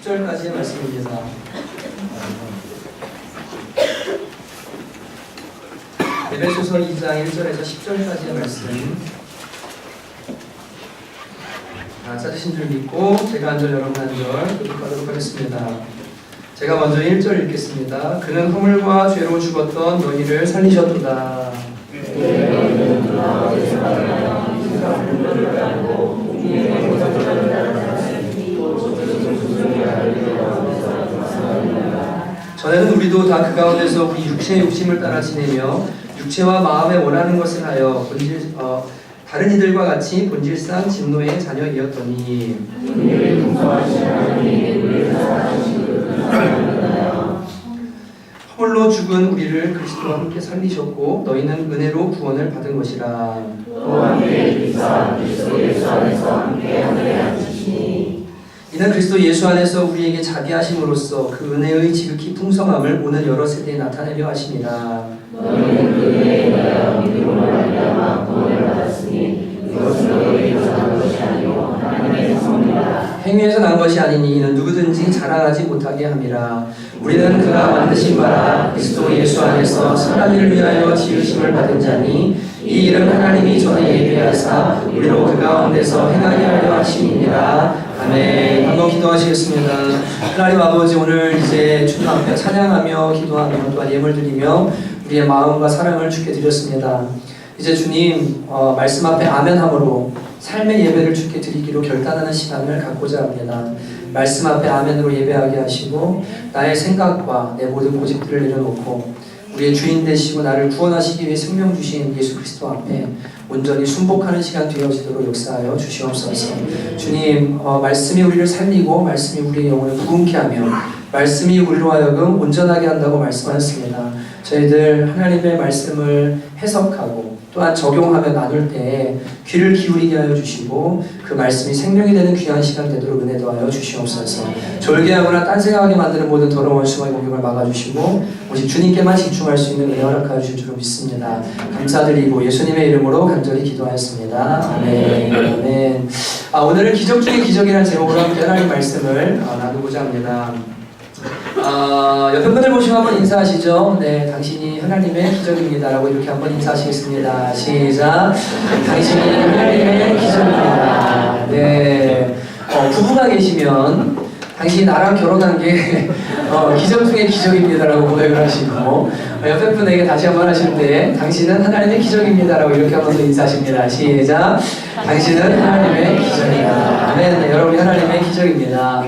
10절까지의 말씀입니다. 에베소서 2장 1절에서 10절까지의 말씀. 찾으신 줄 믿고 제가 한 절 여러분 한 절 교독하도록 하겠습니다. 제가 먼저 1절 읽겠습니다. 그는 허물과 죄로 죽었던 너희를 살리셨도다. 전에는 우리도 다 그 가운데서 우리 육체의 욕심을 따라 지내며 육체와 마음에 원하는 것을 하여 다른 이들과 같이 본질상 진노의 자녀이었더니 허물로 죽은 우리를 그리스도와 함께 살리셨고 너희는 은혜로 구원을 받은 것이라. 또 함께 그리스도 예수 안에서 함께 하늘에 앉으시니 이는 그리스도 예수 안에서 우리에게 자기 하심으로써 그 은혜의 지극히 풍성함을 오는 여러 세대에 나타내려 하심이라. 너희는 그 은혜에 대하여 믿음으로 말미암아 구원을 받았으니 이것은 너희에게서 난 것이 아니요 하나님의 선물이라. 행위에서 난 것이 아니니 이는 누구든지 자랑하지 못하게 함이라. 우리는 그가 만드신 바라 그리스도 예수 안에서 사람을 위하여 지으심을 받은 자니 이 일은 하나님이 전에 예비하사 우리로 그 가운데서 행하게 하려 하심이니라. 아멘. 한번 기도하시겠습니다. 하나님 아버지, 오늘 이제 주님 앞에 찬양하며 기도하며 또한 예물 드리며 우리의 마음과 사랑을 주께 드렸습니다. 이제 주님 말씀 앞에 아멘함으로 삶의 예배를 주께 드리기로 결단하는 시간을 갖고자 합니다. 말씀 앞에 아멘으로 예배하게 하시고 나의 생각과 내 모든 고집들을 내려놓고 우리의 주인 되시고 나를 구원하시기 위해 생명 주신 예수 그리스도 앞에 온전히 순복하는 시간 되어지도록 역사하여 주시옵소서. 주님, 말씀이 우리를 살리고 말씀이 우리의 영혼을 부흥케 하며 말씀이 우리로 하여금 온전하게 한다고 말씀하셨습니다. 저희들 하나님의 말씀을 해석하고 또한 적용하며 나눌 때에 귀를 기울이게 하여 주시고 그 말씀이 생명이 되는 귀한 시간 되도록 은혜 더하여 주시옵소서. 졸개하거나 딴생각하게 만드는 모든 더러운 원수와의 공격을 막아주시고 오직 주님께만 집중할 수 있는 은혜 허락하여 주실 줄 믿습니다. 감사드리고 예수님의 이름으로 간절히 기도하였습니다. 아멘. 아멘. 오늘은 기적 중의 기적이라는 제목으로 함께 하나님 말씀을 나누고자 합니다. 옆에 분들 보시면 한번 인사하시죠. 네, 당신이 하나님의 기적입니다 라고 이렇게 한번 인사하시겠습니다. 시작. 당신이 하나님의 기적입니다. 네, 부부가 계시면 당신이 나랑 결혼한 게 기적 중의 기적입니다 라고 고백을 하시고 옆에 분에게 다시 한번 하실 때 당신은 하나님의 기적입니다 라고 이렇게 한번 더 인사하십니다. 시작. 당신은 하나님의 기적이다. 아멘. 네, 여러분이 하나님의 기적입니다.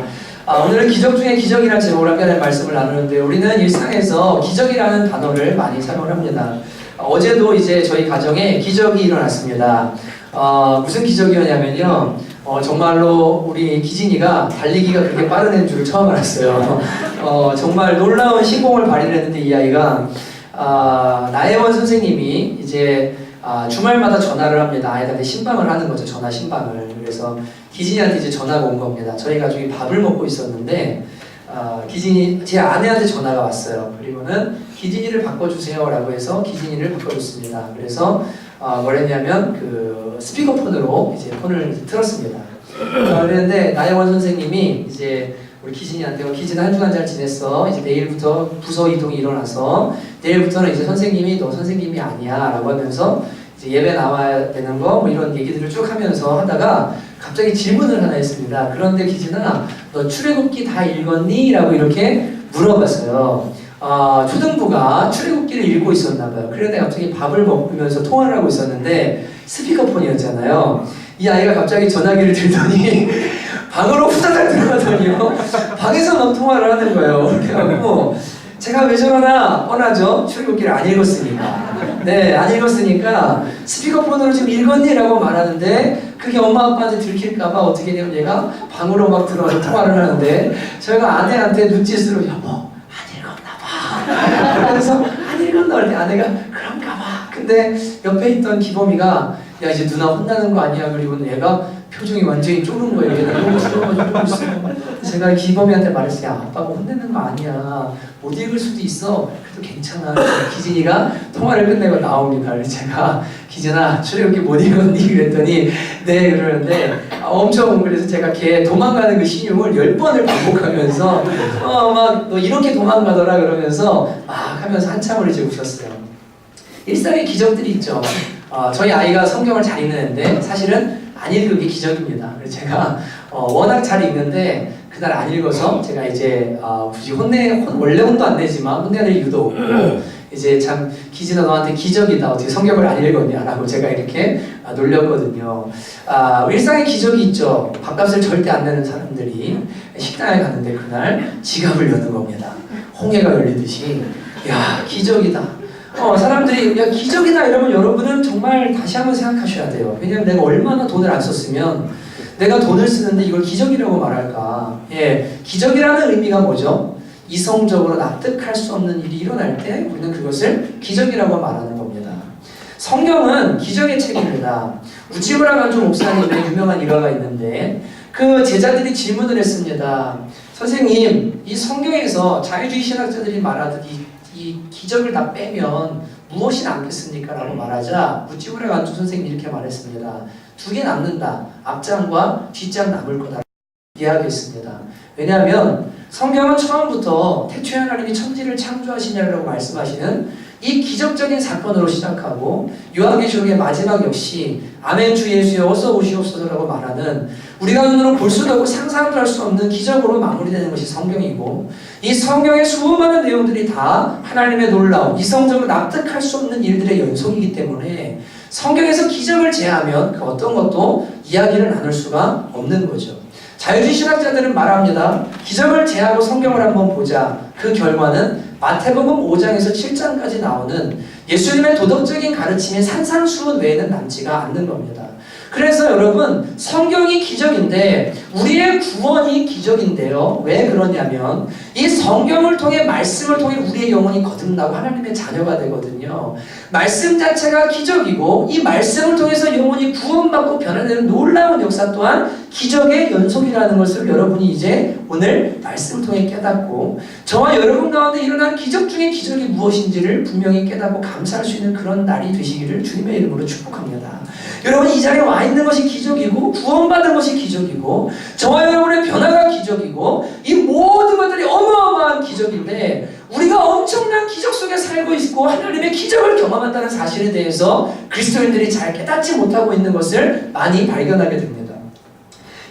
오늘은 기적 중에 기적이라는 제목으로 함께 말씀을 나누는데 우리는 일상에서 기적이라는 단어를 많이 사용을 합니다. 어제도 이제 저희 가정에 기적이 일어났습니다. 무슨 기적이었냐면요. 정말로 우리 기진이가 달리기가 그렇게 빠른 애인 줄 처음 알았어요. 정말 놀라운 신공을 발휘를 했는데 이 아이가 나혜원 선생님이 이제 주말마다 전화를 합니다. 아이한테 신방을 하는 거죠. 전화 신방을. 그래서 기진이한테 이제 전화가 온 겁니다. 저희 가족이 밥을 먹고 있었는데 기진이 제 아내한테 전화가 왔어요. 그리고는 기진이를 바꿔주세요 라고 해서 기진이를 바꿔줬습니다. 그래서 뭘 했냐면 그 스피커폰으로 이제 폰을 틀었습니다. 그런데 나영원 선생님이 이제 우리 기진이한테 기진아 한 주간 잘 지냈어. 이제 내일부터 부서 이동이 일어나서 내일부터는 이제 선생님이 너 선생님이 아니야 라고 하면서 이제 예배 나와야 되는 거 뭐 이런 얘기들을 쭉 하면서 하다가 갑자기 질문을 하나 했습니다. 그런데 기진아 너 출애굽기 다 읽었니? 라고 이렇게 물어봤어요. 초등부가 출애굽기를 읽고 있었나 봐요. 그런데 갑자기 밥을 먹으면서 통화를 하고 있었는데 스피커폰이었잖아요. 이 아이가 갑자기 전화기를 들더니 방으로 후다닥 들어가더니요. 방에서 막 통화를 하는 거예요. 그래갖고 제가 왜 저러나 뻔하죠. 출애굽기를 안 읽었으니까. 네, 안 읽었으니까 스피커폰으로 지금 읽었니? 라고 말하는데 그게 엄마 아빠한테 들킬까봐 어떻게 되면 얘가 방으로 막 들어와서 통화를 하는데 저희가 아내한테 눈짓으로 여보 안 읽었나 봐. 그래서 안 읽었나 그랬더니 아내가 그런가 봐. 근데 옆에 있던 기범이가 야 이제 누나 혼나는 거 아니야? 그리고 얘가 표정이 완전히 쫄은 거예요. 얘가 너무 두려워가지고 있어요. 제가 기범이한테 말했어요. 야, 아빠가 혼내는 거 아니야. 못 읽을 수도 있어. 그래도 괜찮아. 기진이가 통화를 끝내고 나옵니다. 그래서 제가 기진아 출애굽기 못 읽었니? 그랬더니 네 그러는데 엄청 그래서 제가 걔 도망가는 그 신용을 10번을 반복하면서 막 너 이렇게 도망가더라 그러면서 막 하면서 한참을 이제 웃었어요. 일상의 기적들이 있죠. 저희 아이가 성경을 잘 읽는데 사실은 안 읽은 게 기적입니다. 그래서 제가 워낙 잘 읽는데 그날 안 읽어서 제가 이제 굳이 원래 혼도 안 내지만 혼내는 이유도 없고 이제 참 기진아 너한테 기적이다 어떻게 성경을 안 읽었냐라고 제가 이렇게 놀렸거든요. 일상의 기적이 있죠. 밥값을 절대 안 내는 사람들이 식당에 갔는데 그날 지갑을 여는 겁니다. 홍해가 열리듯이 야 기적이다. 사람들이 야 기적이다 이러면 여러분은 정말 다시 한번 생각하셔야 돼요. 왜냐하면 내가 얼마나 돈을 안 썼으면 내가 돈을 쓰는데 이걸 기적이라고 말할까. 기적이라는 의미가 뭐죠? 이성적으로 납득할 수 없는 일이 일어날 때 우리는 그것을 기적이라고 말하는 겁니다. 성경은 기적의 책입니다. 우치무라 간주 목사님의 유명한 일화가 있는데 그 제자들이 질문을 했습니다. 선생님, 이 성경에서 자유주의 신학자들이 말하듯이 이 기적을 다 빼면 무엇이 남겠습니까? 라고 말하자 우치무라 간주 선생님이 이렇게 말했습니다. 2개 남는다. 앞장과 뒷장 남을 거다. 이야기했습니다. 왜냐하면 성경은 처음부터 태초에 하나님이 천지를 창조하시냐라고 말씀하시는 이 기적적인 사건으로 시작하고 요한계시록의 마지막 역시 아멘 주 예수여 어서 오시옵소서라고 말하는 우리가 눈으로 볼 수도 없고 상상도 할 수 없는 기적으로 마무리되는 것이 성경이고 이 성경의 수많은 내용들이 다 하나님의 놀라운 이성적으로 납득할 수 없는 일들의 연속이기 때문에 성경에서 기적을 제하면 그 어떤 것도 이야기를 나눌 수가 없는 거죠. 자유주의 신학자들은 말합니다. 기적을 제하고 성경을 한번 보자. 그 결과는 마태복음 5장에서 7장까지 나오는 예수님의 도덕적인 가르침의 산상수훈 외에는 남지가 않는 겁니다. 그래서 여러분 성경이 기적인데 우리의 구원이 기적인데요. 왜 그러냐면 이 성경을 통해 말씀을 통해 우리의 영혼이 거듭나고 하나님의 자녀가 되거든요. 말씀 자체가 기적이고 이 말씀을 통해서 영혼이 구원받고 변화되는 놀라운 역사 또한 기적의 연속이라는 것을 여러분이 이제 오늘 말씀을 통해 깨닫고 저와 여러분 가운데 일어난 기적 중에 기적이 무엇인지를 분명히 깨닫고 감사할 수 있는 그런 날이 되시기를 주님의 이름으로 축복합니다. 여러분 이 자리에 와 있는 것이 기적이고 구원받은 것이 기적이고 저와 여러분의 변화가 기적이고 이 모든 것들이 어마어마한 기적인데 우리가 엄청난 기적 속에 살고 있고 하나님의 기적을 경험한다는 사실에 대해서 그리스도인들이 잘 깨닫지 못하고 있는 것을 많이 발견하게 됩니다.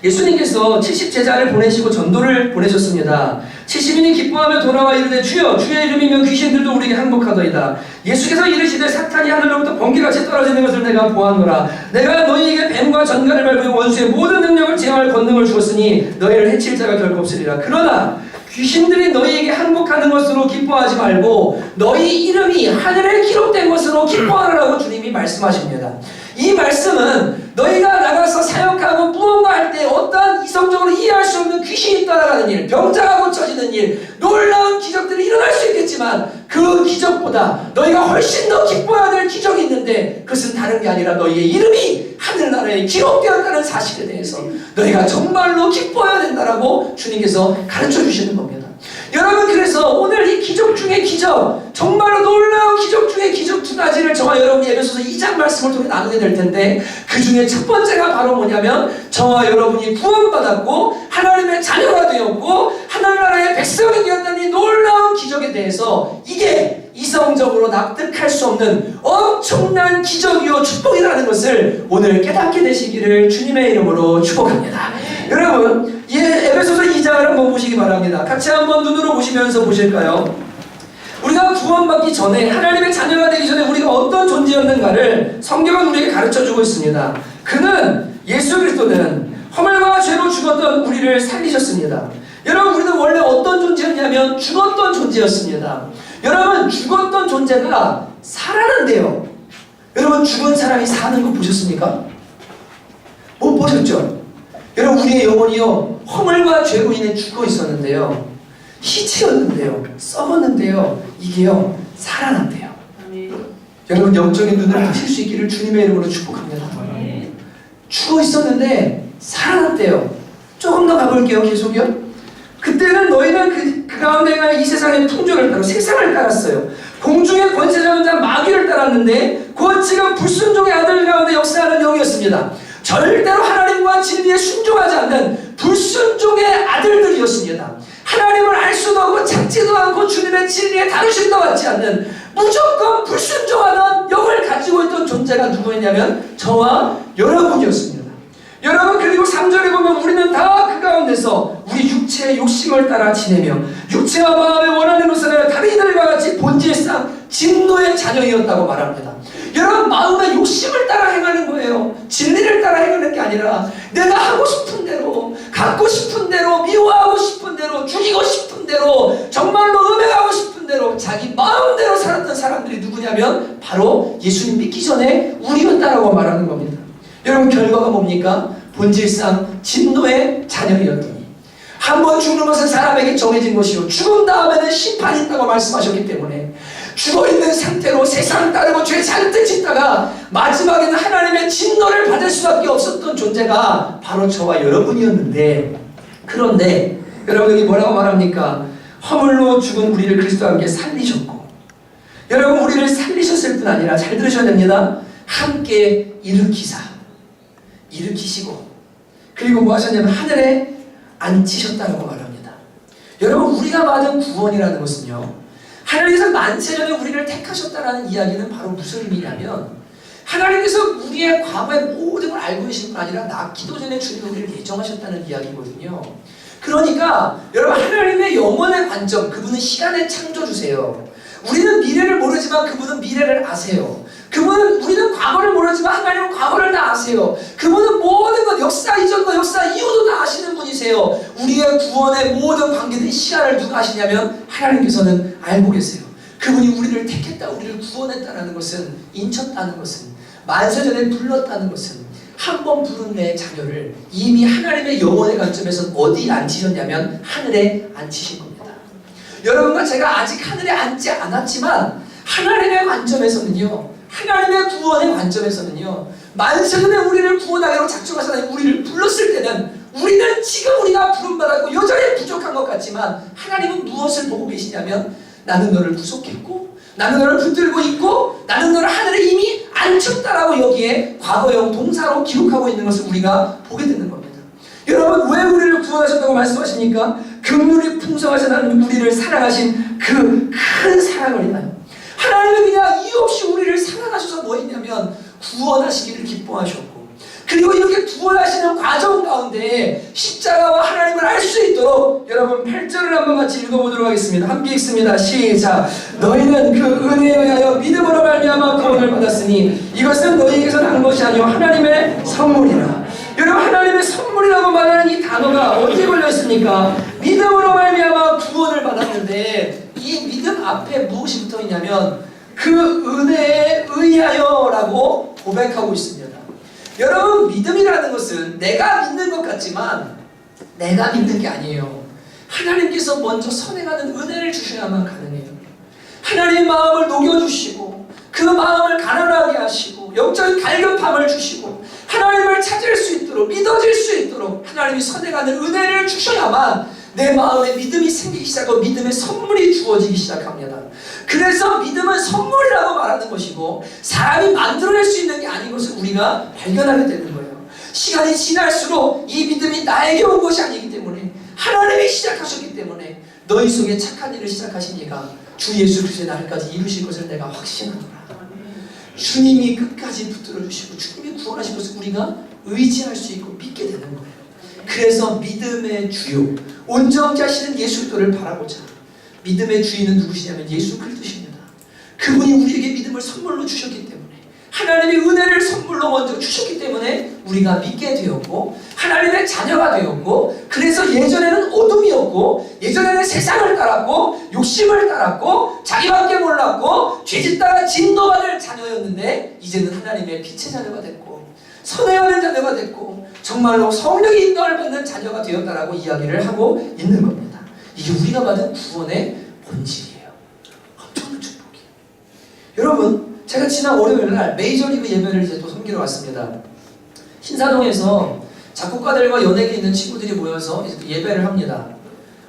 예수님께서 70제자를 보내시고 전도를 보내셨습니다. 70인이 기뻐하며 돌아와 이르되 주여 주의 이름이면 귀신들도 우리에게 항복하더이다. 예수께서 이르시되 사탄이 하늘로부터 번개같이 떨어지는 것을 내가 보았노라. 내가 너희에게 뱀과 전갈을 밟고 원수의 모든 능력을 제어할 권능을 주었으니 너희를 해칠 자가 결코 없으리라. 그러나 귀신들이 너희에게 항복하는 것으로 기뻐하지 말고 너희 이름이 하늘에 기록된 것으로 기뻐하라고 주님이 말씀하십니다. 이 말씀은 너희가 나가서 사역하고 무언가 할 때 어떠한 이성적으로 이해할 수 없는 귀신이 따라가는 일, 병자가 고쳐지는 일, 놀라운 기적들이 일어날 수 있겠지만 그 기적보다 너희가 훨씬 더 기뻐해야 될 기적이 있는데 그것은 다른 게 아니라 너희의 이름이 하늘나라에 기록되었다는 사실에 대해서 너희가 정말로 기뻐해야 된다라고 주님께서 가르쳐 주시는 겁니다. 여러분 그래서 오늘 이 기적 중에 기적 정말로 놀라운 기적 중에 기적 2가지를 저와 여러분이 에베소서 2장 말씀을 통해 나누게 될 텐데 그 중에 첫 번째가 바로 뭐냐면 저와 여러분이 구원받았고 하나님의 자녀가 되었고 하늘나라의 백성이 되었다는 이 놀라운 기적에 대해서 이게 이성적으로 납득할 수 없는 엄청난 기적이요 축복이라는 것을 오늘 깨닫게 되시기를 주님의 이름으로 축복합니다. 여러분 에베소서 2장을 한번 보시기 바랍니다. 같이 한번 눈으로 보시면서 보실까요? 우리가 구원받기 전에 하나님의 자녀가 되기 전에 우리가 어떤 존재였는가를 성경은 우리에게 가르쳐주고 있습니다. 그는 예수 그리스도는 허물과 죄로 죽었던 우리를 살리셨습니다. 여러분 우리는 원래 어떤 존재였냐면 죽었던 존재였습니다. 여러분 죽었던 존재가 살아난대요. 여러분 죽은 사람이 사는 거 보셨습니까? 못 보셨죠? 여러분 우리의 영혼이요 허물과 죄로 인해 죽어 있었는데요 시체였는데요 썩었는데요 이게요 살아난대요. 여러분 영적인 눈을 뜨실 수 있기를 주님의 이름으로 축복합니다. 죽어 있었는데 살아났대요. 조금 더 가볼게요. 계속요. 그때는 너희는 그 가운데 있는 이 세상의 풍조를 따라 세상을 따랐어요. 공중의 권세 잡은 자 마귀를 따랐는데 곧 지금 불순종의 아들 가운데 역사하는 영이었습니다. 절대로 하나님과 진리에 순종하지 않는 불순종의 아들들이었습니다. 하나님을 알 수도 없고 찾지도 않고 주님의 진리에 다루심도 받지 않는 무조건 불순종하는 영을 가지고 있던 존재가 누구였냐면 저와 여러분이었습니다. 여러분, 그리고 3절에 보면 우리는 다 그 가운데서 우리 육체의 욕심을 따라 지내며 육체와 마음에 원하는 것을 다른 이들과 같이 본질상 진노의 자녀이었다고 말합니다. 여러분, 마음의 욕심을 따라 행하는 거예요. 진리를 따라 행하는 게 아니라 내가 하고 싶은 대로, 갖고 싶은 대로, 미워하고 싶은 대로, 죽이고 싶은 대로, 정말로 음행하고 싶은 대로 자기 마음대로 살았던 사람들이 누구냐면 바로 예수님 믿기 전에 우리였다라고 말하는 겁니다. 여러분, 결과가 뭡니까? 본질상 진노의 자녀이었더니 한 번 죽는 것은 사람에게 정해진 것이요 죽은 다음에는 심판이 있다고 말씀하셨기 때문에 죽어있는 상태로 세상 따르고 죄 잔뜩 짓다가 마지막에는 하나님의 진노를 받을 수밖에 없었던 존재가 바로 저와 여러분이었는데, 그런데 여러분 여기 뭐라고 말합니까? 허물로 죽은 우리를 그리스도와 함께 살리셨고, 여러분 우리를 살리셨을 뿐 아니라 잘 들으셔야 됩니다. 함께 일으키시고 그리고 뭐 하셨냐면 하늘에 앉히셨다고 말합니다. 여러분, 우리가 받은 구원이라는 것은요, 하나님께서 만세전에 우리를 택하셨다는 이야기는 바로 무슨 의미냐면 하나님께서 우리의 과거의 모든 걸 알고 계신 분 아니라 낳기도 전에 주님 우리를 예정하셨다는 이야기거든요. 그러니까 여러분, 하나님의 영원의 관점, 그분은 시간의 창조주세요. 우리는 미래를 모르지만 그분은 미래를 아세요. 우리는 과거를 모르지만 하나님은 과거를 다 아세요. 그분은 모든 것, 역사 이전과 역사 이후도 다 아시는 분이세요. 우리의 구원의 모든 관계된 시간을 누가 아시냐면 하나님께서는 알고 계세요. 그분이 우리를 택했다, 우리를 구원했다는 것은, 인쳤다는 것은, 만세전에 불렀다는 것은 한 번 부른 내 자녀를 이미 하나님의 영원의 관점에서 어디에 앉히셨냐면 하늘에 앉히신 겁니다. 여러분과 제가 아직 하늘에 앉지 않았지만 하나님의 관점에서는요, 하나님의 구원의 관점에서는요, 만세전에 우리를 구원하기로 작정하신 하나님 우리를 불렀을 때는 우리는 지금 우리가 부름받았고 여전히 부족한 것 같지만 하나님은 무엇을 보고 계시냐면 나는 너를 구속했고 나는 너를 붙들고 있고 나는 너를 하늘에 이미 앉혔다라고 여기에 과거형 동사로 기록하고 있는 것을 우리가 보게 되는 겁니다. 여러분, 왜 우리를 구원하셨다고 말씀하십니까? 긍휼이 풍성하신 하나님, 우리를 사랑하신 그 큰 사랑을 인하여 하나님은 그냥 이유 없이 우리를 사랑하셔서 뭐 했냐면 구원하시기를 기뻐하셨고, 그리고 이렇게 구원하시는 과정 가운데 십자가와 하나님을 알 수 있도록 여러분 8절을 한번 같이 읽어보도록 하겠습니다. 함께 읽습니다. 시작. 너희는 그 은혜에 의하여 믿음으로 말미암아 구원을 받았으니 이것은 너희에게서 난 것이 아니요 하나님의 선물이라. 여러분, 하나님의 선물이라고 말하는 이 단어가 어디에 걸려 있습니까? 믿음으로 말미암아 구원을 받았는데 이 믿음 앞에 무엇이 붙어 있냐면 그 은혜에 의하여라고 고백하고 있습니다. 여러분, 믿음이라는 것은 내가 믿는 것 같지만 내가 믿는 게 아니에요. 하나님께서 먼저 선행하는 은혜를 주셔야만 가능해요. 하나님의 마음을 녹여주시고 그 마음을 가난하게 하시고 영적인 갈급함을 주시고 하나님을 찾을 수 있도록 믿어질 수 있도록 하나님이 선행하는 은혜를 주셔야만 내 마음에 믿음이 생기기 시작하고 믿음의 선물이 주어지기 시작합니다. 그래서 믿음은 선물이라고 말하는 것이고 사람이 만들어낼 수 있는 게 아닌 것을 우리가 발견하게 되는 거예요. 시간이 지날수록 이 믿음이 나에게 온 것이 아니기 때문에 하나님이 시작하셨기 때문에 너희 속에 착한 일을 시작하신 이가 주 예수 그리스도의 날까지 이루실 것을 내가 확신하노라. 주님이 끝까지 붙들어 주시고 주님이 구원하신 것을 우리가 의지할 수 있고 믿게 되는 거예요. 그래서 믿음의 주요 온전자시는 예수 그리스도를 바라보자. 믿음의 주인은 누구시냐면 예수 그리스도십니다. 그분이 우리에게 믿음을 선물로 주셨기 때문에 하나님의 은혜를 선물로 먼저 주셨기 때문에 우리가 믿게 되었고 하나님의 자녀가 되었고, 그래서 예전에는 어둠이었고 예전에는 세상을 따랐고 욕심을 따랐고 자기밖에 몰랐고 죄짓다가 진노받을 자녀였는데 이제는 하나님의 빛의 자녀가 됐고 선행하는 자녀가 됐고 정말로 성령의 인도를 받는 자녀가 되었다라고 이야기를 하고 있는 겁니다. 이게 우리가 받은 구원의 본질이에요. 엄청난 축복이에요. 여러분, 제가 지난 월요일날 메이저리그 예배를 이제 또 섬기러 왔습니다. 신사동에서 작곡가들과 연예계 있는 친구들이 모여서 예배를 합니다.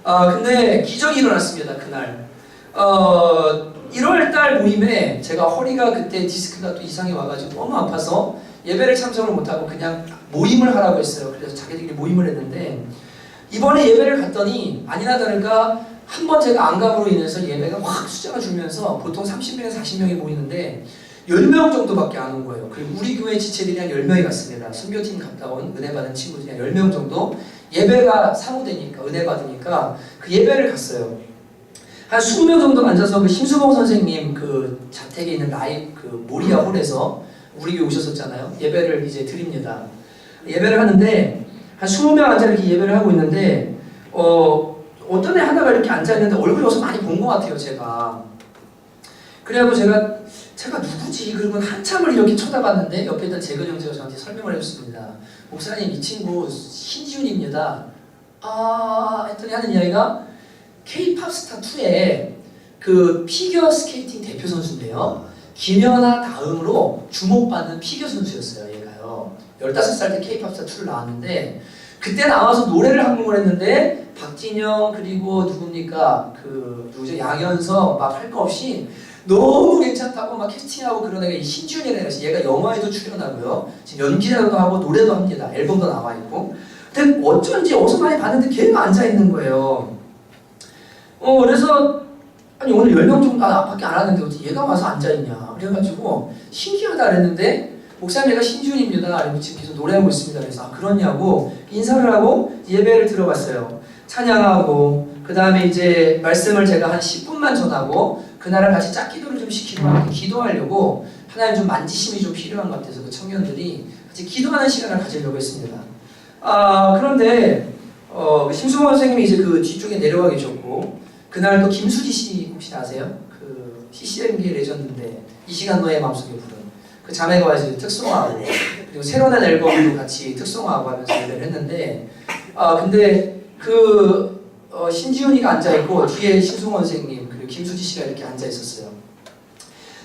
근데 기적이 일어났습니다. 그날 1월달 모임에 제가 허리가 그때 디스크가 또 이상이 와가지고 너무 아파서 예배를 참석을 못하고 그냥 모임을 하라고 했어요. 그래서 자기들끼리 모임을 했는데 이번에 예배를 갔더니 아니나 다를까 한 번 제가 안 감으로 인해서 예배가 확 숫자가 줄면서 보통 30명에서 40명이 모이는데 10명 정도밖에 안 온 거예요. 그리고 우리 교회 지체들이 한 10명이 갔습니다. 선교팀 갔다 온 은혜 받은 친구들이 한 10명 정도 예배가 사모되니까 은혜 받으니까 그 예배를 갔어요. 한 20명 정도 앉아서 그 심수봉 선생님 그 자택에 있는 그 모리아 홀에서 우리 교회 오셨었잖아요. 예배를 이제 드립니다. 예배를 하는데 한 20명 앉아 이렇게 예배를 하고 있는데 어떤 애 하나가 이렇게 앉아있는데 얼굴이 어디서 많이 본 것 같아요, 제가. 그래갖고 제가 누구지? 그러고 한참을 이렇게 쳐다봤는데 옆에 있던 재근 형제가 저한테 설명을 해줬습니다. 목사님, 이 친구 신지훈입니다. 했더니 하는 이야기가 K-팝 스타 2의 그 피겨 스케이팅 대표 선수인데요. 김연아 다음으로 주목받는 피겨 선수였어요, 얘가요. 15살 때 K-팝 스타 2를 나왔는데 그때 나와서 노래를 한곡을 했는데 박진영 그리고 누굽니까 누구죠 양현석 막 할 거 없이 너무 괜찮다고 막 캐스팅하고 그런 애가 이 신지훈이라는 애가 얘가 영화에도 출연하고요 지금 연기라도 하고 노래도 합니다. 앨범도 나와 있고 근데 어쩐지 어디서 많이 봤는데 걔가 앉아 있는 거예요. 그래서 아니 오늘 10명 정도 밖에 안 왔는데 어떻게 얘가 와서 앉아 있냐 그래가지고 신기하다 그랬는데 목사님 얘가 신지훈입니다. 그리고 지금 계속 노래하고 있습니다. 그래서 그러냐고 인사를 하고 예배를 들어갔어요. 찬양하고 그 다음에 이제 말씀을 제가 한 10분만 전하고 그날은 같이 짝기도를 좀 시키고 기도하려고 하나님 좀 만지심이 좀 필요한 것 같아서 그 청년들이 같이 기도하는 시간을 가지려고 했습니다. 그런데 심수봉 선생님이 이제 그 뒤쪽에 내려와 계셨고 그날 또 김수지 씨 혹시 아세요? 그 CCM계 레전드인데 이 시간 너의 마음속에 부른 그 자매가 와서 특송하고 그리고 새로 낸 앨범도 같이 특송하고 하면서 예배를 했는데 근데 신지훈이가 앉아있고 뒤에 심수봉 선생님 그리고 김수지 씨가 이렇게 앉아있었어요.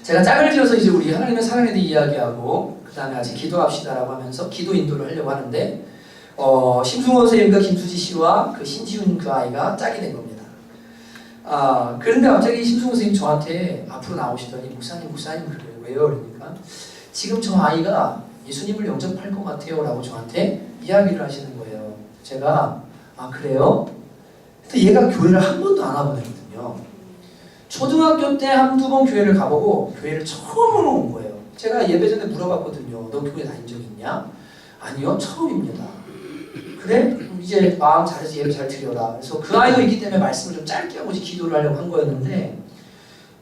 제가 짝을 지어서 이제 우리 하나님의 사랑에 대해 이야기하고 그 다음에 같이 기도합시다라고 하면서 기도 인도를 하려고 하는데 심수봉 선생님과 김수지 씨와 그 신지훈 그 아이가 짝이 된 겁니다. 그런데 갑자기 심수봉 선생님 저한테 앞으로 나오시더니 목사님 그래요. 왜요? 그러니까 지금 저 아이가 예수님을 영접할 것 같아요 라고 저한테 이야기를 하시는 거예요. 제가 그래요? 근데 얘가 교회를 한 번도 안 와보거든요. 초등학교 때 한두 번 교회를 가보고 교회를 처음으로 온 거예요. 제가 예배 전에 물어봤거든요. 너 교회 다닌 적 있냐? 아니요, 처음입니다. 그래? 이제 마음 잘해서 예배 잘 드려라. 그래서 그 아이도 있기 때문에 말씀을 좀 짧게 하고 기도를 하려고 한 거였는데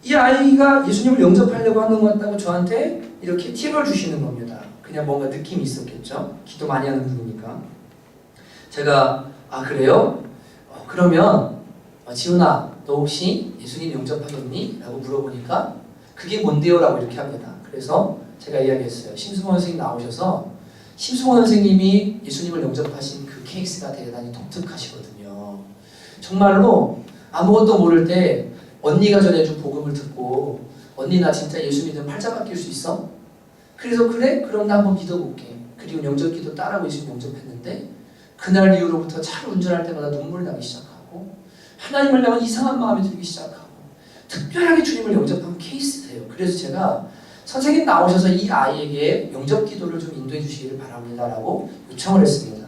이 아이가 예수님을 영접하려고 하는 것 같다고 저한테 이렇게 팁을 주시는 겁니다. 그냥 뭔가 느낌이 있었겠죠. 기도 많이 하는 분이니까. 제가 그래요? 그러면 지훈아 너 혹시 예수님 영접하겠니? 라고 물어보니까 그게 뭔데요? 라고 이렇게 합니다. 그래서 제가 이야기했어요. 심수봉 선생님 나오셔서 심수봉 선생님이 예수님을 영접하신 그 케이스가 대단히 독특하시거든요. 정말로 아무것도 모를 때 언니가 전해준 복음을 듣고 언니 나 진짜 예수 믿으면 팔자 바뀔 수 있어? 그래서 그래? 그럼 나 한번 믿어볼게. 그리고 영접기도 따라하고 예수님 영접했는데 그날 이후로부터 차를 운전할 때마다 눈물 나기 시작하고 하나님을 향한 이상한 마음이 들기 시작하고 특별하게 주님을 영접한 케이스예요. 그래서 제가 선생님 나오셔서 이 아이에게 영접기도를 좀 인도해 주시기를 바랍니다 라고 요청을 했습니다.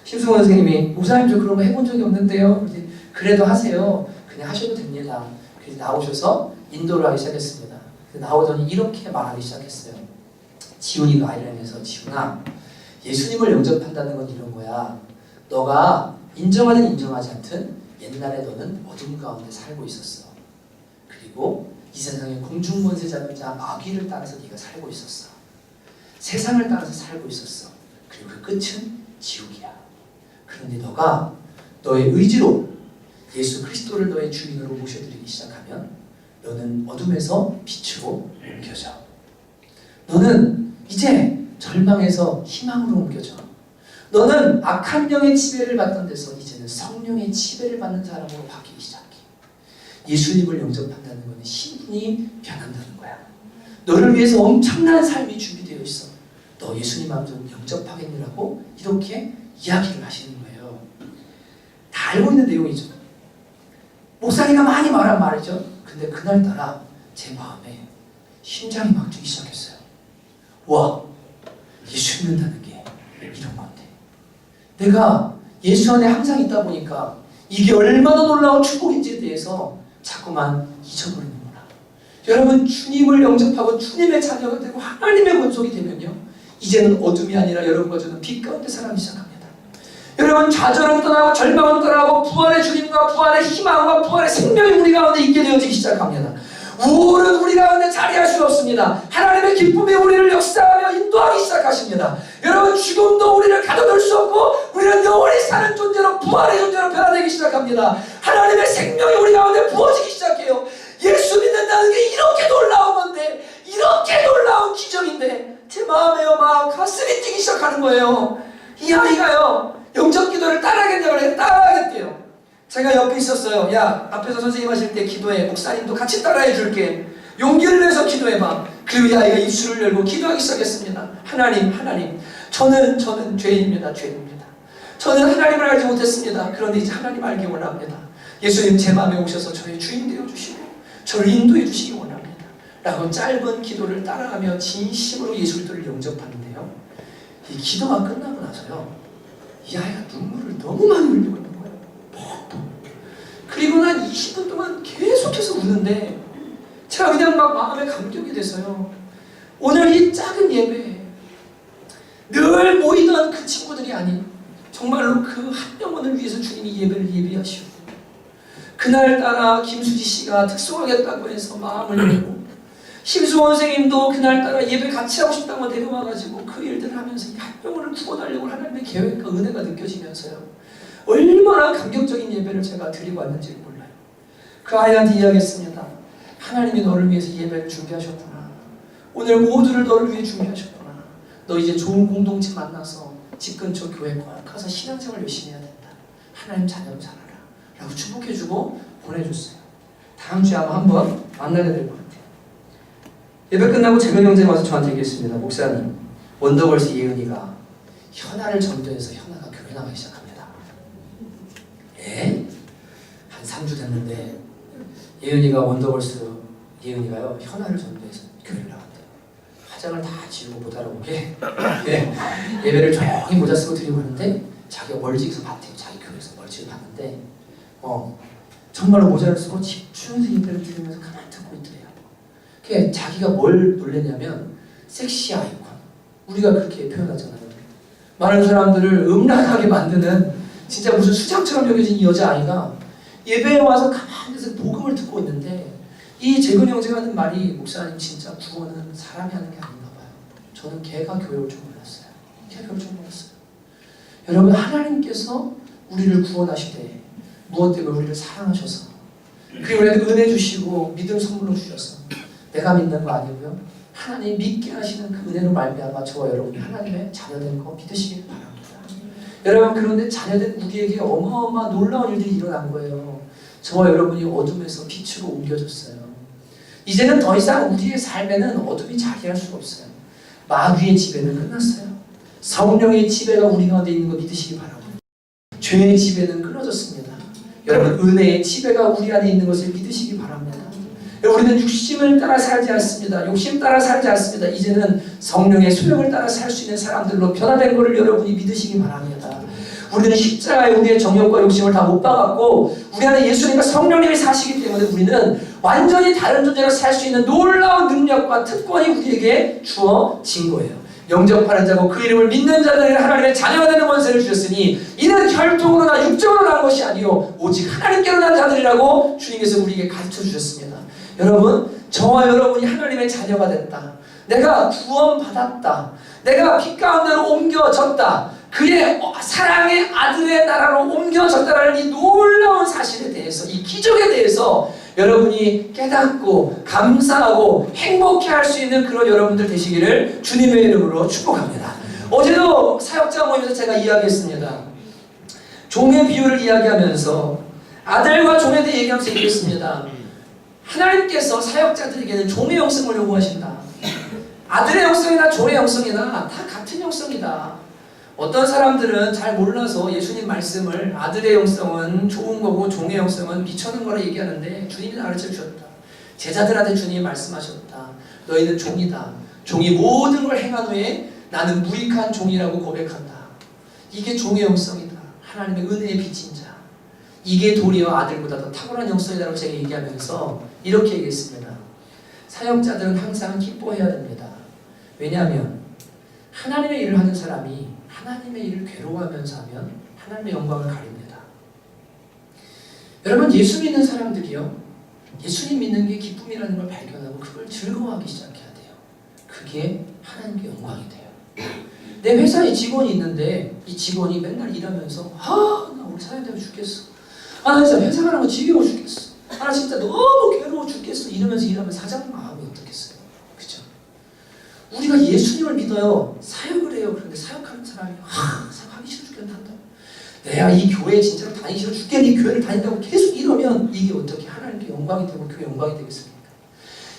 심수봉 선생님이 목사님 저 그런 거 해본 적이 없는데요. 그래도 하세요. 그냥 하셔도 됩니다. 그래서 나오셔서 인도를 하기 시작했습니다. 나오더니 이렇게 말하기 시작했어요. 지훈이가 아이를 향해서 지훈아 예수님을 영접한다는 건 이런 거야. 너가 인정하든 인정하지 않든 옛날에 너는 어둠 가운데 살고 있었어. 그리고 이 세상의 공중권세 잡은 자 마귀를 따라서 네가 살고 있었어. 세상을 따라서 살고 있었어. 그리고 그 끝은 지옥이야. 그런데 너가 너의 의지로 예수 그리스도를 너의 주인으로 모셔드리기 시작하면 너는 어둠에서 빛으로 옮겨져. 너는 이제 절망에서 희망으로 옮겨져. 너는 악한 영의 지배를 받던 데서 이제는 성령의 지배를 받는 사람으로 바뀌기 시작해. 예수님을 영접한다는 것은 신분이 변한다는 거야. 너를 위해서 엄청난 삶이 준비되어 있어. 너 예수님 한번 영접하겠느라고 이렇게 이야기를 하시는 거예요. 다 알고 있는 내용이죠. 목사님가 많이 말한 말이죠. 근데 그날따라 제 마음에 심장이 막 뛰기 시작했어요. 와, 예수 믿는다는 게 이런 건데, 내가 예수 안에 항상 있다 보니까 이게 얼마나 놀라운 축복인지에 대해서 자꾸만 잊어버리는구나. 여러분, 주님을 영접하고 주님의 자녀가 되고 하나님의 권속이 되면요, 이제는 어둠이 아니라 여러분과 저는 빛 가운데 살아가기 시작합니다. 여러분, 좌절은 떠나고 절망은 떠나고 부활의 주님과 부활의 희망과 부활의 생명이 우리 가운데 있게 되어지기 시작합니다. 우울은 우리 가운데 자리할 수 없습니다. 하나님의 기쁨이 우리를 역사하며 인도하기 시작하십니다. 여러분, 죽음도 우리를 가둬둘 수 없고 우리는 영원히 사는 존재로, 부활의 존재로 변화되기 시작합니다. 하나님의 생명이 우리 가운데 부어지기 시작해요. 예수 믿는다는 게 이렇게 놀라운 건데, 이렇게 놀라운 기적인데, 제 마음에요, 막 가슴이 뛰기 시작하는 거예요. 이 아이가요, 영적 기도를 따라하겠냐고 그래. 따라하겠대요. 제가 옆에 있었어요. 야, 앞에서 선생님 하실 때 기도해. 목사님도 같이 따라해 줄게. 용기를 내서 기도해봐. 그리고 이 아이가 입술을 열고 기도하기 시작했습니다. 하나님, 저는 죄인입니다. 죄인입니다. 저는 하나님을 알지 못했습니다. 그런데 이제 하나님 알기 원합니다. 예수님, 제 마음에 오셔서 저의 주인 되어주시고 저를 인도해 주시기 원합니다. 라고 짧은 기도를 따라가며 진심으로 예수 그리스도를 영접하는데요, 이 기도가 끝나고 나서요, 이 아이가 눈물을 너무 많이 흘리고 있는 거예요. 펑펑. 그리고 난 20분 동안 계속해서 우는데 제가 그냥 막 마음에 감격이 돼서요, 오늘 이 작은 예배에 늘 모이던 그 친구들이 아닌 정말로 그 한 영혼을 위해서 주님이 예배를 예비하시고, 그날따라 김수지 씨가 특송하겠다고 해서 마음을 열고, 심수원 선생님도 그날따라 예배 같이 하고 싶다고 데려와가지고 그 일들을 하면서 이 한 영혼을 구원하려고 하나님의 계획과 은혜가 느껴지면서요, 얼마나 감격적인 예배를 제가 드리고 왔는지 몰라요. 그 아이한테 이야기했습니다. 하나님이 너를 위해서 예배를 준비하셨구나. 오늘 모두를 너를 위해 준비하셨구나. 너 이제 좋은 공동체 만나서 집 근처 교회 꼭 가서 신앙생활 열심히 해야 된다. 하나님 자녀로 살아라. 라고 축복해주고 보내줬어요. 다음 주에 아마 한번 만나게 될 것 같아요. 예배 끝나고 재명 형제가 와서 저한테 얘기했습니다. 목사님, 원더걸스 예은이가 현아를 전도해서 현아가 교회 나가기 시작합니다. 예? 한 3주 됐는데 예은이가 원더걸스 예은이가요, 현아를 전도해서 교회를 나갔대요. 화장을 다 지우고 못 알아보게 예, 예배를 조용히 모자 쓰고 드리고 하는데 자기가 멀찍이서 봤대요. 자기 교회에서 멀찍이 봤는데 정말로 모자를 쓰고 집중해서 예배를 드리면서 가만히 듣고 있더래요. 그게 자기가 뭘 놀랬냐면 섹시 아이콘, 우리가 그렇게 표현하잖아요. 많은 사람들을 음란하게 만드는 진짜 무슨 수장처럼 여겨진 이 여자아이가 예배에 와서 가만히 있어서 복음을 듣고 있는데, 이 재근 형제가 하는 말이, 목사님 진짜 구원은 사람이 하는 게 아닌가 봐요. 저는 걔가 교회 올 줄 몰랐어요. 걔가 올 줄 몰랐어요. 여러분, 하나님께서 우리를 구원하시되 무엇 때문에 우리를 사랑하셔서, 그리고 우리한테 은혜 주시고 믿음 선물로 주셔서, 내가 믿는 거 아니고요, 하나님 믿게 하시는 그 은혜로 말미암아 저와 여러분이 하나님의 자녀된 거 믿으시길 바랍니다. 여러분, 그런데 자녀된 우리에게 어마어마한 놀라운 일들이 일어난 거예요. 저와 여러분이 어둠에서 빛으로 옮겨졌어요. 이제는 더 이상 우리의 삶에는 어둠이 자리할 수가 없어요. 마귀의 지배는 끝났어요. 성령의 지배가 우리 가운데 있는 거 믿으시기 바랍니다. 죄의 지배는 끊어졌습니다. 여러분, 은혜의 지배가 우리 안에 있는 것을 믿으시기 바랍니다. 우리는 육심을 따라 살지 않습니다. 욕심 따라 살지 않습니다. 이제는 성령의 소욕을 따라 살 수 있는 사람들로 변화된 것을 여러분이 믿으시기 바랍니다. 우리는 십자가에 우리의 정욕과 욕심을 다 못 박았고, 우리 안에 예수님과 성령님이 사시기 때문에 우리는 완전히 다른 존재로 살 수 있는 놀라운 능력과 특권이 우리에게 주어진 거예요. 영접하는 자고 그 이름을 믿는 자들에게 하나님의 자녀가 되는 권세를 주셨으니 이는 혈통으로나 육적으로 난 것이 아니요 오직 하나님께로 난 자들이라고 주님께서 우리에게 가르쳐 주셨습니다. 여러분, 저와 여러분이 하나님의 자녀가 됐다. 내가 구원받았다. 내가 빛 가운데로 옮겨졌다. 그의 사랑의 아들의 나라로 옮겨졌다라는 이 놀라운 사실에 대해서, 이 기적에 대해서 여러분이 깨닫고 감사하고 행복해할 수 있는 그런 여러분들 되시기를 주님의 이름으로 축복합니다. 어제도 사역자 모임에서 제가 이야기했습니다. 종의 비유를 이야기하면서 아들과 종에 대해 얘기하면서 얘기했습니다. 하나님께서 사역자들에게는 종의 영성을 요구하신다. 아들의 영성이나 종의 영성이나 다 같은 영성이다. 어떤 사람들은 잘 몰라서 예수님 말씀을 아들의 영성은 좋은 거고 종의 영성은 미쳐는 거라 얘기하는데 주님이 가르쳐 주셨다. 제자들한테 주님이 말씀하셨다. 너희는 종이다. 종이 모든 걸 행한 후에 나는 무익한 종이라고 고백한다. 이게 종의 영성이다. 하나님의 은혜의 빛인 자. 이게 도리어 아들보다 더 탁월한 영성이라고 제가 얘기하면서 이렇게 얘기했습니다. 사역자들은 항상 기뻐해야 됩니다. 왜냐하면 하나님의 일을 하는 사람이 하나님의 일을 괴로워하면서 하면 하나님의 영광을 가립니다. 여러분, 예수 믿는 사람들이요, 예수님 믿는 게 기쁨이라는 걸 발견하고 그걸 즐거워하기 시작해야 돼요. 그게 하나님께 영광이 돼요. 내 회사에 직원이 있는데 이 직원이 맨날 일하면서 나 우리 사장 때문에 죽겠어. 나 진짜 회사 가는 거 지겨워 죽겠어. 나 진짜 너무 괴로워 죽겠어. 이러면서 일하면 사장 마음이 어떻겠어요? 그죠? 우리가 예수님을 믿어요. 사역을 해요. 그런데 사역하는 사람이 사역하기 싫어 죽겠는다. 내가 이 교회에 진짜로 다니기 싫어 죽겠니? 교회를 다닌다고 계속 이러면 이게 어떻게 하나님께 영광이 되고 교회 영광이 되겠습니까?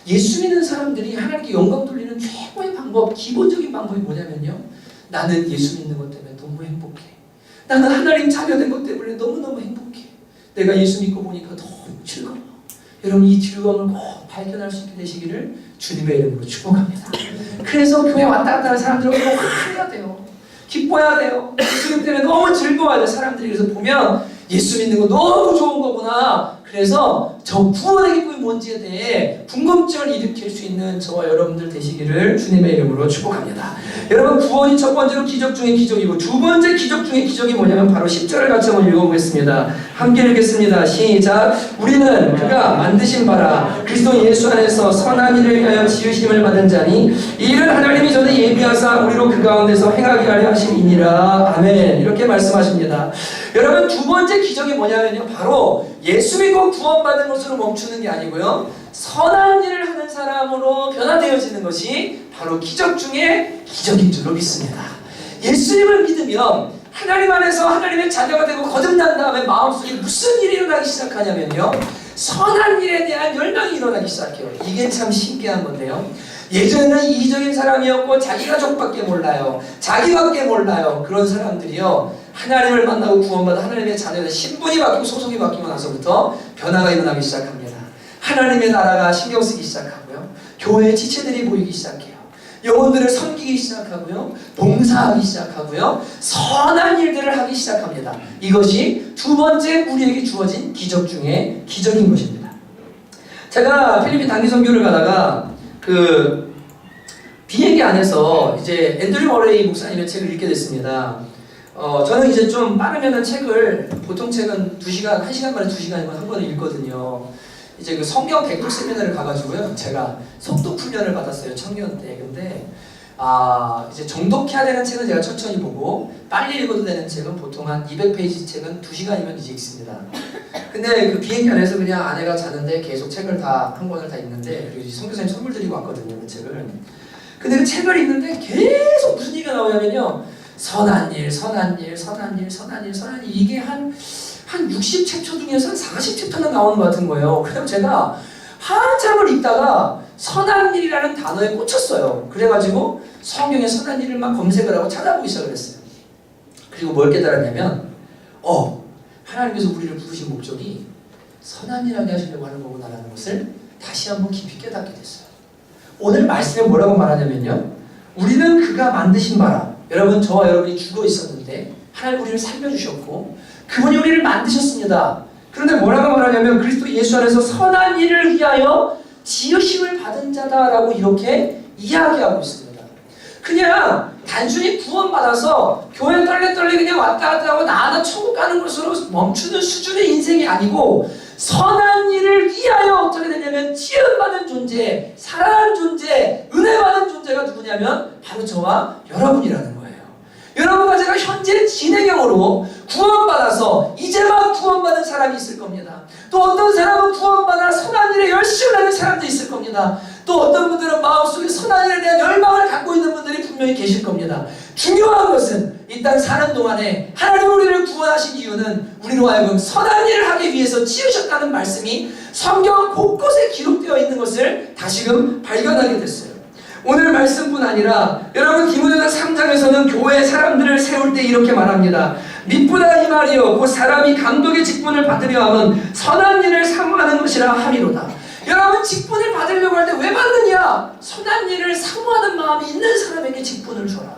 예수 믿는 사람들이 하나님께 영광 돌리는 최고의 방법, 기본적인 방법이 뭐냐면요, 나는 예수 믿는 것 때문에 너무 행복해. 나는 하나님 자녀된 것 때문에 너무너무 행복해. 내가 예수 믿고 보니까 너무 즐거워. 여러분, 이 즐거움을 꼭 발견할 수 있게 되시기를 주님의 이름으로 축복합니다. 그래서 교회 왔다 갔다 하는 사람들은 꼭 해야 돼요. 기뻐해야 돼요. 예수님 때문에 너무 즐거워야 돼. 사람들이 그래서 보면 예수 믿는 거 너무 좋은 거구나. 그래서 저 구원의 기쁨이 뭔지에 대해 궁금증을 일으킬 수 있는 저와 여러분들 되시기를 주님의 이름으로 축복합니다. 여러분, 구원이 첫 번째로 기적 중의 기적이고 두 번째 기적 중의 기적이 뭐냐면 바로 10절을 같이 한번 읽어보겠습니다. 함께 읽겠습니다. 시작. 우리는 그가 만드신 바라 그리스도 예수 안에서 선한 일을 위하여 지으심을 받은 자니 이 일은 하나님이 전에 예비하사 우리로 그 가운데서 행하게 하려 하심이니라. 아멘. 이렇게 말씀하십니다. 여러분, 두 번째 기적이 뭐냐면요, 바로 예수 믿고 구원받은 것으로 멈추는 게 아니고요, 선한 일을 하는 사람으로 변화되어지는 것이 바로 기적 중에 기적인 줄로 믿습니다. 예수님을 믿으면 하나님 안에서 하나님의 자녀가 되고 거듭난 다음에 마음속에 무슨 일이 일어나기 시작하냐면요, 선한 일에 대한 열망이 일어나기 시작해요. 이게 참 신기한 건데요, 예전에는 이기적인 사람이었고 자기 가족밖에 몰라요. 자기밖에 몰라요. 그런 사람들이요, 하나님을 만나고 구원받아 하나님의 자녀들 신분이 바뀌고 소속이 바뀌고 나서부터 변화가 일어나기 시작합니다. 하나님의 나라가 신경 쓰기 시작하고요, 교회의 지체들이 보이기 시작해요. 영혼들을 섬기기 시작하고요, 봉사하기 시작하고요, 선한 일들을 하기 시작합니다. 이것이 두 번째 우리에게 주어진 기적 중에 기적인 것입니다. 제가 필리핀 단기 선교를 가다가 비행기 안에서 이제 앤드류 머레이 목사님의 책을 읽게 됐습니다. 저는 이제 좀 빠르면은 책을, 보통 책은 2시간, 1시간 만에 2시간이면 한 번에 읽거든요. 이제 그 성경 백독 세미나를 가가지고요, 제가 속독 훈련을 받았어요, 청년 때. 근데 이제 정독해야 되는 책은 제가 천천히 보고 빨리 읽어도 되는 책은 보통 한 200페이지 책은 2시간이면 이제 읽습니다. 근데 그 비행기 안에서 그냥 아내가 자는데 계속 책을 한 권을 다 읽는데, 그리고 선교사님 선물 드리고 왔거든요, 그 책을. 근데 그 책을 읽는데 계속 무슨 얘기가 나오냐면요, 선한 일, 선한 일, 선한 일, 선한 일, 선한 일, 이게 한 60챕터 중에서 한 40챕터는 나오는 것 같은 거예요. 그래서 제가 한참을 읽다가 선한 일이라는 단어에 꽂혔어요. 그래가지고 성경에 선한 일을 막 검색을 하고 찾아보기 시작을 했어요. 그리고 뭘 깨달았냐면, 하나님께서 우리를 부르신 목적이 선한 일 하게 하시려고 하는 거구나라는 것을 다시 한번 깊이 깨닫게 됐어요. 오늘 말씀에 뭐라고 말하냐면요, 우리는 그가 만드신 바라. 여러분, 저와 여러분이 죽어 있었는데 하나님 우리를 살려주셨고 그분이 우리를 만드셨습니다. 그런데 뭐라고 말하냐면 그리스도 예수 안에서 선한 일을 위하여 지으심을 받은 자다라고 이렇게 이야기하고 있습니다. 그냥 단순히 구원받아서 교회 떨레떨레 그냥 왔다 갔다 하고 나 천국 가는 것으로 멈추는 수준의 인생이 아니고, 선한 일을 위하여 어떻게 되냐면 지음받은 존재, 사랑하는 존재, 은혜받은 존재가 누구냐면 바로 저와 여러분이라는 거예요. 여러분과 제가 현재 진행형으로 구원받아서 이제 막 구원받은 사람이 있을 겁니다. 또 어떤 사람은 구원받아 선한 일에 열심을 하는 사람도 있을 겁니다. 또 어떤 분들은 마음속에 선한 일에 대한 열망을 갖고 있는 분들이 분명히 계실 겁니다. 중요한 것은 이 땅 사는 동안에 하나님 우리를 구원하신 이유는 우리로 하여금 선한 일을 하기 위해서 지으셨다는 말씀이 성경 곳곳에 기록되어 있는 것을 다시금 발견하게 됐어요. 오늘 말씀뿐 아니라 여러분 디모데후서 3장에서는 교회 사람들을 세울 때 이렇게 말합니다. 미쁘다 이 말이요 곧 사람이 감독의 직분을 받으려 하면 선한 일을 사모하는 것이라 함이로다. 여러분 직분을 받으려고 할 때 왜 받느냐? 선한 일을 사모하는 마음이 있는 사람에게 직분을 줘라.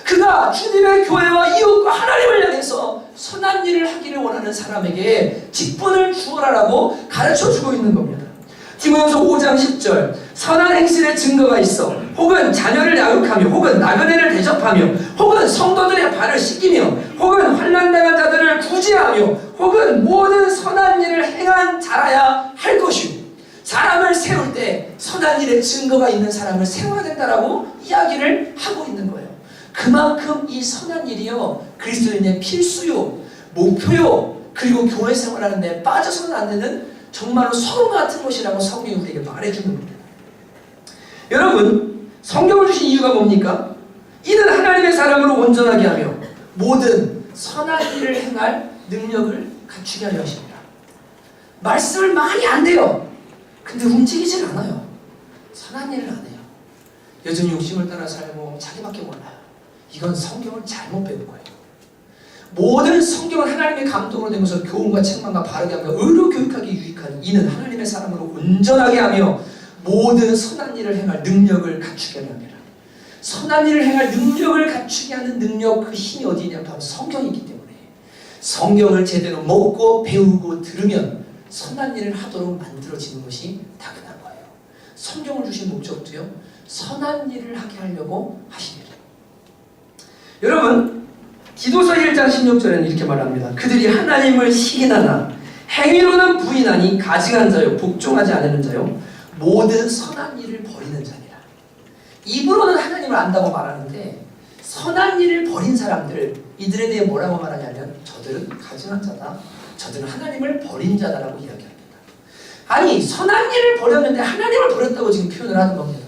그가 주님의 교회와 이웃과 하나님을 향해서 선한 일을 하기를 원하는 사람에게 직분을 주어라라고 가르쳐주고 있는 겁니다. 디모데후서 5장 10절 선한 행실의 증거가 있어 혹은 자녀를 양육하며 혹은 나그네를 대접하며 혹은 성도들의 발을 씻기며 혹은 환난당한 자들을 구제하며 혹은 모든 선한 일을 행한 자라야 할 것이요. 사람을 세울 때 선한 일의 증거가 있는 사람을 세워야 된다라고 이야기를 하고 있는 거예요. 그만큼 이 선한 일이요 그리스도인의 필수요 목표요 그리고 교회 생활하는 데 빠져서는 안 되는 정말로 성경 같은 것이라고 성경이 우리에게 말해주는 겁니다. 여러분 성경을 주신 이유가 뭡니까? 이는 하나님의 사람으로 온전하게 하며 모든 선한 일을 행할 능력을 갖추게 하려 하십니다. 말씀을 많이 안 돼요. 근데 움직이질 않아요. 선한 일을 안 해요. 여전히 욕심을 따라 살고 자기밖에 몰라요. 이건 성경을 잘못 배운 거예요. 모든 성경은 하나님의 감동으로 된 것을 교훈과 책망과 바르게 하며 의로 교육하기 유익하니 이는 하나님의 사람으로 온전하게 하며 모든 선한 일을 행할 능력을 갖추게 하려 합니다. 선한 일을 행할 능력을 갖추게 하는 능력 그 힘이 어디 있냐면 바로 성경이기 때문에 성경을 제대로 먹고 배우고 들으면 선한 일을 하도록 만들어지는 것이 당연한 거예요. 성경을 주신 목적도요 선한 일을 하게 하려고 하십니다. 여러분 디도서 1장 16절에는 이렇게 말합니다. 그들이 하나님을 시기나나 행위로는 부인하니 가증한 자요 복종하지 않는 자요 모든 선한 일을 버리는 자니라. 입으로는 하나님을 안다고 말하는데 선한 일을 버린 사람들 이들에 대해 뭐라고 말하냐면 저들은 가증한 자다. 저들은 하나님을 버린 자다라고 이야기합니다. 아니 선한 일을 버렸는데 하나님을 버렸다고 지금 표현을 하는 겁니다.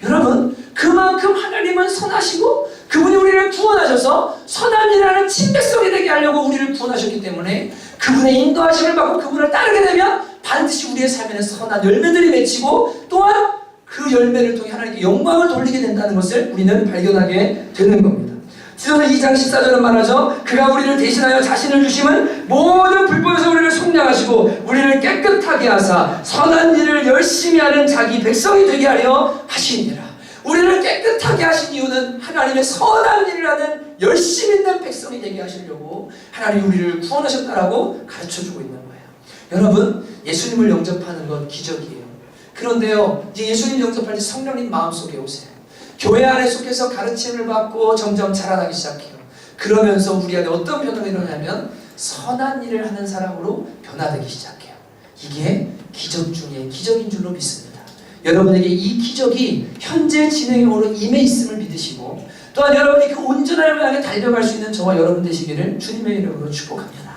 여러분 그만큼 하나님은 선하시고 그분이 우리를 구원하셔서 선한 일을 하는 친백성이 되게 하려고 우리를 구원하셨기 때문에 그분의 인도하심을 받고 그분을 따르게 되면 반드시 우리의 삶에는 선한 열매들이 맺히고 또한 그 열매를 통해 하나님께 영광을 돌리게 된다는 것을 우리는 발견하게 되는 겁니다. 디도서 2장 14절은 말하죠. 그가 우리를 대신하여 자신을 주심은 모든 불법에서 우리를 속량하시고 우리를 깨끗하게 하사 선한 일을 열심히 하는 자기 백성이 되게 하려 하시니라. 우리를 깨끗하게 하신 이유는 하나님의 선한 일을 하는 열심 있는 백성이 되게 하시려고 하나님이 우리를 구원하셨다라고 가르쳐주고 있는 거예요. 여러분 예수님을 영접하는 건 기적이에요. 그런데요 이제 예수님 영접할 때 성령님 마음속에 오세요. 교회 안에 속해서 가르침을 받고 점점 자라나기 시작해요. 그러면서 우리 안에 어떤 변화가 일어나냐면 선한 일을 하는 사람으로 변화되기 시작해요. 이게 기적 중에 기적인 줄로 믿습니다. 여러분에게 이 기적이 현재 진행형으로 임해 있음을 믿으시고 또한 여러분이 그 온전함을 향해 달려갈 수 있는 저와 여러분 되시기를 주님의 이름으로 축복합니다.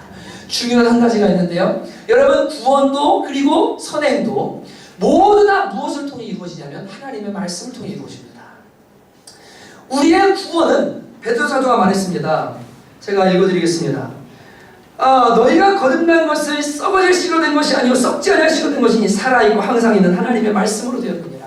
중요한 한 가지가 있는데요. 여러분 구원도 그리고 선행도 모두 다 무엇을 통해 이루어지냐면 하나님의 말씀을 통해 이루어집니다. 우리의 구원은 베드로 사도가 말했습니다. 제가 읽어드리겠습니다. 너희가 거듭난 것을 썩어질 씨로 된 것이 아니요 썩지 않을 씨로 된 것이니 살아있고 항상 있는 하나님의 말씀으로 되었느니라.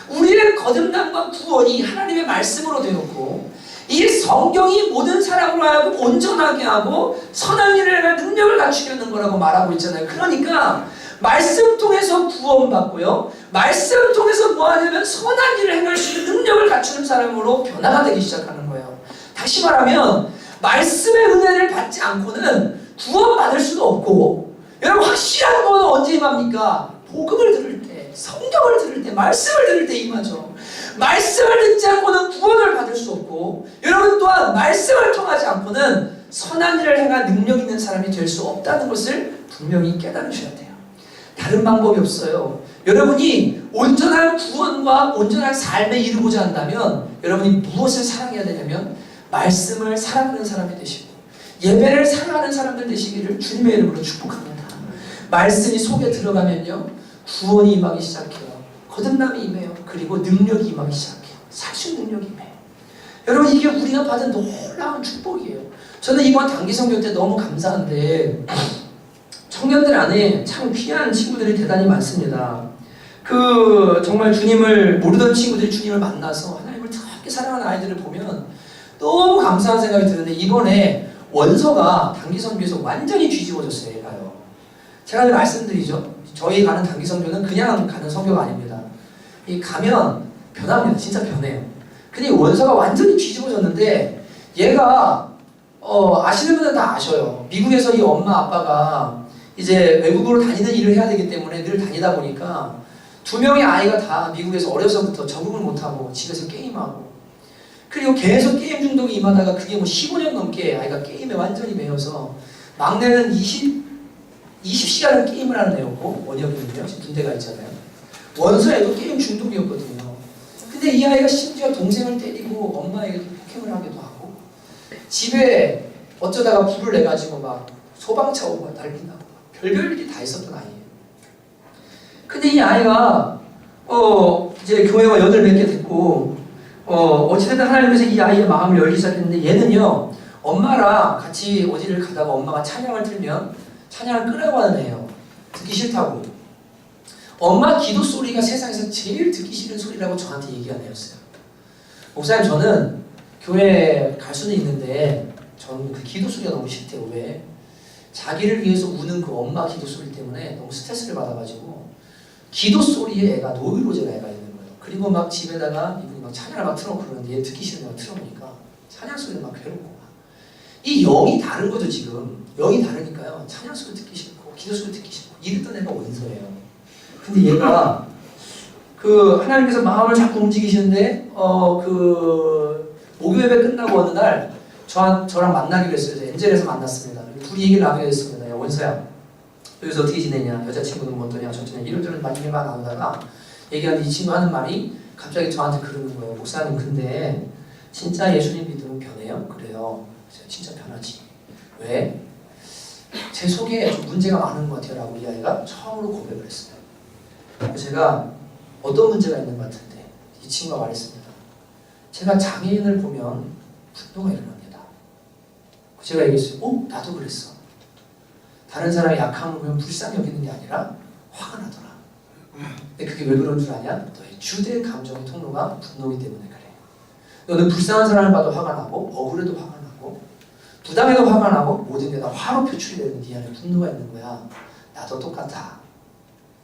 우리의 거듭남과 구원이 하나님의 말씀으로 되었고 이 성경이 모든 사람으로 하여금 온전하게 하고 선한 일을 할 능력을 갖추게 하는 거라고 말하고 있잖아요. 그러니까 말씀 통해서 구원받고요 말씀 통해서 뭐 하냐면 선한 일을 행할 수 있는 능력을 갖추는 사람으로 변화가 되기 시작하는 거예요. 다시 말하면 말씀의 은혜를 받지 않고는 구원받을 수도 없고 여러분 확실한 구원은 언제 임합니까? 복음을 들을 때 성경을 들을 때 말씀을 들을 때 임하죠. 말씀을 듣지 않고는 구원을 받을 수 없고 여러분 또한 말씀을 통하지 않고는 선한 일을 행할 능력 있는 사람이 될 수 없다는 것을 분명히 깨달으셔야 돼요. 다른 방법이 없어요. 여러분이 온전한 구원과 온전한 삶에 이르고자 한다면 여러분이 무엇을 사랑해야 되냐면 말씀을 사랑하는 사람이 되시고 예배를 사랑하는 사람들 되시기를 주님의 이름으로 축복합니다. 말씀이 속에 들어가면요 구원이 임하기 시작해요. 거듭남이 임해요. 그리고 능력이 임하기 시작해요. 사실 능력이 임해요. 여러분 이게 우리가 받은 놀라운 축복이에요. 저는 이번 단기 선교 때 너무 감사한데 청년들 안에 참 귀한 친구들이 대단히 많습니다. 정말 주님을 모르던 친구들이 주님을 만나서 하나님을 그렇게 사랑하는 아이들을 보면 너무 감사한 생각이 드는데 이번에 원서가 단기 선교에서 완전히 뒤집어졌어요. 얘가요. 제가 늘 말씀드리죠. 저희 가는 단기 선교는 그냥 가는 선교가 아닙니다. 이 가면 변합니다. 진짜 변해요. 근데 이 원서가 완전히 뒤집어졌는데 얘가 아시는 분들은 다 아셔요. 미국에서 이 엄마 아빠가 이제 외국으로 다니는 일을 해야 되기 때문에 늘 다니다 보니까 두 명의 아이가 다 미국에서 어려서부터 적응을 못하고 집에서 게임하고 그리고 계속 게임 중독이 임하다가 그게 뭐 15년 넘게 아이가 게임에 완전히 매여서 막내는 20시간을 게임을 하는 애였고 원혁이는요. 지금 군대가 있잖아요. 원서에도 게임 중독이었거든요. 근데 이 아이가 심지어 동생을 때리고 엄마에게 폭행을 하기도 하고 집에 어쩌다가 불을 내가지고 막 소방차 오고 난리 나고 별별 일이 다 있었던 아이예요. 근데 이 아이가 이제 교회와 연을 맺게 됐고 어찌됐든 하나님께서 이 아이의 마음을 열기 시작했는데 얘는요 엄마랑 같이 어디를 가다가 엄마가 찬양을 틀면 찬양을 끄라고 하는 애예요. 듣기 싫다고. 엄마 기도 소리가 세상에서 제일 듣기 싫은 소리라고 저한테 얘기한 애였어요. 목사님 저는 교회 갈 수는 있는데 저는 그 기도 소리가 너무 싫대요. 왜? 자기를 위해서 우는 그 엄마 기도 소리 때문에 너무 스트레스를 받아가지고 기도 소리에 애가 노이로제가 애가 있는 거예요. 그리고 막 집에다가 이분이 막 찬양을 막 틀어놓고 그러는데 얘 듣기 싫은 거 틀어놓으니까 찬양 소리가 막 괴롭고 막. 이 영이 다른 거죠 지금. 영이 다르니까요. 찬양 소리 듣기 싫고 기도 소리 듣기 싫고 이랬던 애가 원서예요. 근데 얘가 하나님께서 마음을 자꾸 움직이시는데 목요 예배 끝나고 어느 날 저랑 만나기로 했어요. 엔젤에서 만났습니다. 둘이 얘기를 나누게 됐습니다. 야 원서야 여기서 어떻게 지내냐, 여자친구는 뭐 어떠냐, 저쩌냐 이런저런 얘기만 나누다가 얘기하는데 이 친구 하는 말이 갑자기 저한테 그러는 거예요. 목사님 근데 진짜 예수님 믿으면 변해요? 그래요. 진짜 변하지. 왜? 제 속에 좀 문제가 많은 것 같아요 라고 이 아이가 처음으로 고백을 했어요. 제가 어떤 문제가 있는 것 같은데 이 친구가 말했습니다. 제가 장애인을 보면 분노가 일어납니다. 제가 얘기했어요. 나도 그랬어. 다른 사람이 약함을 보면 불쌍히 여기는 게 아니라 화가 나더라. 근데 그게 왜 그런 줄 아냐? 너의 주된 감정의 통로가 분노이기 때문에 그래. 너는 불쌍한 사람을 봐도 화가 나고 억울해도 화가 나고 부당해도 화가 나고 모든 게 다 화로 표출이 되는 네 안에 분노가 있는 거야. 나도 똑같아.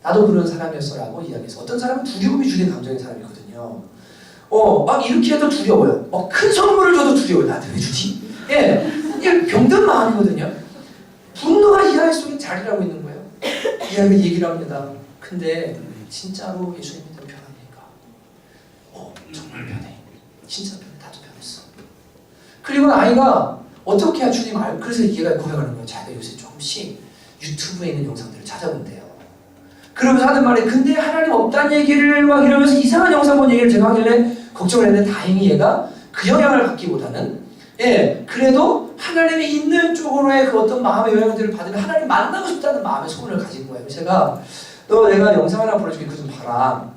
나도 그런 사람이었어 라고 이야기해서 어떤 사람은 두려움이 주된 감정인 사람이거든요. 막 이렇게 해도 두려워요. 큰 선물을 줘도 두려워요. 나한테 왜 주지? 이게 병든 마음이거든요. 분노가 이 아이 속에 자리를 하고 있는 거예요. 이 아이가 얘기를 합니다. 근데 진짜로 예수님 믿으면 변합니까? 정말 변해. 진짜 변해. 나도 변했어. 그리고 아이가 어떻게 해야 주님 알고 그래서 얘가 고백하는 거예요. 자기가 요새 조금씩 유튜브에 있는 영상들을 찾아본대요. 그러면서 하는 말이 근데 하나님 없다는 얘기를 막 이러면서 이상한 영상 본 얘기를 제가 하길래 걱정을 했는데 다행히 얘가 그 영향을 받기보다는 그래도 하나님이 있는 쪽으로의 그 어떤 마음의 영향들을 받으면 하나님 만나고 싶다는 마음의 소원을 가진 거예요. 제가 내가 영상 하나 보내줄게. 그거 좀 봐라.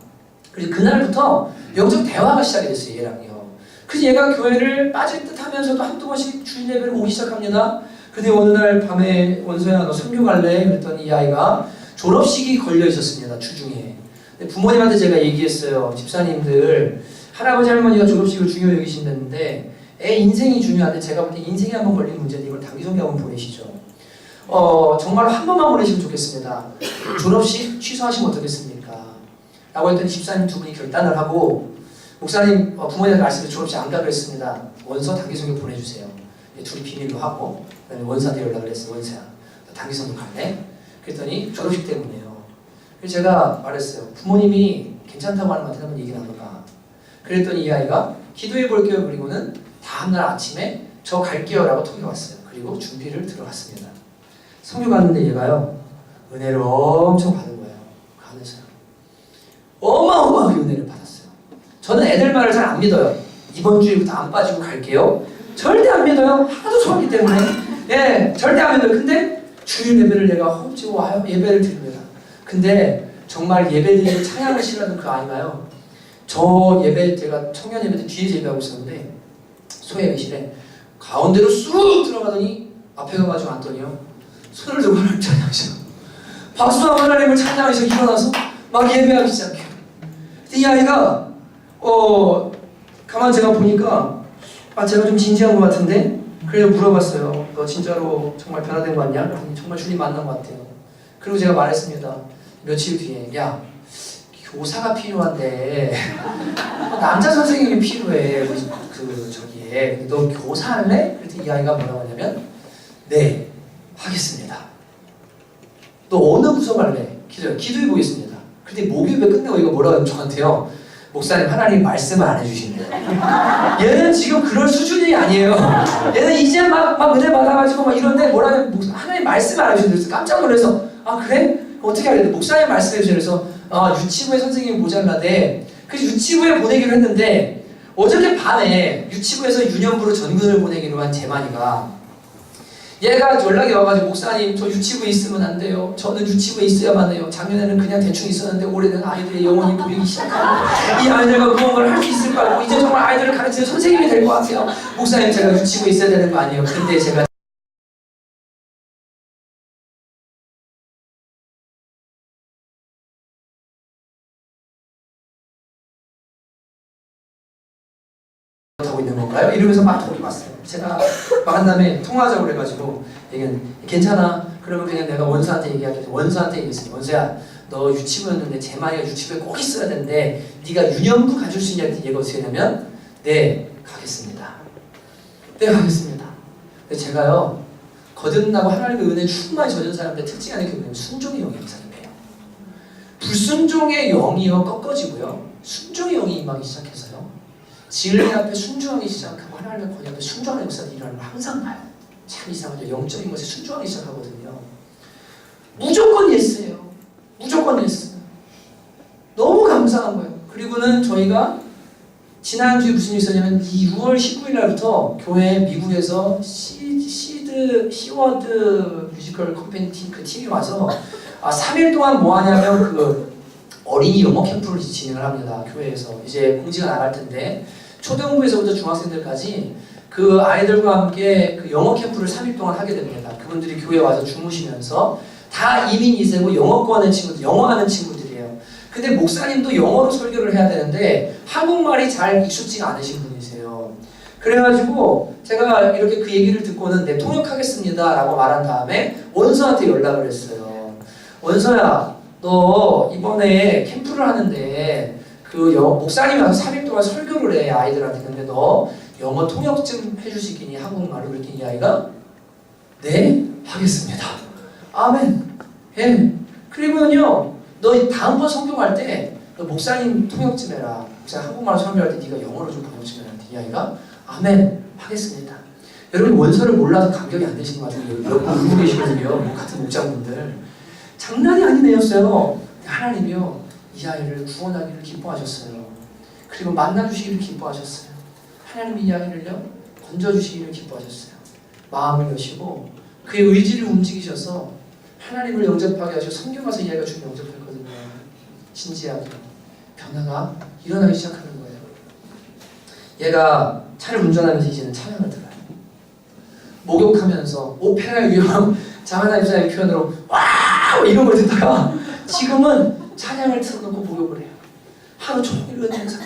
그래서 그날부터 영적 대화가 시작이 됐어요. 얘랑요. 그래서 얘가 교회를 빠질 듯 하면서도 한두 번씩 주일 예배를 오기 시작합니다. 근데 어느 날 밤에 원서야 너 선교 갈래? 그랬더니 이 아이가 졸업식이 걸려 있었습니다. 주중에. 부모님한테 제가 얘기했어요. 집사님들 할아버지 할머니가 졸업식을 중요히 여기신다는데 애 인생이 중요한데 제가 볼 때 인생에 한번 걸린 문제인데 이걸 단기선교 한번 보내시죠. 정말로 한 번만 보내시면 좋겠습니다. 졸업식 취소하시면 어떻겠습니까? 라고 했더니 집사님 두 분이 결단을 하고 목사님 부모님한테 말씀드려 졸업식 안 가기로 했습니다. 원서 단기선교 보내주세요. 둘이 비밀로 하고 그다음에 원사한테 연락을 했어요. 원사야 단기선교 갈래? 그랬더니 졸업식 때문에요. 그래서 제가 말했어요. 부모님이 괜찮다고 하는 것 같아서 한번 얘기 나눠봐. 그랬더니 이 아이가 기도해 볼게요. 그리고는 다음날 아침에 저 갈게요 라고 톡이 왔어요. 그리고 준비를 들어갔습니다. 성교 갔는데 얘가요 은혜를 엄청 받은 거예요. 가면서요 어마어마하게 은혜를 받았어요. 저는 애들 말을 잘 안 믿어요. 이번 주일부터 안 빠지고 갈게요. 절대 안 믿어요. 하도 좋았기 때문에 절대 안 믿어요. 근데 주일 예배를 내가 허겁지겁 와요. 예배를 드립니다. 근데 정말 예배드리고 찬양을 싫어하는 그 아이가요 저 예배 제가 청년 예배 때 뒤에서 예배하고 있었는데 소예배실에 가운데로 쑥 들어가더니 앞에 가가지고 앉더니요 손을 들고 하나님 찬양하셔 박수하고 하나님을 찬양하셔 일어나서 막 예배하기 시작해요. 근데 이 아이가 가만 제가 보니까 제가 좀 진지한 것 같은데 그래서 물어봤어요. 너 진짜로 정말 변화된 거 같냐? 그랬더니 정말 주님 만난 것 같아요. 그리고 제가 말했습니다. 며칠 뒤에 야 교사가 필요한데 남자 선생님이 필요해. 저기에 너 교사 할래? 그랬더니 이 아이가 뭐라고 하냐면 네 하겠습니다. 너 어느 부서 갈래? 기도해 보겠습니다. 근데 목요일에 끝나고 이거 뭐라고 하면 저한테요. 목사님 하나님 말씀을 안 해주신대요. 얘는 지금 그럴 수준이 아니에요. 얘는 이제 막 은혜 받아가지고 막 이런데 뭐라면 하나님 말씀을 안 해주신대요. 그래서 깜짝 놀라서 그래? 어떻게 하래? 목사님 말씀해 주셔서 유치부에 선생님이 모자라대. 그래서 유치부에 보내기로 했는데 어저께 밤에 유치부에서 유년부로 전근을 보내기로 한 재만이가 얘가 연락이 와가지고 목사님 저 유치부에 있으면 안 돼요. 저는 유치부에 있어야만 해요. 작년에는 그냥 대충 있었는데 올해는 아이들의 영혼이 보이기 시작하고 이 아이들과 무언가를 할 수 있을 것 같고 이제 정말 아이들을 가르치는 선생님이 될 것 같아요. 목사님 제가 유치부에 있어야 되는 거 아니에요. 근데 제가 하고 있는 건가요? 이러면서 막 돈이 왔어요. 제가 한 다음에 통화하자고 그래가지고 얘는 괜찮아. 그러면 그냥 내가 원수한테 얘기할게. 원수한테 얘기했어요. 원수야, 너 유치부였는데 재만이가 유치부에 꼭 있어야 되는데 네가 유년부 가줄 수 있냐고 얘기가 어떻게 되냐면 네 가겠습니다. 네 가겠습니다. 근데 제가요 거듭나고 하나님의 은혜 충만히 젖은 사람들의 특징이 하나 있거든요. 순종의 영이 임상이에요. 불순종의 영이요 꺾어지고요 순종의 영이 임하기 시작해서요 진리 앞에 순종하기 시작하고 하나님의 권위 앞에 순종하는 역사가 일어나는 걸 항상 봐요. 참 이상하죠. 영적인 것에 순종하기 시작하거든요. 무조건 예스예요. 무조건 예스. 너무 감사한 거예요. 그리고는 저희가 지난주에 무슨 일이 있었냐면 이 6월 19일 날부터 교회 미국에서 시워드 뮤지컬 컴퍼니 그 팀이 와서 3일 동안 뭐 하냐면 그 어린이 영어 캠프를 진행을 합니다. 교회에서. 이제 공지가 나갈 텐데 초등부에서부터 중학생들까지 그 아이들과 함께 그 영어 캠프를 3일 동안 하게 됩니다. 그분들이 교회에 와서 주무시면서 다 이민 2세고 영어권의 친구들, 영어하는 친구들이에요. 근데 목사님도 영어로 설교를 해야 되는데 한국말이 잘 익숙지가 않으신 분이세요. 그래가지고 제가 이렇게 그 얘기를 듣고는 네, 통역하겠습니다 라고 말한 다음에 원서한테 연락을 했어요. 원서야, 너 이번에 캠프를 하는데 목사님이 와서 3일 동안 설교를 해 아이들한테. 근데 너 영어 통역 좀 해줄 수 있겠니? 한국말로. 그랬더니 이 아이가 네 하겠습니다. 아멘. 예. 그리고는요 너 다음번 성경할 때 너 목사님 통역 좀 해라. 목사님 한국말로 설교할 때 네가 영어로 좀 번역 좀 해라. 이 아이가 아멘 하겠습니다. 여러분 원서를 몰라서 감격이 안 되시는 거 같은데 여러분 울고 계시거든요. 같은 목장분들. 장난이 아닌 애였어요. 하나님이요 이 아이를 구원하기를 기뻐하셨어요. 그리고 만나주시기를 기뻐하셨어요. 하나님이 이 아이를요 건져주시기를 기뻐하셨어요. 마음을 여시고 그의 의지를 움직이셔서 하나님을 영접하게 하시고 성경 가서 이 아이가 주님 영접했거든요. 진지하게 변화가 일어나기 시작하는 거예요. 얘가 차를 운전하면서 이제는 찬양을 들어요. 목욕하면서 오페라의 위험 장하나 입사의 표현으로 와우 이런 걸 듣다가 지금은 찬양을 틀어놓고 목욕을 해요. 하루 종일 은혜사.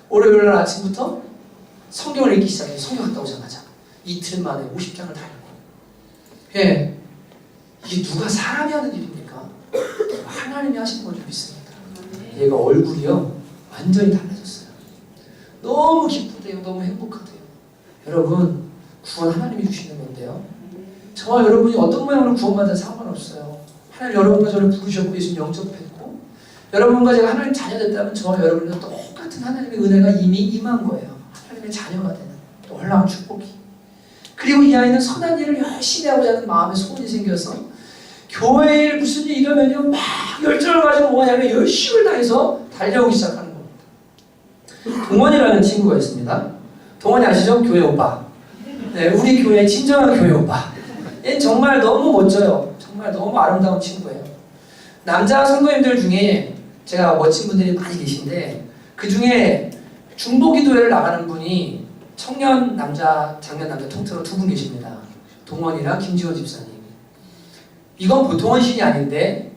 월요일 날 아침부터 성경을 읽기 시작해요. 성경 갔다 오자마자 이틀 만에 50장을 다 읽고. 예, 이게 누가 사람이 하는 일입니까? 하나님이 하시는 걸 좀 믿습니다. 얘가 얼굴이요 완전히 달라졌어요. 너무 기쁘대요. 너무 행복하대요. 여러분 구원 하나님이 주시는 건데요. 저와 여러분이 어떤 모양으로 구원받아도 상관없어요. 하나님 여러분과 저를 부르셨고 예수님 영접했고 여러분과 제가 하나님 자녀 됐다면 저와 여러분과 똑같은 하나님의 은혜가 이미 임한 거예요. 하나님의 자녀가 되는 놀라운 축복이. 그리고 이 아이는 선한 일을 열심히 하고자 하는 마음에 소원이 생겨서 교회에 무슨 일이 일어나면 막 열정을 가지고 뭐하냐면 열심을 다해서 달려오기 시작하는 겁니다. 동원이라는 친구가 있습니다. 동원이 아시죠? 교회 오빠. 네, 우리 교회의 진정한 교회 오빠. 얘는 정말 너무 멋져요. 정말 너무 아름다운 친구예요. 남자 성도님들 중에 제가 멋진 분들이 많이 계신데 그 중에 중보기도회를 나가는 분이 청년 남자, 장년 남자 통틀어 2분 계십니다. 동원이랑 김지원 집사님. 이건 보통은 신이 아닌데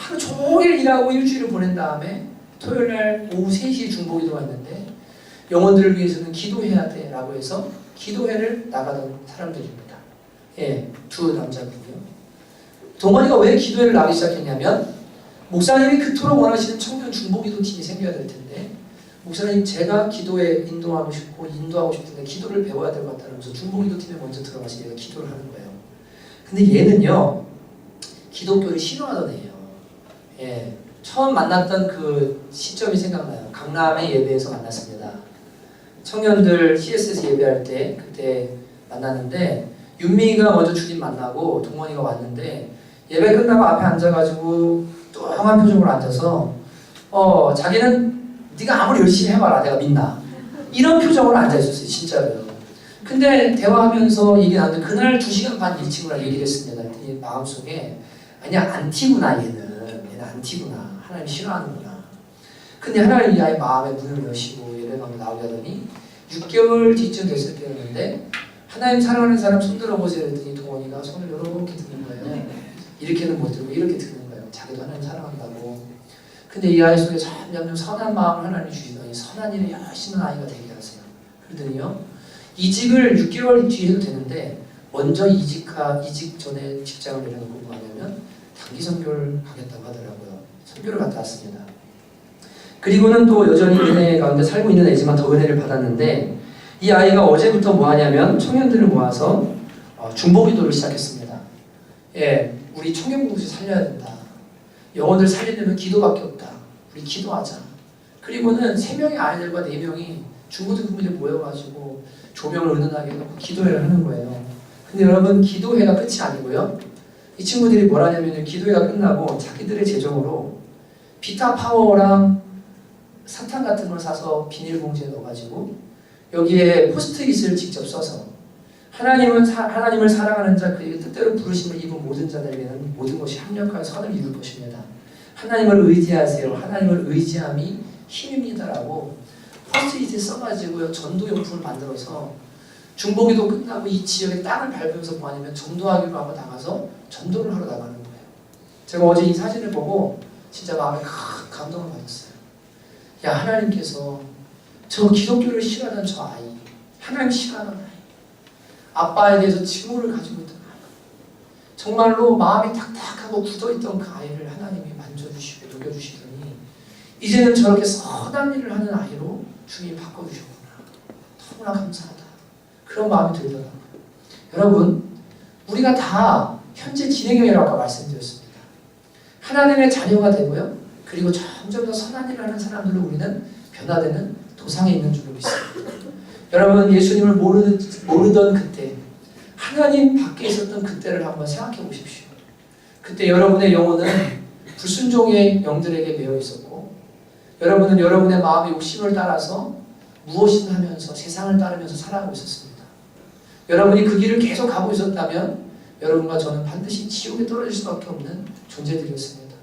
하루 종일 일하고 일주일을 보낸 다음에 토요일날 오후 3시 중보기도가 있는데 영혼들을 위해서는 기도해야 돼 라고 해서 기도회를 나가던 사람들입니다. 예, 두 남자분이요. 동원이가 왜 기도회를 나가기 시작했냐면 목사님이 그토록 원하시는 청년 중보기도 팀이 생겨야 될 텐데 목사님 제가 기도에 인도하고 싶은데 기도를 배워야 될 것 같다면서 중보기도 팀에 먼저 들어가서 얘가 기도를 하는 거예요. 근데 얘는요 기독교를 싫어하던 애예요. 예, 처음 만났던 그 시점이 생각나요. 강남의 예배에서 만났습니다. 청년들 CSS 예배할 때 그때 만났는데 윤미가 먼저 주님 만나고 동원이가 왔는데 예배 끝나고 앞에 앉아가지고 뚱한 표정으로 앉아서 자기는 네가 아무리 열심히 해봐라 내가 믿나 이런 표정으로 앉아있었어요. 진짜로요. 근데 대화하면서 얘기 나는데 그날 2시간 반 이 친구랑 얘기를 했습니다. 그랬더니 마음속에 아니야 안티구나 얘는 안티구나 하나님 싫어하는구나. 근데 하나님이 이 아이 마음의 문을 여시고 예배방에 나오게 하더니 6개월 뒤쯤 됐을 때였는데 하나님 사랑하는 사람 손 들어보세요 했더니 동원이가 손을 이렇게 드는 거예요. 이렇게는 못 들고 이렇게 드는 거예요. 자기도 하나님 사랑한다고. 근데 이 아이 속에 점점 선한 마음을 하나님이 주시더니 선한 일에 열심히 하는 아이가 되게 하세요. 그러더니요 이직을 6개월 뒤에 해도 되는데 먼저 이직 전에 직장을 내려놓고 뭐 하냐면 단기 선교를 가겠다고 하더라고요. 선교를 갔다 왔습니다. 그리고는 또 여전히 은혜 가운데 살고 있는 애지만 더 은혜를 받았는데 이 아이가 어제부터 뭐 하냐면 청년들을 모아서 중보기도를 시작했습니다. 예, 우리 청년부부를 살려야 된다. 영혼들 살리려면 기도밖에 없다. 우리 기도하자. 그리고는 3명의 아이들과 4명이 중고등 부모들이 모여가지고 조명을 은은하게 해놓고 기도회를 하는 거예요. 근데 여러분 기도회가 끝이 아니고요. 이 친구들이 뭘 하냐면 기도회가 끝나고 자기들의 재정으로 비타 파워랑 사탕 같은 걸 사서 비닐봉지에 넣어가지고 여기에 포스트잇을 직접 써서 하나님을 사랑하는 자 그에게 뜻대로 부르심을 입은 모든 자들에게는 모든 것이 합력하여 선을 이룰 것입니다. 하나님을 의지하세요. 하나님을 의지함이 힘입니다라고 포스트잇에 써가지고요 전도용품을 만들어서 중보기도 끝나고 이 지역의 땅을 밟으면서 뭐하냐면 전도하기로 하고 나가서 전도를 하러 나가는 거예요. 제가 어제 이 사진을 보고 진짜 마음에 큰 감동을 받았어요. 야 하나님께서 저 기독교를 싫어하는 저 아이 하나님 싫어하는 아이 아빠에 대해서 증오를 가지고 있던 아이 정말로 마음이 탁탁하고 굳어있던 그 아이를 하나님이 만져주시고 녹여주시더니 이제는 저렇게 선한 일을 하는 아이로 주님이 바꿔주셨구나. 너무나 감사하다. 그런 마음이 들더라고요. 여러분 우리가 다 현재 진행형이라고 아까 말씀드렸습니다. 하나님의 자녀가 되고요. 그리고 점점 더 선한 일을 하는 사람들로 우리는 변화되는 도상에 있는 줄로 믿습니다. 여러분 예수님을 모르던 그때 하나님 밖에 있었던 그때를 한번 생각해 보십시오. 그때 여러분의 영혼은 불순종의 영들에게 매여 있었고 여러분은 여러분의 마음의 욕심을 따라서 무엇이든 하면서 세상을 따르면서 살아가고 있었습니다. 여러분이 그 길을 계속 가고 있었다면 여러분과 저는 반드시 지옥에 떨어질 수밖에 없는 존재들이었습니다.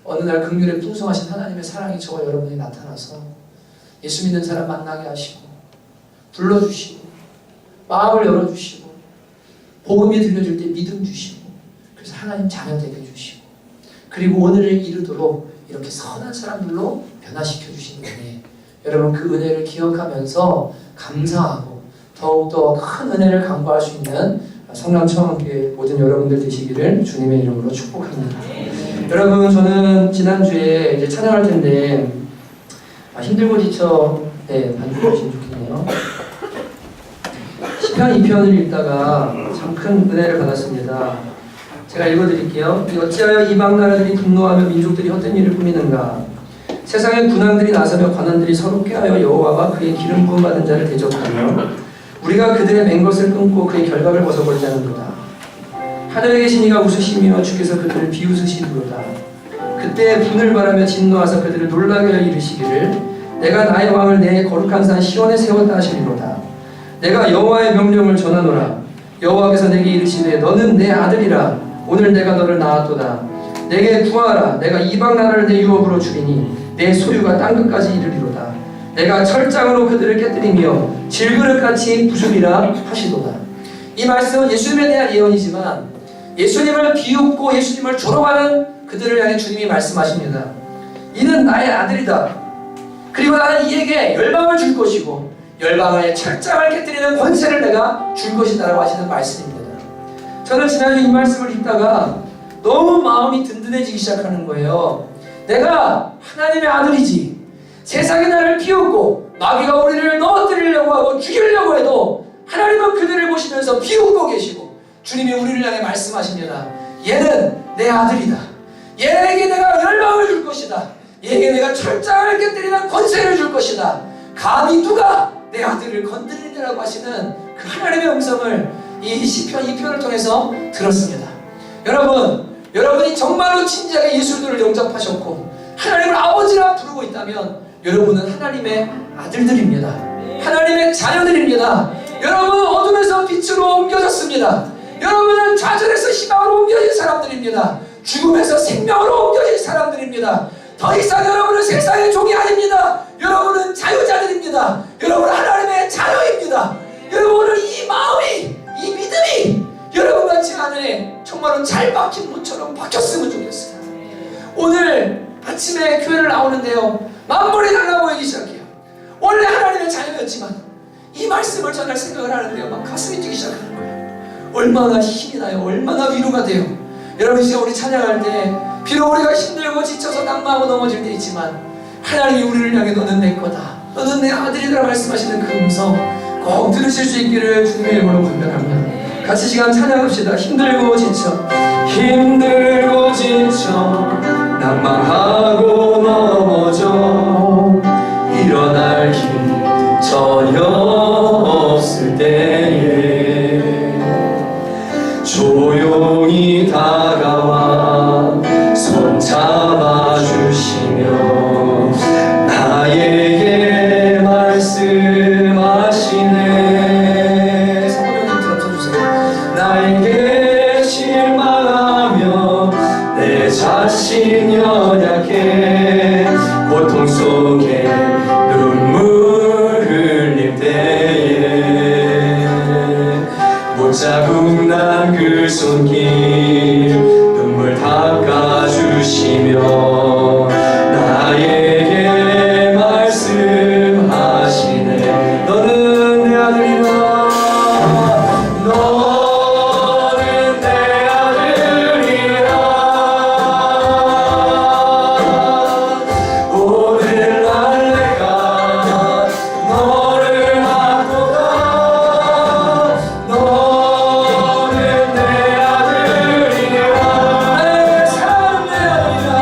어느 날 긍휼에 풍성하신 하나님의 사랑이 저와 여러분에 나타나서 예수 믿는 사람 만나게 하시고 불러주시고 마음을 열어주시고 복음이 들려줄 때 믿음 주시고 그래서 하나님 자녀 되게 해주시고 그리고 오늘을 이르도록 이렇게 선한 사람들로 변화시켜 주시는 은혜 여러분 그 은혜를 기억하면서 감사하고 더욱더 큰 은혜를 간구할 수 있는 성남청교회 모든 여러분들 되시기를 주님의 이름으로 축복합니다. 여러분 저는 지난주에 이제 찬양할 텐데 힘들고 지쳐 반주해 주시면 좋겠네요. 시편 2편을 읽다가 참 큰 은혜를 받았습니다. 제가 읽어드릴게요. 어찌하여 이방 나라들이 분노하며 민족들이 헛된 일을 꾸미는가. 세상의 군왕들이 나서며 관원들이 서로 꾀하여 여호와와 그의 기름 부음 받은 자를 대적하며 우리가 그들의 맹 것을 끊고 그의 결박을 벗어버리자 하는도다. 하늘에 계신 이가 웃으시며 주께서 그들을 비웃으시리로다. 그때 분을 바라며 진노하사 그들을 놀라게 하여 이르시기를 내가 나의 왕을 내 거룩한 산 시온에 세웠다 하시리로다. 내가 여호와의 명령을 전하노라. 여호와께서 내게 이르시되 너는 내 아들이라. 오늘 내가 너를 낳았도다. 내게 구하라. 내가 이방 나라를 내 유업으로 주리니 내 소유가 땅끝까지 이르리로다. 내가 철장으로 그들을 깨뜨리며 질그릇같이 부수리라 하시도다. 이 말씀은 예수님에 대한 예언이지만 예수님을 비웃고 예수님을 조롱하는 그들을 향해 주님이 말씀하십니다. 이는 나의 아들이다. 그리고 나는 이에게 열방을 줄 것이고 열방의 철장을 깨뜨리는 권세를 내가 줄 것이다 라고 하시는 말씀입니다. 저는 지난주 이 말씀을 읽다가 너무 마음이 든든해지기 시작하는 거예요. 내가 하나님의 아들이지, 세상이 나를 비웃고 마귀가 우리를 넘어뜨리려고 하고 죽이려고 해도 하나님은 그들을 보시면서 비웃고 계시고 주님이 우리를 향해 말씀하십니다. 얘는 내 아들이다. 얘에게 내가 열방을 줄 것이다. 얘에게 내가 철장을 깨뜨리는 권세를 줄 것이다. 감히 누가 내 아들을 건드리느라고 하시는 그 하나님의 음성을 이 시편 2편을 통해서 들었습니다. 여러분이 정말로 진지하게 예수를 영접하셨고 하나님을 아버지라 부르고 있다면 여러분은 하나님의 아들들입니다. 하나님의 자녀들입니다. 여러분은 어둠에서 빛으로 옮겨졌습니다. 여러분은 좌절에서 희망으로 옮겨진 사람들입니다. 죽음에서 생명으로 옮겨진 사람들입니다. 더 이상 여러분은 세상의 종이 아닙니다. 여러분은 자유자들입니다. 여러분은 하나님의 자녀입니다. 여러분은 이 마음이, 이 믿음이 여러분 같이 안에 정말로 잘 박힌 문처럼 박혔으면 좋겠어요. 오늘 아침에 교회를 나오는데요, 만물이 달라 보이기 시작해요. 원래 하나님의 자녀였지만 이 말씀을 전할 생각을 하는데요, 막 가슴이 뛰기 시작하는 거예요. 얼마나 힘이 나요. 얼마나 위로가 돼요. 여러분, 이제 우리 찬양할 때 비록 우리가 힘들고 지쳐서 낙마하고 넘어질 때 있지만 하나님이 우리를 향해 너는 내 거다, 너는 내 아들이다 말씀하시는 그 음성 꼭 들으실 수 있기를 주님의 이름으로 간절합니다. 같이 시간 찬양합시다. 힘들고 지쳐 낙망하고 넘어져 일어날 힘 전혀 없을 때에 조용히 다가와 손 잡아주시며 나에게 말씀하시네. 성령님 들어주세요. 나에게 실망하며 내 자신 연약해 고통 속에 눈물 흘릴 때에 못자국 난 그 손길 눈물 닦아주시며 나에게 말씀하시네. 너는 내 아들이다. 너는 내 아들이라. 오늘 날 내가 너를 안고 가. 너는 내 아들이라. 내 사랑 내 아들이라.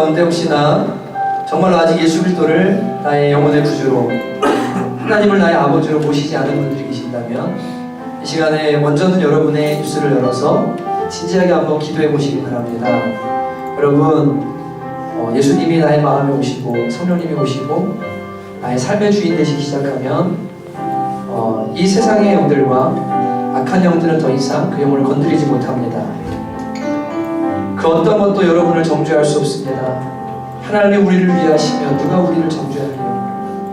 가운데 혹시나 정말로 아직 예수 그리스도를 나의 영혼의 구주로 하나님을 나의 아버지로 모시지 않은 분들이 계신다면 이 시간에 먼저는 여러분의 입술을 열어서 진지하게 한번 기도해 보시기 바랍니다. 여러분, 예수님이 나의 마음에 오시고 성령님이 오시고 나의 삶의 주인 되시기 시작하면 이 세상의 영들과 악한 영들은 더 이상 그 영혼을 건드리지 못합니다. 그 어떤 것도 여러분을 정죄할 수 없습니다. 하나님이 우리를 위하시면 누가 우리를 정죄하리요?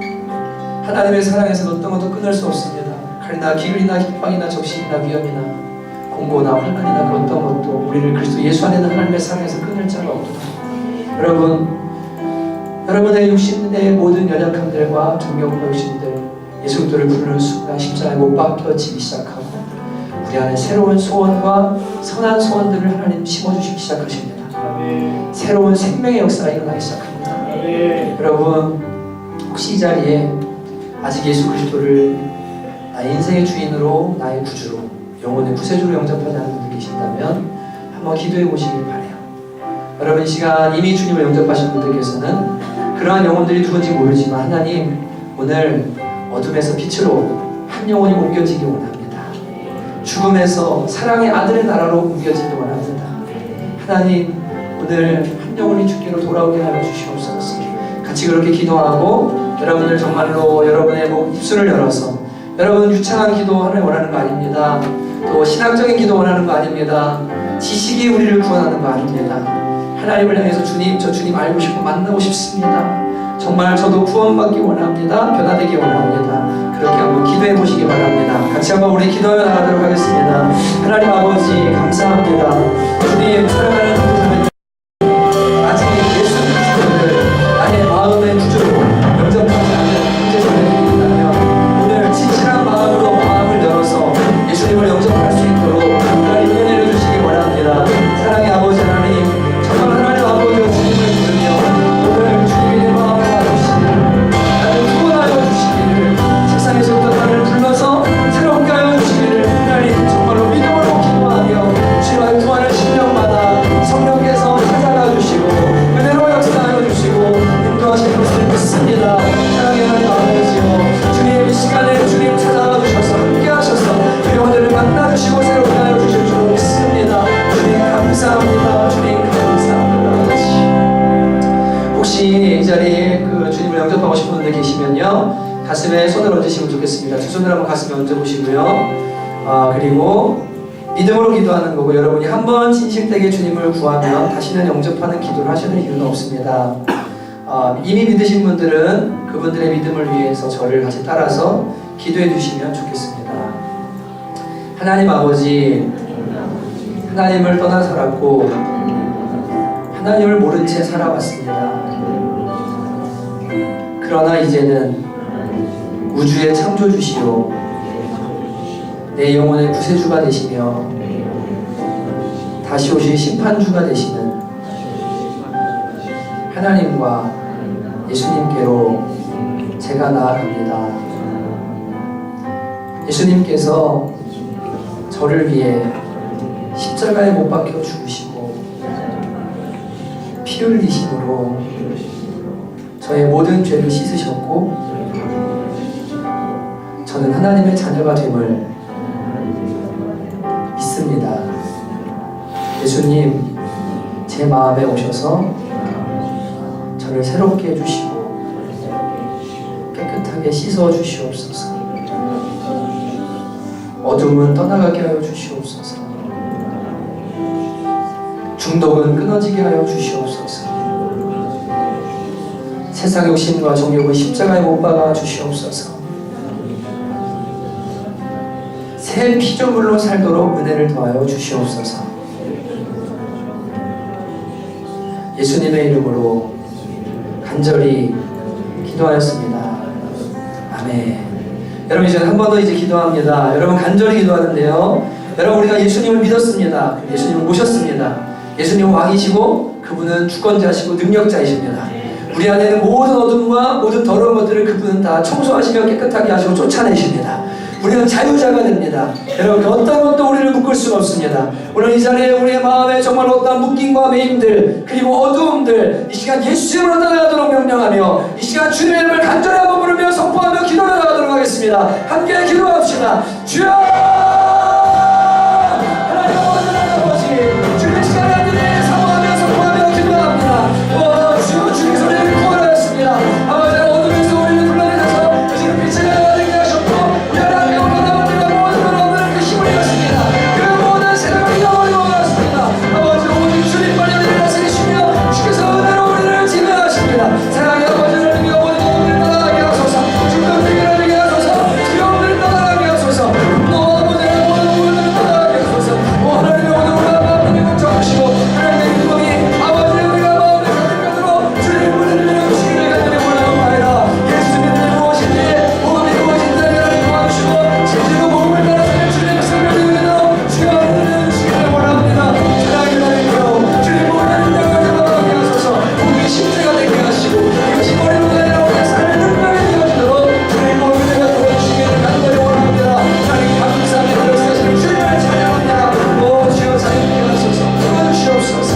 하나님의 사랑에서 어떤 것도 끊을 수 없습니다. 칼이나 기근이나 핍박이나 적신이나 위험이나 공고나 환난이나 그 어떤 것도 우리를 그리스도 예수 안에 있는 하나님의 사랑에서 끊을 자가 없도다. 여러분의 육신의 모든 연약함들과 정욕과 욕심들 예수 그리스도를 부르는 순간 십자가에 못 박혀지기 시작하고 우리 안에 새로운 소원과 선한 소원들을 하나님 심어주시기 시작하십니다. 새로운 생명의 역사가 일어나기 시작합니다. 여러분, 혹시 이 자리에 아직 예수 그리스도를 나의 인생의 주인으로, 나의 구주로, 영혼의 구세주로 영접하지 않은 분들 계신다면 한번 기도해 보시길 바라요. 여러분, 이 시간 이미 주님을 영접하신 분들께서는 그러한 영혼들이 누군지 모르지만 하나님, 오늘 어둠에서 빛으로 한 영혼이 옮겨지기 원합니다. 죽음에서 사랑의 아들의 나라로 옮겨지기 원합니다. 하나님, 오늘 한 영혼이 주께로 돌아오게 하여 주시옵소서. 같이 그렇게 기도하고 여러분들 정말로 여러분의 입술을 열어서 여러분 유창한 기도를 원하는 거 아닙니다. 또 신학적인 기도 원하는 거 아닙니다. 지식이 우리를 구원하는 거 아닙니다. 하나님을 향해서 주님, 저 주님 알고 싶고 만나고 싶습니다. 정말 저도 구원받기 원합니다. 변화되기 원합니다. 그렇게 한번 기도해 보시기 바랍니다. 같이 한번 우리 기도하며 나가도록 하겠습니다. 하나님 아버지 감사합니다. 주님, 사랑하는 분들 아직 예수 그리스도를 나의 마음의 구주로 영접하지 않는 형제자매들이 있다면 오늘 진실한 마음으로 마음을 열어서 예수님을 영접할 수 있도록 하나님 은혜를 주시기 원합니다. 사랑의 아버지 하나님, 정말 하나님 아버지와 주님을 부르며 오늘 주님이 내 마음을 알아주시기를 나를 구원하여 주시기를 세상에서부터 나를 불러서 새롭게 하여 주시기를 하나님 정말로 믿음으로 기도하며 주님의 구원을 신령받아 성령께서 찾아가 주시고 은혜로 역사하여 주시고 인도하시는 것을 믿습니다. 사랑의 하나님 아버지요, 주님 이 시간에 주님 찾아가 주셔서 함께 하셔서 영혼들을 만나 주시고 새롭게 하여 주실 줄 믿습니다. 주님 감사합니다. 주님 감사합니다. 혹시 이 자리에 그 주님을 영접하고 싶은 분들 계시면요, 가슴에 손을 얹으시면 좋겠습니다. 두 손을 한번 가슴에 얹어보시고요. 그리고 믿음으로 기도하는 거고, 여러분이 한번 진실되게 주님을 구하면 다시는 영접하는 기도를 하셔야 될 이유는 없습니다. 이미 믿으신 분들은 그분들의 믿음을 위해서 저를 같이 따라서 기도해 주시면 좋겠습니다. 하나님 아버지, 하나님을 떠나 살았고 하나님을 모른 채 살아왔습니다. 그러나 이제는 우주의 창조주시오, 내 영혼의 구세주가 되시며 다시 오실 심판주가 되시는 하나님과 예수님께로 제가 나아갑니다. 예수님께서 저를 위해 십자가에 못 박혀 죽으시고 피 흘리심으로 저의 모든 죄를 씻으셨고 저는 하나님의 자녀가 됨을 믿습니다. 예수님, 제 마음에 오셔서 저를 새롭게 해주시고 깨끗하게 씻어 주시옵소서. 어둠은 떠나가게 하여 주시옵소서. 중독은 끊어지게 하여 주시옵소서. 세상 욕심과 정욕은 십자가에 못 박아 주시옵소서. 새 피조물로 살도록 은혜를 더하여 주시옵소서. 예수님의 이름으로 간절히 기도하였습니다. 아멘. 여러분, 이제 한 번 더 이제 기도합니다. 여러분, 간절히 기도하는데요, 여러분, 우리가 예수님을 믿었습니다. 예수님을 모셨습니다. 예수님은 왕이시고 그분은 주권자시고 능력자이십니다. 우리 안에 있는 모든 어둠과 모든 더러운 것들을 그분은 다 청소하시며 깨끗하게 하시고 쫓아내십니다. 우리는 자유자가 됩니다. 여러분 어떤 것도 우리를 묶을 수가 없습니다. 오늘 이 자리에 우리의 마음에 정말 어떤 묶임과 매임들 그리고 어두움들 이 시간 예수 이름으로 떠나가도록 명령하며 이 시간 주님의 이름을 간절히 한번 부르며 선포하며 기도를 나가도록 하겠습니다. 함께 기도합시다. 주여 하나님 아버지 주님의 시간에 하나님의 사모하며 선포하며 기도합니다. 주여 주의 소리를 구원하였습니다. 아버지 어둠에서 우리를 불러내셔서 지금 빛을 나가게 하셨고 우리 하나님의 올라가버리며 모든 여러분을 그 힘을 이었습니다. 그 모든 세력을 이겨버리고 말았습니다. 아버지 오직 주님만이 우리를 다스리시며 주께서 은혜로 우리를 지배하십니다. 사랑의 아버지 하나님이 어머니 우리를 떠나가게 하소서 중독들을 떠나게 하소서 두려움들을 떠나가게 하소서 너 아버지의 모든 우울들을 떠나가게 하소서 오 하나님의 오늘 우리가 마음을 걱정하시고 하나님의 기쁨이 아버지의 우리가 마음을 가득가득으로 주님의 문을 열어주시기를 간절히 원하옵나이다. 예수님의 무엇인지 복음이 무엇인지 하나님 도와주시고 진실로 복음을 따라서는 주님의 생명을 위하여 주여 은혜를 주시기를 원합니다. 사랑의 하나님이여 주님 모든 능력을 잡아가게 하소서 우리의 심재가 되게 하시고 이것이 머리로 아니라 우리의 삶의 능력이 되어지도록 주님 모든 은혜가 도와주시기를 간절히 원합니다. 하나님 감사합니다. 역사하시는 주님을 찬양합니다. 오 주여 자유케 하소서 도와주시옵소서.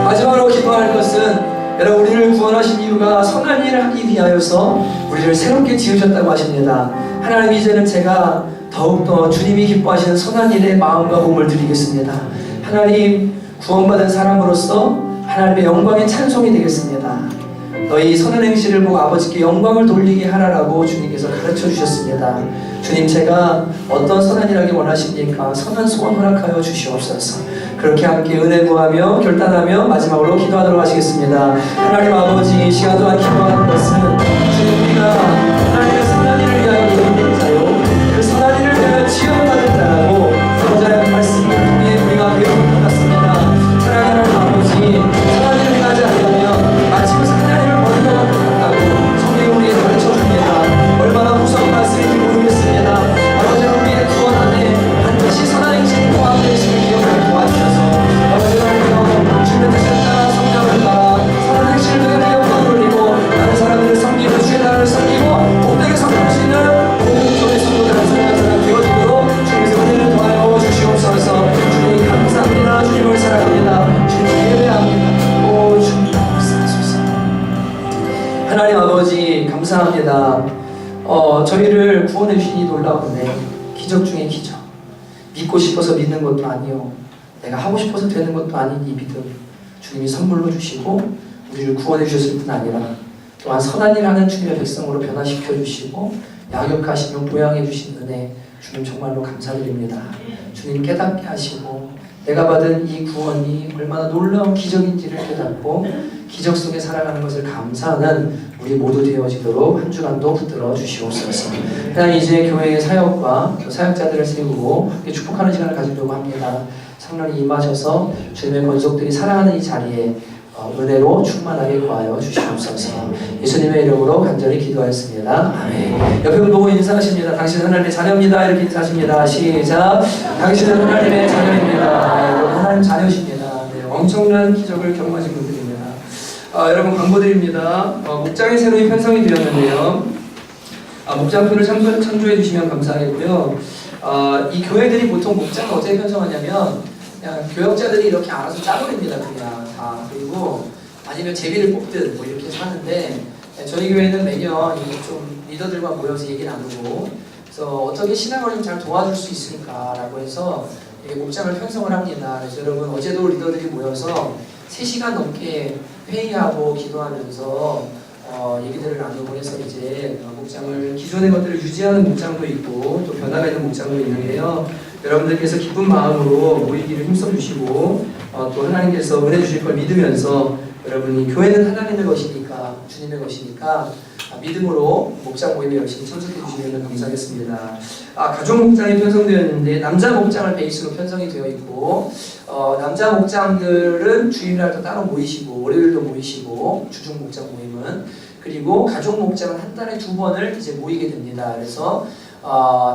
마지막으로 기도할 것은 여러분 우리를 구원하신 이유가 선한 일을 하기 위하여서 우리를 새롭게 지으셨다고 하십니다. 하나님 이제는 제가 더욱더 주님이 기뻐하시는 선한 일에 마음과 몸을 드리겠습니다. 하나님 구원받은 사람으로서 하나님의 영광의 찬송이 되겠습니다. 너희 선한 행실을 보고 아버지께 영광을 돌리게 하라라고 주님께서 가르쳐 주셨습니다. 주님 제가 어떤 선한 일 하기 원하십니까? 선한 소원 허락하여 주시옵소서. 그렇게 함께 은혜 구하며 결단하며 마지막으로 기도하도록 하시겠습니다. 하나님 아버지 이 시간 동안 기도하는 것은 주님 우리가 하나님의 선한 일을 위하여 기도하는 자요 그 선한 일을 위하여 지원받은 자라고 선자의 말씀을 통해 우리가 배우는 것 같습니다. 사랑하는 아버지 선한 일을 행하지 않으면 마치 그 선한 일을 버리는 것 같다고 성경이 우리에게 가르쳐줍니다. 얼마나 무서운 말씀인지 모르겠습니다. 아버지 우리의 구원 안에 반드시 선한 행실이 포함되어 있음을 기억하게 도와주셔서 아버지 하나님여 주님의 뜻을 따라 성령을 따라 선한 행실을 내가 영광을 돌리고 다른 사람들을 섬기고 주의 나라를 섬기고 복되게 섬길 수 있는 공동교회 성도들을 섬기는 사람 되어지도록 주님께서 은혜를 더하여 주시옵소서. 주님 감사합니다. 주님을 사랑합니다. 주님 예배합니다. 오 주님 감사하소서. 하나님 아버지 감사합니다. 저희를 구원해 주신 이 놀라운 은혜 기적 중에 기적 믿고 싶어서 믿는 것도 아니요 내가 하고 싶어서 되는 것도 아닌 이 믿음 주님이 선물로 주시고 우리를 구원해 주셨을 뿐 아니라 또한 선한 일 하는 주님의 백성으로 변화시켜 주시고 양육하시며 보양해 주신 은혜 주님 정말로 감사드립니다. 주님 깨닫게 하시고 내가 받은 이 구원이 얼마나 놀라운 기적인지를 깨닫고 기적 속에 살아가는 것을 감사하는 우리 모두 되어지도록 한 주간도 붙들어 주시옵소서. 하나님 이제 교회의 사역과 사역자들을 세우고 축복하는 시간을 가지려고 합니다. 성령이 임하셔서 주님의 권속들이 살아가는 이 자리에 은혜로 충만하게 구하여 주시옵소서. 예수님의 이름으로 간절히 기도하였습니다. 아멘. 옆에 분 보고 인사하십니다. 당신은 하나님의 자녀입니다. 이렇게 인사하십니다. 시작. 당신은 하나님의 자녀입니다. 여러분 하나님 자녀십니다. 네, 엄청난 기적을 경험하신 분들입니다. 여러분 광고드립니다. 목장이 새로이 편성이 되었는데요. 목장표를 참조해 주시면 감사하겠고요. 이 교회들이 보통 목장을 어떻게 편성하냐면 그냥 교역자들이 이렇게 알아서 짜버립니다. 그냥 다. 그리고 아니면 제비를 뽑든 뭐 이렇게 하는데 저희 교회는 매년 좀 리더들과 모여서 얘기 나누고 그래서 어떻게 신앙을 좀 잘 도와줄 수 있을까 라고 해서 목장을 편성을 합니다. 그래서 여러분 어제도 리더들이 모여서 3시간 넘게 회의하고 기도하면서 얘기들을 나누고 해서 이제 목장을 기존의 것들을 유지하는 목장도 있고 또 변화가 있는 목장도 있는데요. 여러분들께서 기쁜 마음으로 모이기를 힘써주시고 또 하나님께서 은혜 주실 걸 믿으면서 여러분이 교회는 하나님의 것이니까 주님의 것이니까 믿음으로 목장 모임에 열심히 참석해 주시면 감사하겠습니다. 가족 목장이 편성되었는데 남자 목장을 베이스로 편성이 되어 있고 남자 목장들은 주일날도 따로 모이시고 월요일도 모이시고 주중 목장 모임은 그리고 가족 목장은 한 달에 2번을 이제 모이게 됩니다. 그래서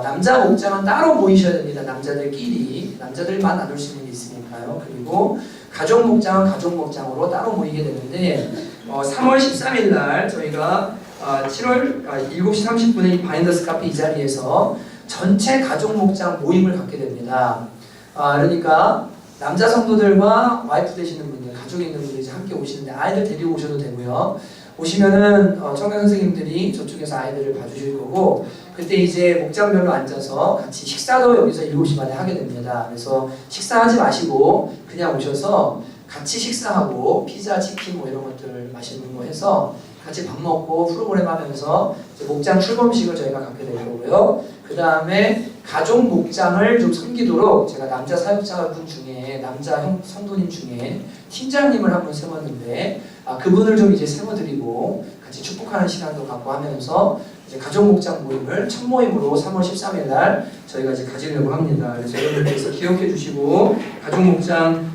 남자 목장은 따로 모이셔야 됩니다. 남자들끼리 남자들만 나눌 수 있는 게 있으니까요. 그리고 가족 목장은 가족 목장으로 따로 모이게 되는데 3월 13일 날 저희가 7월 7시 30분에 이 바인더스 카페 이 자리에서 전체 가족 목장 모임을 갖게 됩니다. 그러니까 남자 성도들과 와이프 되시는 분들, 가족이 있는 분들이 이제 함께 오시는데 아이들 데리고 오셔도 되고요. 오시면은 청년 선생님들이 저쪽에서 아이들을 봐주실 거고, 그때 이제 목장별로 앉아서 같이 식사도 여기서 7시 반에 하게 됩니다. 그래서 식사하지 마시고 그냥 오셔서 같이 식사하고 피자, 치킨 뭐 이런 것들 맛있는 거 해서 같이 밥 먹고 프로그램 하면서 목장 출범식을 저희가 갖게 될 거고요. 그 다음에 가족 목장을 좀 섬기도록 제가 남자 사역자분 중에, 남자 성도님 중에 팀장님을 한 분 세웠는데, 그분을 좀 이제 세워드리고 같이 축복하는 시간도 갖고 하면서 이제 가족 목장 모임을 첫 모임으로 3월 13일 날 저희가 이제 가지려고 합니다. 그래서 여러분들께서 기억해 주시고, 가족 목장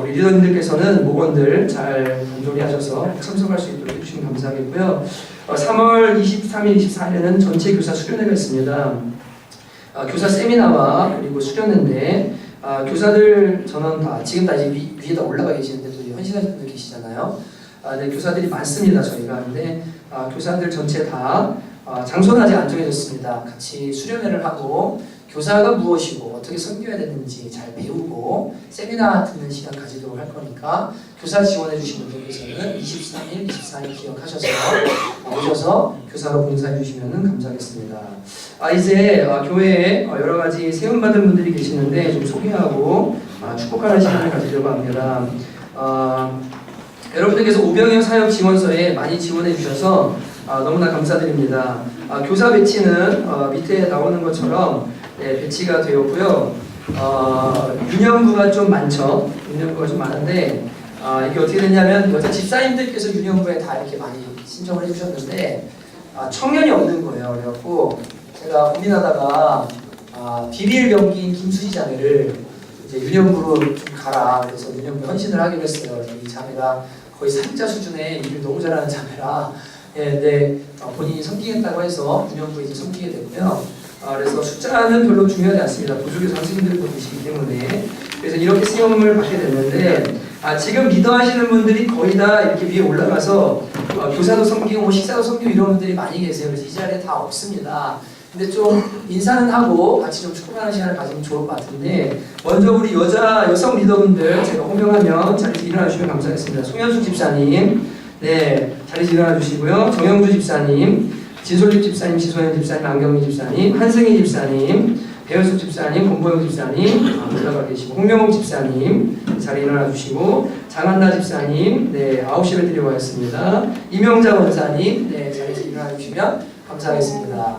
우리 리더님들께서는 목원들 잘 단조리 하셔서 참석할 수 있도록 해주시면 감사하겠고요. 3월 23일, 24일에는 전체 교사 수련회가 있습니다. 교사 세미나와 그리고 수련회인데, 교사들 저는 다 지금 다 이제 위에다 올라가 계시는데 또 헌신하신 분들 계시잖아요. 네, 교사들이 많습니다 저희가. 근데 교사들 전체 다 장소는 아직 안 정해졌습니다. 같이 수련회를 하고 교사가 무엇이고 어떻게 섬겨야 되는지 잘 배우고 세미나 듣는 시간 가지도록 할 거니까 교사 지원해 주신 분들께서는 23일, 24일 기억하셔서 오셔서 교사로 봉사해 주시면 감사하겠습니다. 이제 교회에 여러 가지 세움받은 분들이 계시는데 좀 소개하고 축복하는 시간을 가지려고 합니다. 여러분들께서 오병이어 사역 지원서에 많이 지원해 주셔서 너무나 감사드립니다. 교사 배치는 밑에 나오는 것처럼 배치가 되었고요. 유년부가 좀 많죠. 유년부가 좀 많은데 이게 어떻게 됐냐면 여자 집사님들께서 유년부에 다 이렇게 많이 신청을 해주셨는데 청년이 없는 거예요. 그래갖고 제가 고민하다가 비밀병기인 김수지 자매를 이제 유년부로 좀 가라. 그래서 유년부 헌신을 하기로 했어요. 그래서 이 자매가 거의 산자 수준의 일을 너무 잘하는 자매라. 근데 본인이 섬기겠다고 해서 유년부에 이제 섬기게 됐고요. 그래서 숫자는 별로 중요하지 않습니다. 부족해서 선생님들도 계시기 때문에. 그래서 이렇게 시험을 받게 됐는데, 지금 리더하시는 분들이 거의 다 이렇게 위에 올라가서 교사도 섬기고 뭐 식사도 섬기고 이런 분들이 많이 계세요. 그래서 이 자리에 다 없습니다. 근데 좀 인사는 하고 같이 좀 축복하는 시간을 가지면 좋을 것 같은데, 먼저 우리 여성 리더분들 제가 호명하면 자리에서 일어나 주시면 감사하겠습니다. 송현수 집사님, 네, 자리에서 일어나 주시고요. 정영주 집사님, 진솔립 집사님, 지소연 집사님, 안경미 집사님, 한승희 집사님, 배현숙 집사님, 권보영 집사님 올라가 계시고, 홍명옥 집사님 자리에 일어나 주시고, 장한나 집사님, 네, 9시에 드리고 하겠습니다. 이명자 원사님, 네, 자리에서 일어나 주시면 감사하겠습니다.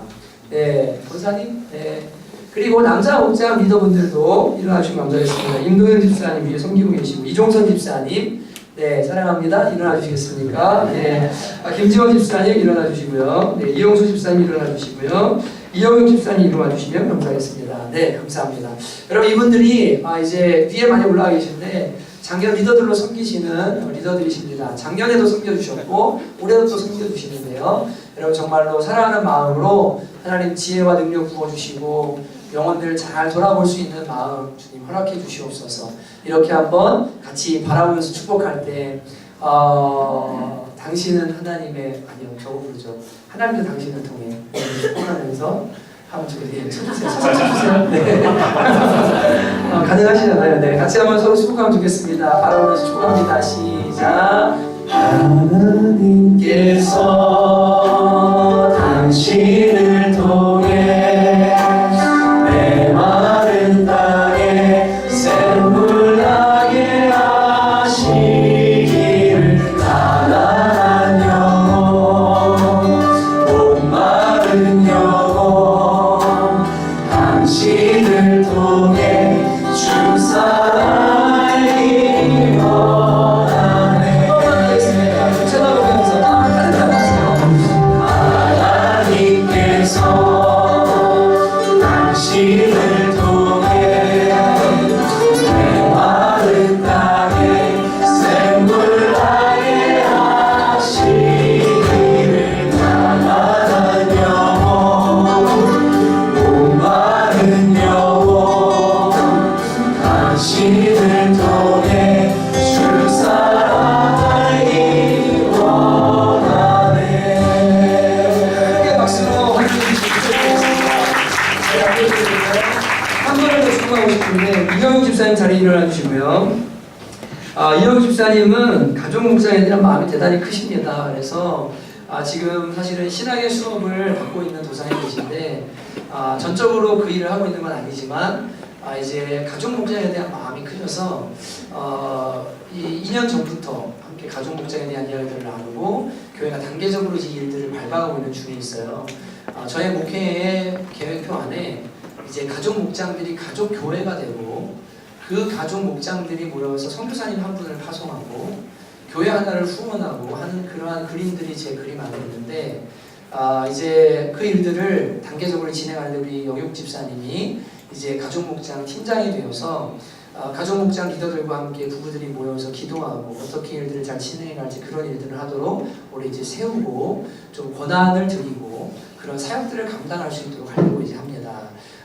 네, 권사님, 네. 그리고 남자 목장 리더분들도 일어나 주시면 감사하겠습니다. 임동현 집사님 위에 섬기고 계시고, 이종선 집사님, 네, 사랑합니다. 일어나 주시겠습니까? 네. 김지원 집사님 일어나 주시고요. 네, 이용수 집사님 일어나 주시고요. 이영용 집사님 일어나 주시면 감사하겠습니다. 네, 감사합니다. 여러분 이분들이 이제 위에 많이 올라가 계신데 작년 리더들로 섬기시는 리더들이십니다. 작년에도 섬겨주셨고 올해도 또 섬겨주시는데요. 여러분 정말로 사랑하는 마음으로 하나님 지혜와 능력 부어주시고 영혼들을 잘 돌아볼 수 있는 마음 주님 허락해 주시옵소서. 이렇게 한번 같이 바라보면서 축복할 때 당신은 하나님의, 아니요 저거 부르죠. 하나님도 당신을 통해 축복하면서 한번 저기 쳐주세요. 쳐주세요. 네. 가능하시잖아요. 네, 같이 한번 서로 축복하면 좋겠습니다. 바라보면서 축복합니다. 시작. 하나님께서 당신을 통해 내 마른 땅에 샘물 나게 하시기를, 가난한 영혼, 목마른 영혼, 당신을 통해 주 사랑이 원하네. 쳐다보면서 하나님 말씀하고 싶은데 이영욱 집사님 자리에 일어나 주시고요. 이영욱 집사님은 가족 목장에 대한 마음이 대단히 크십니다. 그래서 지금 사실은 신학의 수업을 받고 있는 도상에 계신데 전적으로 그 일을 하고 있는 건 아니지만 이제 가족 목장에 대한 마음이 크셔서 이 2년 전부터 함께 가족 목장에 대한 이야기들을 나누고 교회가 단계적으로 이 일들을 밟아가고 있는 중에 있어요. 저의 목회의 계획표 안에 이제 가족 목장들이 가족 교회가 되고 그 가족 목장들이 모여서 선교사님 한 분을 파송하고 교회 하나를 후원하고 하는 그러한 그림들이 제 그림 안에 있는데 이제 그 일들을 단계적으로 진행하는데 우리 영육 집사님이 이제 가족 목장 팀장이 되어서 가족 목장 리더들과 함께 부부들이 모여서 기도하고 어떻게 일들을 잘 진행해 갈지 그런 일들을 하도록 우리 이제 세우고 좀 권한을 드리고 그런 사역들을 감당할 수 있도록 하려고 이제 합니다.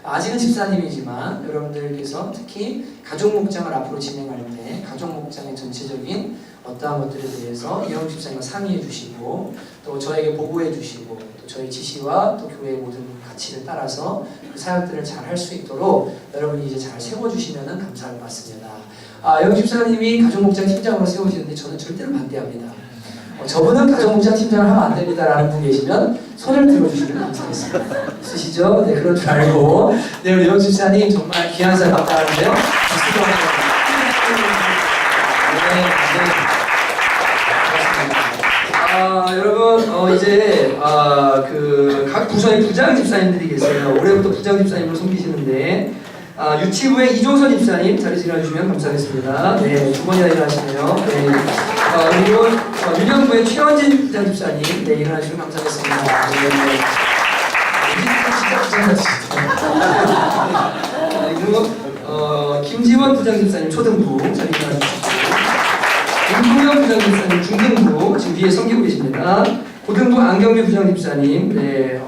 아직은 집사님이지만 여러분들께서 특히 가족 목장을 앞으로 진행할 때 가족 목장의 전체적인 어떠한 것들에 대해서 이영욱 집사님과 상의해 주시고 또 저에게 보고해 주시고 또 저희 지시와 또 교회의 모든 가치를 따라서 그 사역들을 잘 할 수 있도록 여러분이 이제 잘 세워주시면 감사할 것 같습니다. 영욱 집사님이 가족 목장 팀장으로 세우시는데 저는 절대로 반대합니다. 저분은 가족 목장 팀장을 하면 안 됩니다라는 분 계시면 손을 들어주시면 감사하겠습니다. 있으시죠? 네, 그런 줄 알고. 네, 우리 영욱 집사님 정말 귀한 사람 감사하는데요. 박수도 한번. 네, 여러분, 이제, 각 부서의 부장 집사님들이 계세요. 올해부터 부장 집사님으로 섬기시는데, 유치부의 이종선 집사님 자리 지나주시면 감사하겠습니다. 네, 두 번이나 일어나시네요. 네. 그리고 유년부의 최원진 부장 집사님, 네, 일어나주시면 감사하겠습니다. 네. 진짜 부장님. 그리고 김지원 부장 집사님 초등부 자리 일어나주시고, 김동현 부장 집사님 중등부 지금 위에 섬기고 계십니다. 고등부 안경규 부장 집사님, 네,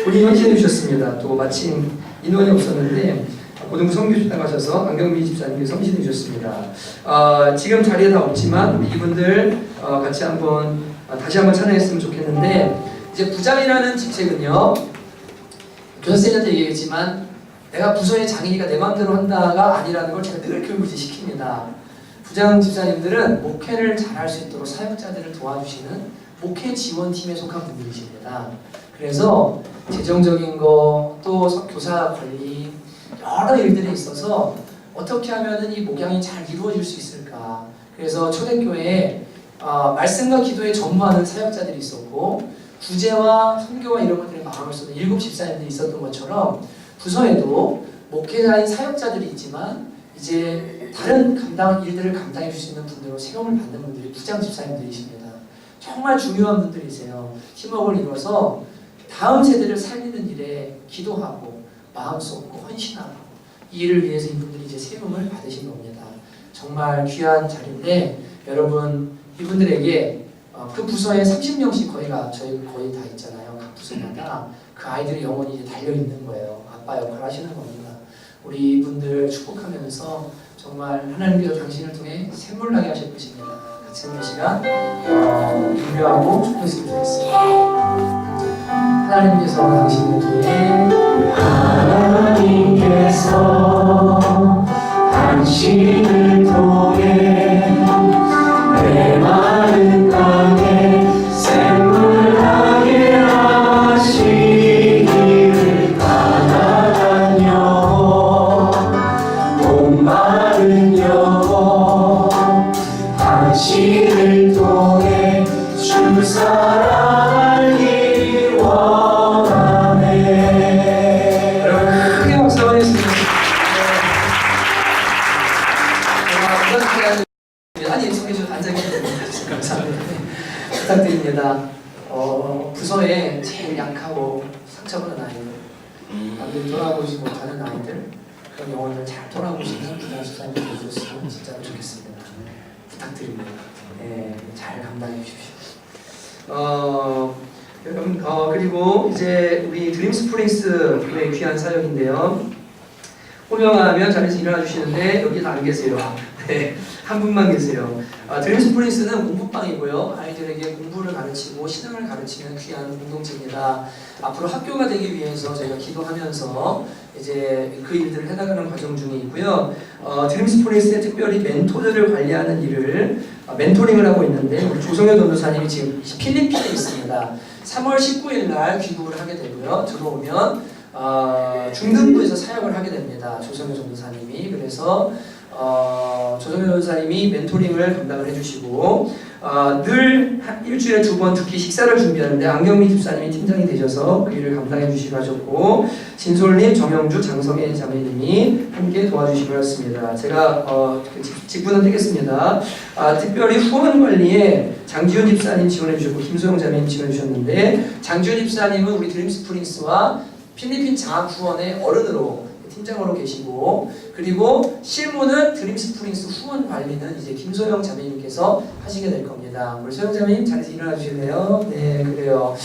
본인 헌신해 주셨습니다. 또 마침 인원이 없었는데 고등부 선교 나가셔서 안경미 집사님께 헌신해 주셨습니다. 지금 자리에 다 없지만 이분들 같이 한번 다시 한번 찬양했으면 좋겠는데 이제 부장이라는 직책은요. 교사선생님한테 얘기했지만 내가 부서의 장인이가 내 마음대로 한다가 아니라는 걸 제가 늘 교육을 이제 시킵니다. 부장 집사님들은 목회를 잘할 수 있도록 사역자들을 도와주시는 목회 지원팀에 속한 분들이십니다. 그래서 재정적인 거, 또 교사 관리, 여러 일들에 있어서 어떻게 하면 이 목양이 잘 이루어질 수 있을까. 그래서 초대교회에 말씀과 기도에 전무하는 사역자들이 있었고 구제와 선교와 이런 것들에 마음을 쏟는 7 집사님들이 있었던 것처럼 부서에도 목회자인 사역자들이 있지만 이제 다른 일들을 감당해 줄 수 있는 분들로 세움을 받는 분들이 부장 집사님들이십니다. 정말 중요한 분들이세요. 팀워크를 이뤄서 다음 세대를 살리는 일에 기도하고 마음 쏟고 헌신하고 이 일을 위해서 이분들이 이제 세움을 받으신 겁니다. 정말 귀한 자리인데 여러분 이분들에게 그 부서에 30명씩 저희 거의 다 있잖아요. 각 부서마다 그 아이들이 영원히 이제 달려 있는 거예요. 아빠 역할을 하시는 겁니다. 우리 이분들 축복하면서 정말 하나님께서 당신을 통해 샘물나게 하실 것입니다. 같이 있는 시간 인류하고 축복했으면 좋겠습니다. 하나님께서 당신을 통해 내 마른 땅에 샘물나게 하시기를 가난한 영혼 목마른 영혼 당신을 통해 주 사랑하기 원하네. 여러분 크게 박수 한번 해주세요. 아니 소개 좀 앉아 계세요. 감사합니다. 부탁드립니다. 부서에 제일 약하고 상처받은 아이들, 남들이 돌아보지 못하는 아이들, 그런 영혼을 잘 돌아보시는 부장 집사님이 되셨으면 진짜로 좋겠습니다. 부탁드립니다. 네, 잘 감당해 주십시오. 여러분, 그리고 이제 우리 드림스프링스 교회 귀한 사역인데요. 호명하면 자리에서 일어나 주시는데 여기 다 안 계세요. 네, 한 분만 계세요. 드림스 프린스는 공부방이고요. 아이들에게 공부를 가르치고 신앙을 가르치는 귀한 공동체입니다. 앞으로 학교가 되기 위해서 저희가 기도하면서 이제 그 일들을 해나가는 과정 중에 있고요. 드림스 프린스에 특별히 멘토들을 관리하는 일을 멘토링을 하고 있는데 우리 조성현 전도사님이 지금 필리핀에 있습니다. 3월 19일 날 귀국을 하게 되고요. 들어오면 중등부에서 사역을 하게 됩니다. 조성현 전도사님이. 그래서 조성현 전도사님이 멘토링을 담당을 해주시고 늘 일주일에 2번 특히 식사를 준비하는데 안경미 집사님이 팀장이 되셔서 그 일을 감당해 주시기로 하셨고 진솔님, 정영주, 장성혜 자매님이 함께 도와주시기로 했습니다. 제가 직분은 드리겠습니다. 특별히 후원 관리에 장지훈 집사님 지원해 주셨고 김소영 자매님 지원해 주셨는데 장지훈 집사님은 우리 드림스 프린스와 필리핀 장학 후원의 어른으로 팀장으로 계시고 그리고 실무는 드림스 프린스 후원 관리는 이제 김소영 자매님께서 하시게 될 겁니다. 우리 소영 자매님 자리에서 일어나 주실래요? 네, 그래요.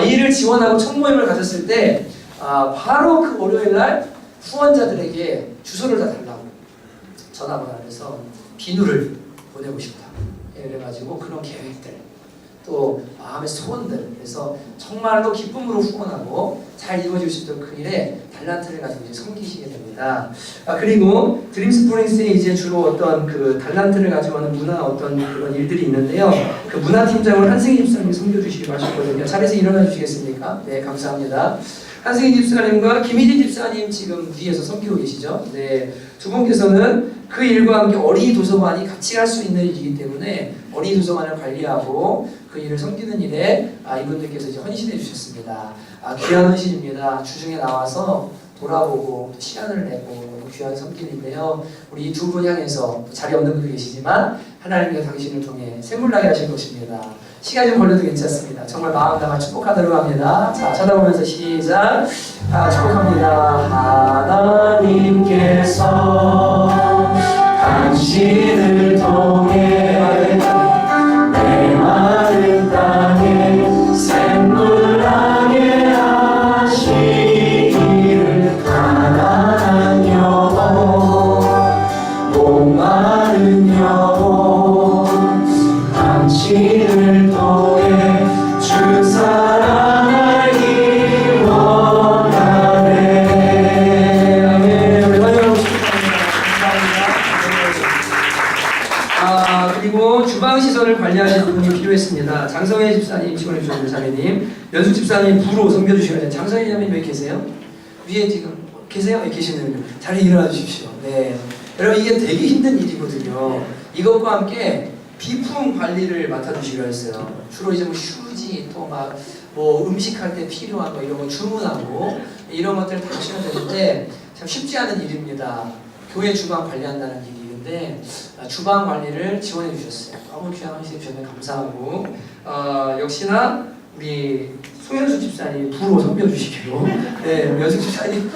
이 일을 지원하고 첫 모임을 가졌을 때 바로 그 월요일 날 후원자들에게 주소를 다 달라고 전화번호 안에서 비누를 보내고 싶다. 그래가지고 그런 계획들 또 마음의 소원들 그래서 정말로 기쁨으로 후원하고 잘 이루어질 수 있도록 그 일에 달란트를 가지고 이제 섬기시게 됩니다. 그리고 드림스 프린스에 이제 주로 어떤 그 달란트를 가지고 하는 문화 어떤 그런 일들이 있는데요. 그 문화팀장을 한승희 집사님이 섬겨주시기로 하셨거든요. 자리에서 일어나 주시겠습니까? 네, 감사합니다. 한승희 집사님과 김희진 집사님 지금 뒤에서 섬기고 계시죠? 네, 두 분께서는 그 일과 함께 어린이 도서관이 같이 할 수 있는 일이기 때문에 어린이 도서관을 관리하고 그 일을 섬기는 일에 이분들께서 이제 헌신해 주셨습니다. 귀한 헌신입니다. 주중에 나와서 돌아보고 시간을 내고 귀하게 섬기는데요. 우리 이 두 분 향해서 자리 없는 분도 계시지만 하나님께서 당신을 통해 샘물나게 하실 것입니다. 시간 좀 걸려도 괜찮습니다. 정말 마음 담아 축복하도록 합니다. 자, 쳐다보면서 시작. 축복합니다. 하나님께서 당신을 통해 내 마른 땅에 샘물나게 하시기를 가난한 영혼 목마른 영혼 당신을 통해 주 사랑하기 원하네. 아멘. 우리 환영하고 싶습니다. 감사합니다. 그리고 주방 시설을 관리하시는 분이 필요했습니다. 장성혜 집사님 지원해 주셨는데 자매님, 연숙 집사님 부로 섬겨주시면 돼요. 장성혜 자매님 왜 계세요? 위에 지금 계세요? 네, 계시네요. 자리에 일어나 주십시오. 네, 여러분 이게 되게 힘든 일이거든요. 이것과 함께 비품 관리를 맡아주시기로 했어요. 주로 이제 뭐 휴지 또 막 뭐 음식할 때 필요한 거 이런 거 주문하고 이런 것들 다 하셔야 되는데 참 쉽지 않은 일입니다. 교회 주방 관리한다는 일인데 주방 관리를 지원해 주셨어요. 너무 귀한 헌신 주셔서 감사하고 역시나 우리 송현수 집사님 부로 섬겨주시기로 네, 연숙 집사님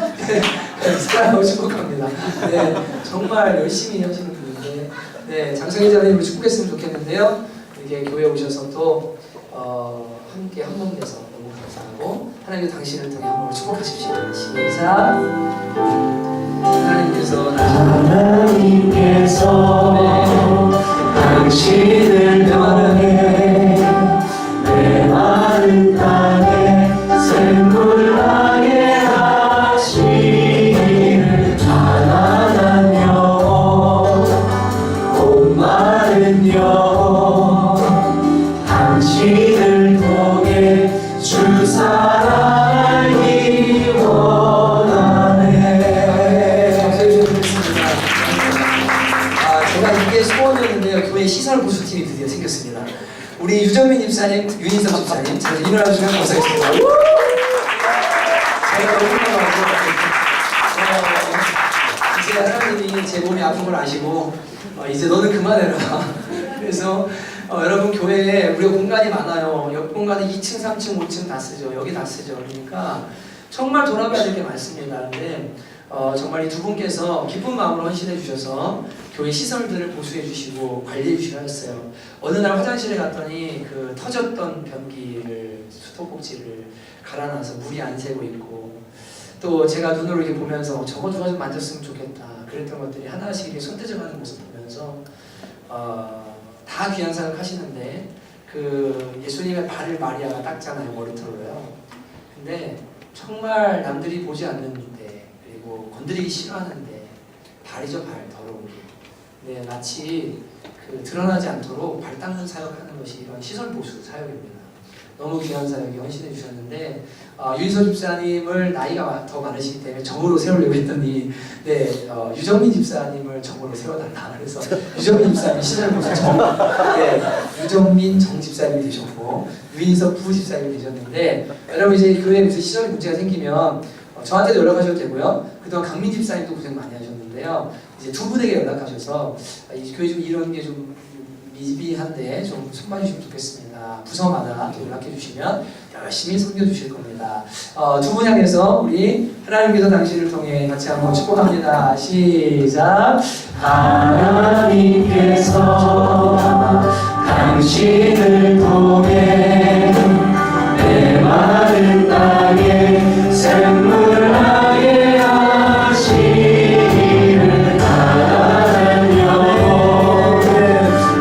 사랑하고 축복합니다. 네, 정말 열심히 하시는 분인데 네, 장성희 자매님 축복했으면 좋겠는데요. 이렇게 교회 오셔서 또 함께 한몸 돼서 너무 감사하고 하나님 당신을 통해 한번 축복하십시오. 시작. 하나님께서 당신을 통해 내 마른 땅에 샘물나게 하시기를 가난한 영혼 목마른 영혼 당신을 통해 주 사랑하기 원하네. 제가 이게 소원이었는데요. 교회 시설 보수팀이 드디어 생겼습니다. 우리 유정민 집사님, 윤인성 집사님, 자 일어나 주시면 감사하겠습니다. 제가 너무 고마워요. 이제 하나님이 제 몸이 아픈 걸 아시고 이제 너는 그만해라. 그래서 여러분 교회에 우리가 공간이 많아요. 옆 공간에 2층, 3층, 5층 다 쓰죠. 여기 다 쓰죠. 그러니까 정말 돌아봐야 될 게 많습니다. 근데 정말 이 두 분께서 기쁜 마음으로 헌신해 주셔서 교회 시설들을 보수해 주시고 관리해 주시고 하셨어요. 어느 날 화장실에 갔더니 그 터졌던 변기를 수도꼭지를 갈아놔서 물이 안 새고 있고 또 제가 눈으로 이렇게 보면서 저거 좀 만졌으면 좋겠다 그랬던 것들이 하나씩 이렇게 손대져 가는 모습 보면서 다 귀한 사역 하시는데 그 예수님의 발을 마리아가 닦잖아요, 머리털로요. 근데 정말 남들이 보지 않는데 그리고 건드리기 싫어하는데 발이죠, 발 더러운 게. 네, 마치 그 드러나지 않도록 발 닦는 사역하는 것이 이런 시설 보수 사역입니다. 너무 귀한 사역에 헌신해 주셨는데 유인서 집사님을 나이가 더 많으시기 때문에 정으로 세우려고 했더니 유정민 집사님을 정으로 세워달라. 그래서 유정민 집사님 시절 보수 정, 유정민 정 집사님이 되셨고 유인서 부 집사님이 되셨는데 여러분 이제 교회에 무슨 시설 문제가 생기면 저한테도 연락하셔도 되고요. 그동안 강민 집사님도 고생 많이 하셨는데요. 이제 두 분에게 연락하셔서 이 교회 좀 이런 게 좀 미비한데 좀 손봐주시면 좋겠습니다. 부서마다 연락해 주시면 열심히 섬겨주실 겁니다. 두 분 향해서 우리 하나님께서 당신을 통해 같이 한번 축복합니다. 시작. 하나님께서 당신을 통해 내 마른 땅에 샘물나게 하시기를 가난한 영혼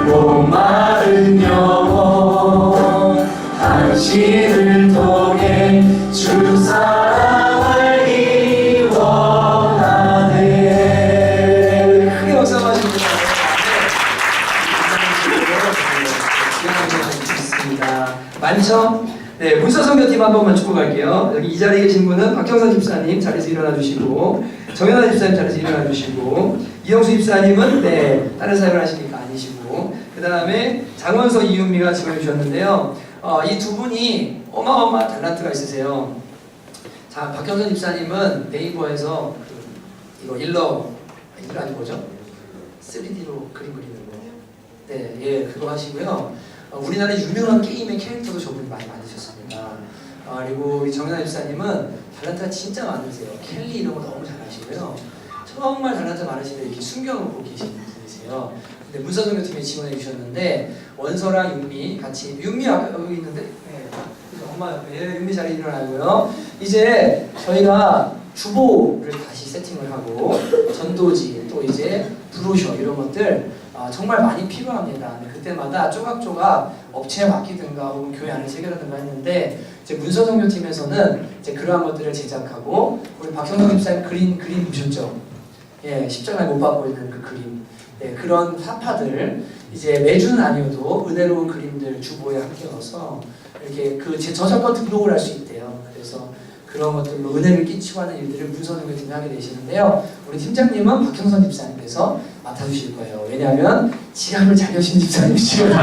목마른 영혼 당신을 통해 주 사랑 알기 원하네. 크게 박수하십니다. 많죠? 네, 문서선교팀 한 번만 축복할게요. 여기 이 자리에 계신 분은 박형선 집사님 자리에서 일어나 주시고, 정연아 집사님 자리에서 일어나 주시고, 이영수 집사님은 다른 사역을 하시니까 아니시고, 그 다음에 장원석 이윤미가 지원해 주셨는데요. 이 두 분이 어마어마한 탤런트가 있으세요. 자, 박형선 집사님은 네이버에서 이거 일러 아니 뭐죠? 3D로 그림 그리는 거. 네, 예, 그거 하시고요. 우리나라 유명한 게임의 캐릭터도 저분이 많이 만드셨습니다. 그리고 정연아 집사님은 탤런트가 진짜 많으세요. 켈리 이런 거 너무 잘하시고요. 정말 탤런트 많으신데 이렇게 숨겨놓고 계신 분이세요. 근데 문서선교팀에 지원해 주셨는데 원서랑 윤미 같이 윤미 여기 있는데 네. 엄마 옆에 윤미 자리 일어나고요. 이제 저희가 주보를 다시 세팅을 하고 전도지 또 이제 브로셔 이런 것들 정말 많이 필요합니다. 그때마다 조각조각 업체에 맡기든가 혹은 교회 안에 새겨라든가 했는데 이제 문서선교팀에서는 이제 그러한 것들을 제작하고 우리 박형성 집사님 그림 보셨죠? 예, 십자가에 못 박고 있는 그 그림. 예, 그런 사파들 이제 매주는 아니어도 은혜로운 그림들 주보에 함께 넣어서 이렇게 그 저작권 등록을 할 수 있대요. 그래서 그런 것들로 은혜를 끼치고 하는 일들을 문서선교팀이 하게 되시는데요. 우리 팀장님은 박형선 집사님께서 맡아주실 거예요. 왜냐하면 지갑을 잘 여신 집사님이시거든요.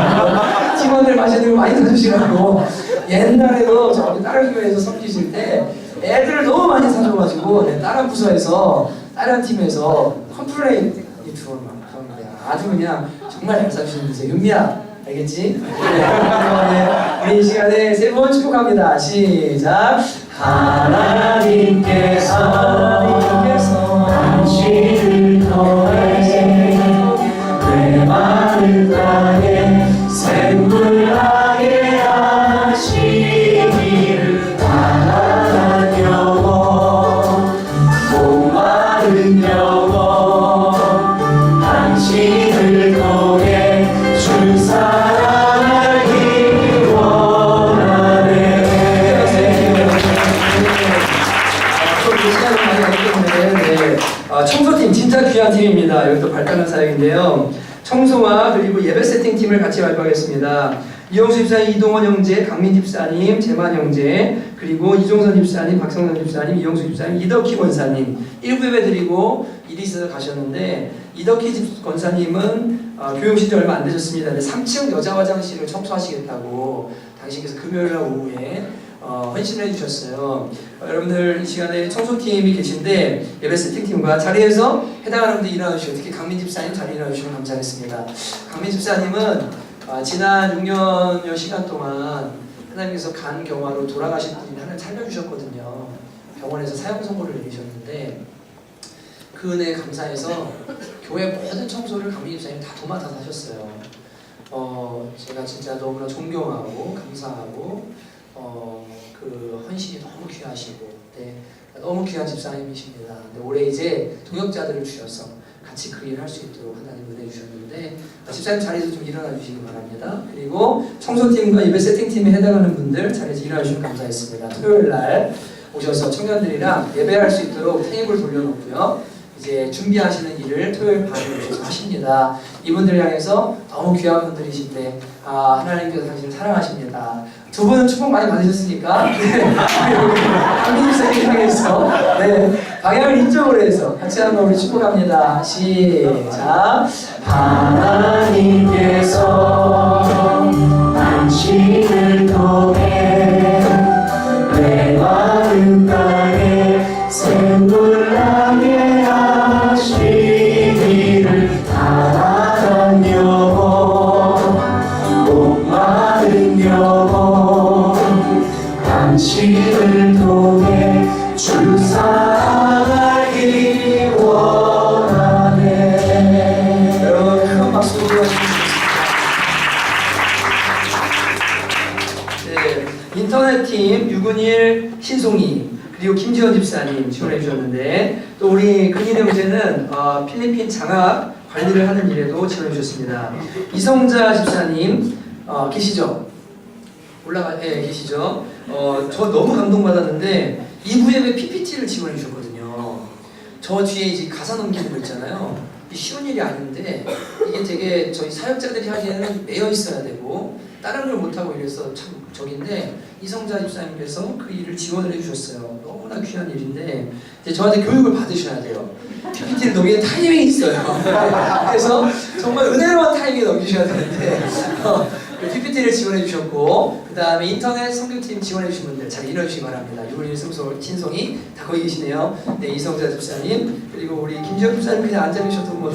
팀원들 마시는 거 많이 사주시라고 옛날에도 저희 다른 교회에서 섬기실 때 애들을 너무 많이 사줘가지고 다른 부서에서 다른 팀에서 컴플레인이 들어올 만큼 아주 그냥 정말 잘 사주시는 분이세요. 윤미야 알겠지? 네, 우리 이 시간에 세 번 축복합니다. 시작. 하나님께서 당신을 통해 내 마른 땅에 샘물나게 하시기를 가난한 영혼 목마른 영혼 당신을 통해 주 사랑 알기 원하네. 청소팀 진짜 귀한 팀입니다. 여기도 발달한 사역인데요. 청소와 그리고 예배 세팅팀을 같이 발표하겠습니다. 이영수 집사님, 이동원 형제, 강민 집사님, 재만 형제, 그리고 이종선 집사님, 박성선 집사님, 이영수 집사님, 이덕희 권사님 1부 예배 드리고 일이 있어서 가셨는데 이덕희 권사님은 교육신 지 얼마 안 되셨습니다. 3층 여자 화장실을 청소하시겠다고 당신께서 금요일날 오후에 헌신을 해주셨어요. 여러분들 이 시간에 청소팀이 계신데 예배 세팅팀과 자리에서 해당하는 분들 일어나주시고 특히 강민 집사님 자리에 일어나주시면 감사하겠습니다. 강민 집사님은 지난 6년여 시간 동안 하나님께서 간 경화로 돌아가신 분이 하나님 살려주셨거든요. 병원에서 사형 선고를 내리셨는데 그 은혜에 감사해서 교회 모든 청소를 강민 집사님이 다 도맡아서 하셨어요. 제가 진짜 너무나 존경하고 감사하고 그 헌신이 너무 귀하시고 너무 귀한 집사님이십니다. 근데 올해 이제 동역자들을 주셔서 같이 그 일을 할 수 있도록 하나님 은혜 주셨는데 집사님 자리에서 좀 일어나 주시기 바랍니다. 그리고 청소팀과 예배 세팅팀에 해당하는 분들 자리에서 일어나 주시면 감사하겠습니다. 토요일날 오셔서 청년들이랑 예배할 수 있도록 테이블 돌려놓고요. 이제 준비하시는 일을 토요일 밤에 오셔서 하십니다. 이분들을 향해서 너무 귀한 분들이신데 하나님께서 당신을 사랑하십니다. 두 분은 축복 많이 받으셨으니까 강민님 선생님 향해서 방향을 이쪽으로 해서 같이 한번 우리 축복합니다. 시작. 하나님께서 당신을 통해 메마른 땅에 샘물 나게 하시기를 가난한 영혼 목마른 영혼 당신을 통해 주 사랑하기 원하네. 여러분 큰 박수 부탁드리겠습니다. 인터넷팀 유근일 신송이 그리고 김지원 집사님 지원해 주셨는데 또 우리 근인 형제는 필리핀 장학 관리를 하는 일에도 지원해 주셨습니다. 이성자 집사님 계시죠? 계시죠? 저 너무 감동받았는데 2부 예배 PPT를 지원해 주셨거든요. 저 뒤에 이제 가사 넘기는 거 있잖아요. 쉬운 일이 아닌데 이게 되게 저희 사역자들이 하기에는 매여 있어야 되고 다른 걸 못하고 이래서 참 저긴데 이성자 집사님께서 그 일을 지원을 해주셨어요. 너무나 귀한 일인데 이제 저한테 교육을 받으셔야 돼요. PPT를 넘기는 타이밍이 있어요. 그래서 정말 은혜로운 타이밍에 넘기셔야 되는데 PPT를 지원해 주셨고 그 다음에 인터넷 선교팀 지원해 주신 분들 잘 일어주시기 바랍니다. 유근일 신송이 다 거기 계시네요. 네, 이성자 집사님 그리고 우리 김지영 집사님 그냥 앉아 계셔도 뭐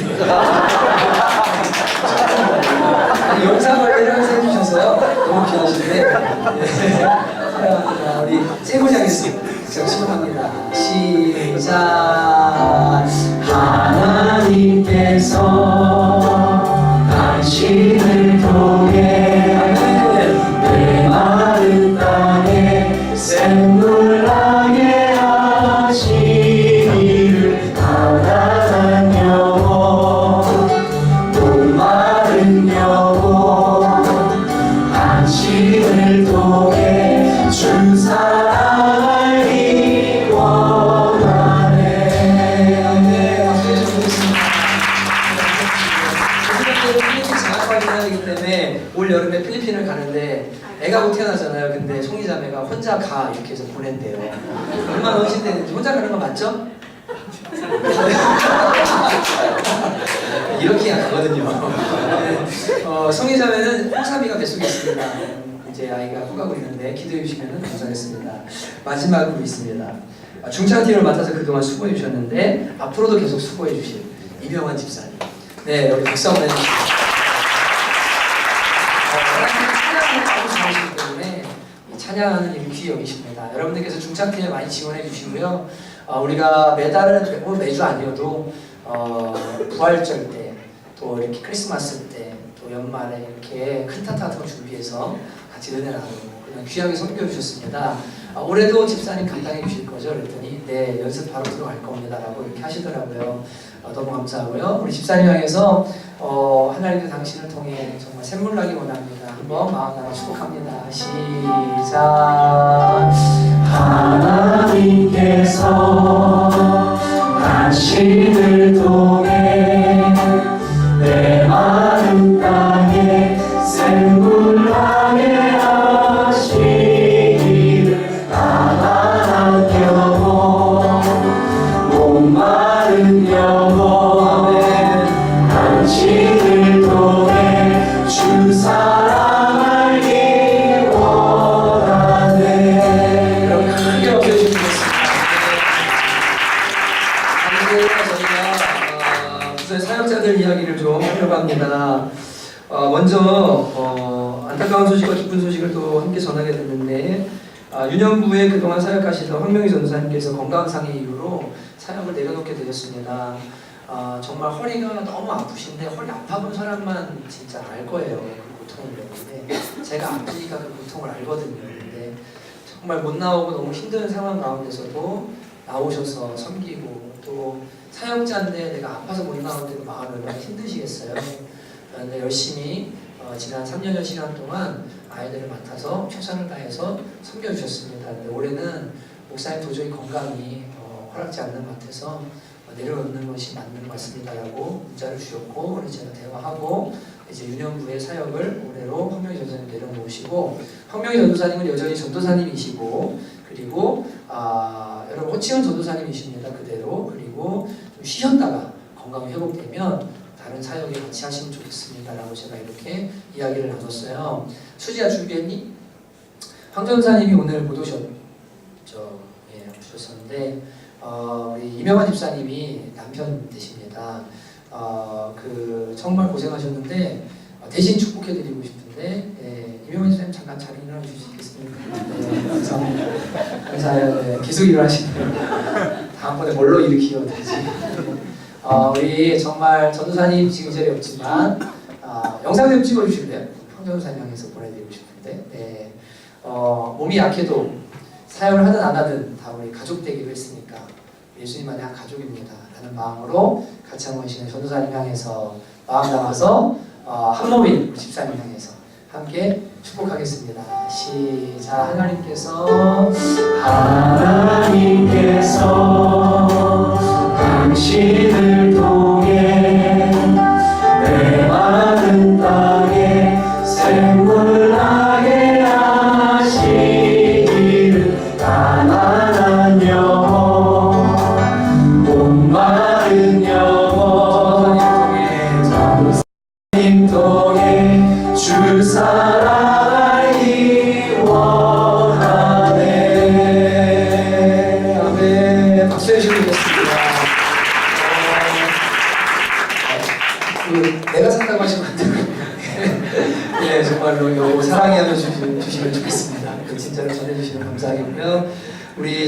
영상 관리를 항상 해주셔서요. 너무 귀하신데 사랑합니다. 우리 세고장에서 축복합니다. 시작. 하나님께서 당신을 통해 메마른 땅에 샘물 나게 하시기를 가난한 영혼 목마른 영혼 당신을 통해 주 사랑하기 원하네. 필리핀 장학관이 하기 때문에 올 여름에 필리핀을 가는데 애가 곧 태어나잖아요. 근데 송이자매가 혼자 가 이렇게 해서 보낸대요. 얼마나 헌신되는지 혼자 가는 거 맞죠? 이렇게 안 가거든요. 송이자매는 호사비가 뱃속에 있습니다. 이제 아이가 커가고 있는데 기도해 주시면 감사하겠습니다. 마지막으로 있습니다. 중창팀을 맡아서 그동안 수고해 주셨는데 앞으로도 계속 수고해 주실 이병환 집사님. 네, 여기 박수 한번 해주시죠. 찬양을 아주 잘하시기 때문에 찬양하는 일을 귀히 여기십니다. 여러분들께서 중창팀에 많이 지원해 주시고요. 우리가 매달은 매주 아니어도 부활절 때, 또 이렇게 크리스마스 때, 또 연말에 이렇게 큰 같은 거 준비해서 같이 은혜 나누고 그냥 귀하게 섬겨 주셨습니다. 올해도 집사님 감당해 주실 거죠? 그랬더니 네, 연습 바로 들어갈 겁니다 라고 이렇게 하시더라고요. 너무 감사하고요. 우리 집사님 향해서 하나님께 당신을 통해 정말 샘물 나기 원합니다. 한번 마음 나눠 축복합니다. 시작. 하나님께서 당신을 통해 메마른 땅에 샘물 나게 하시기를 가난한 영혼 목마른 영혼 당신을 통해 주 사랑하기 원하네. 여러분 크게 어깨주시겠습니다. 저희가 부서의 사역자들 이야기를 좀 하려고 합니다. 먼저 안타까운 소식과 기쁜 소식을 또 함께 전하게 됐는데 유년부에 그동안 사역하시던 황명희 전도사님께서 건강상의 이유로 사역을 내려놓게 되셨습니다. 정말 허리가 너무 아프신데 허리 아파본 사람만 진짜 알 거예요. 그 고통을. 근데 제가 아프니까 그 고통을 알거든요. 근데 정말 못 나오고 너무 힘든 상황 가운데서도 나오셔서 섬기고 또 사역자인데 내가 아파서 못 나오는데 마음이 얼마나 힘드시겠어요. 그런데 열심히 지난 3년여 시간 동안 아이들을 맡아서 최선을 다해서 섬겨주셨습니다. 근데 올해는 목사님 도저히 건강이 허락지 않는 것 같아서 내려오는 것이 맞는 것 같습니다라고 문자를 주셨고, 그래서 제가 대화하고 이제 유년부의 사역을 올해로 황명희 전도사님 내려놓으시고, 황명희 전도사님은 여전히 전도사님이시고, 그리고 여러분 호치훈 전도사님이십니다. 그대로. 그리고 좀 쉬셨다가 건강이 회복되면 다른 사역에 같이 하시면 좋겠습니다라고 제가 이렇게 이야기를 나눴어요. 수지야 준비했니? 황 전도사님이 오늘 못 오셨었는데 우리 이명환 집사님이 남편 되십니다. 정말 고생하셨는데 대신 축복해드리고 싶은데 이명환 집사님 잠깐 자리 일어나 주시겠습니까? 네, 감사합니다. 감사해요. 네, 계속 일어나시네요. 다음번에 뭘로 일으키려 되지? 우리 정말 전도사님 지금 이 자리에 없지만 영상 좀 찍어주실래요? 황 전도사님 향해서 보내드리고 싶은데 네. 몸이 약해도 사역을 하든 안 하든 다 우리 가족 되기로 했으니까 예수님만의 한 가족입니다 라는 마음으로 같이 한번 계시는 전도사님 향해서 마음 담아서 한 몸인 우리 집사님 향해서 함께 축복하겠습니다. 시작. 하나님께서 당신을 통해 내 마른 땅에 샘물나게 하시기를 가난한 영혼 목마른 영혼 전도사님 통해 주 사랑이 원하네. 아멘. 박수 해주시면 되겠습니다. 내가 산다고 하시면 안 되고요. 네, 정말로 요 사랑해 하면 주시면 좋겠습니다. 그 진짜로 전해주시면 감사하겠고요. 우리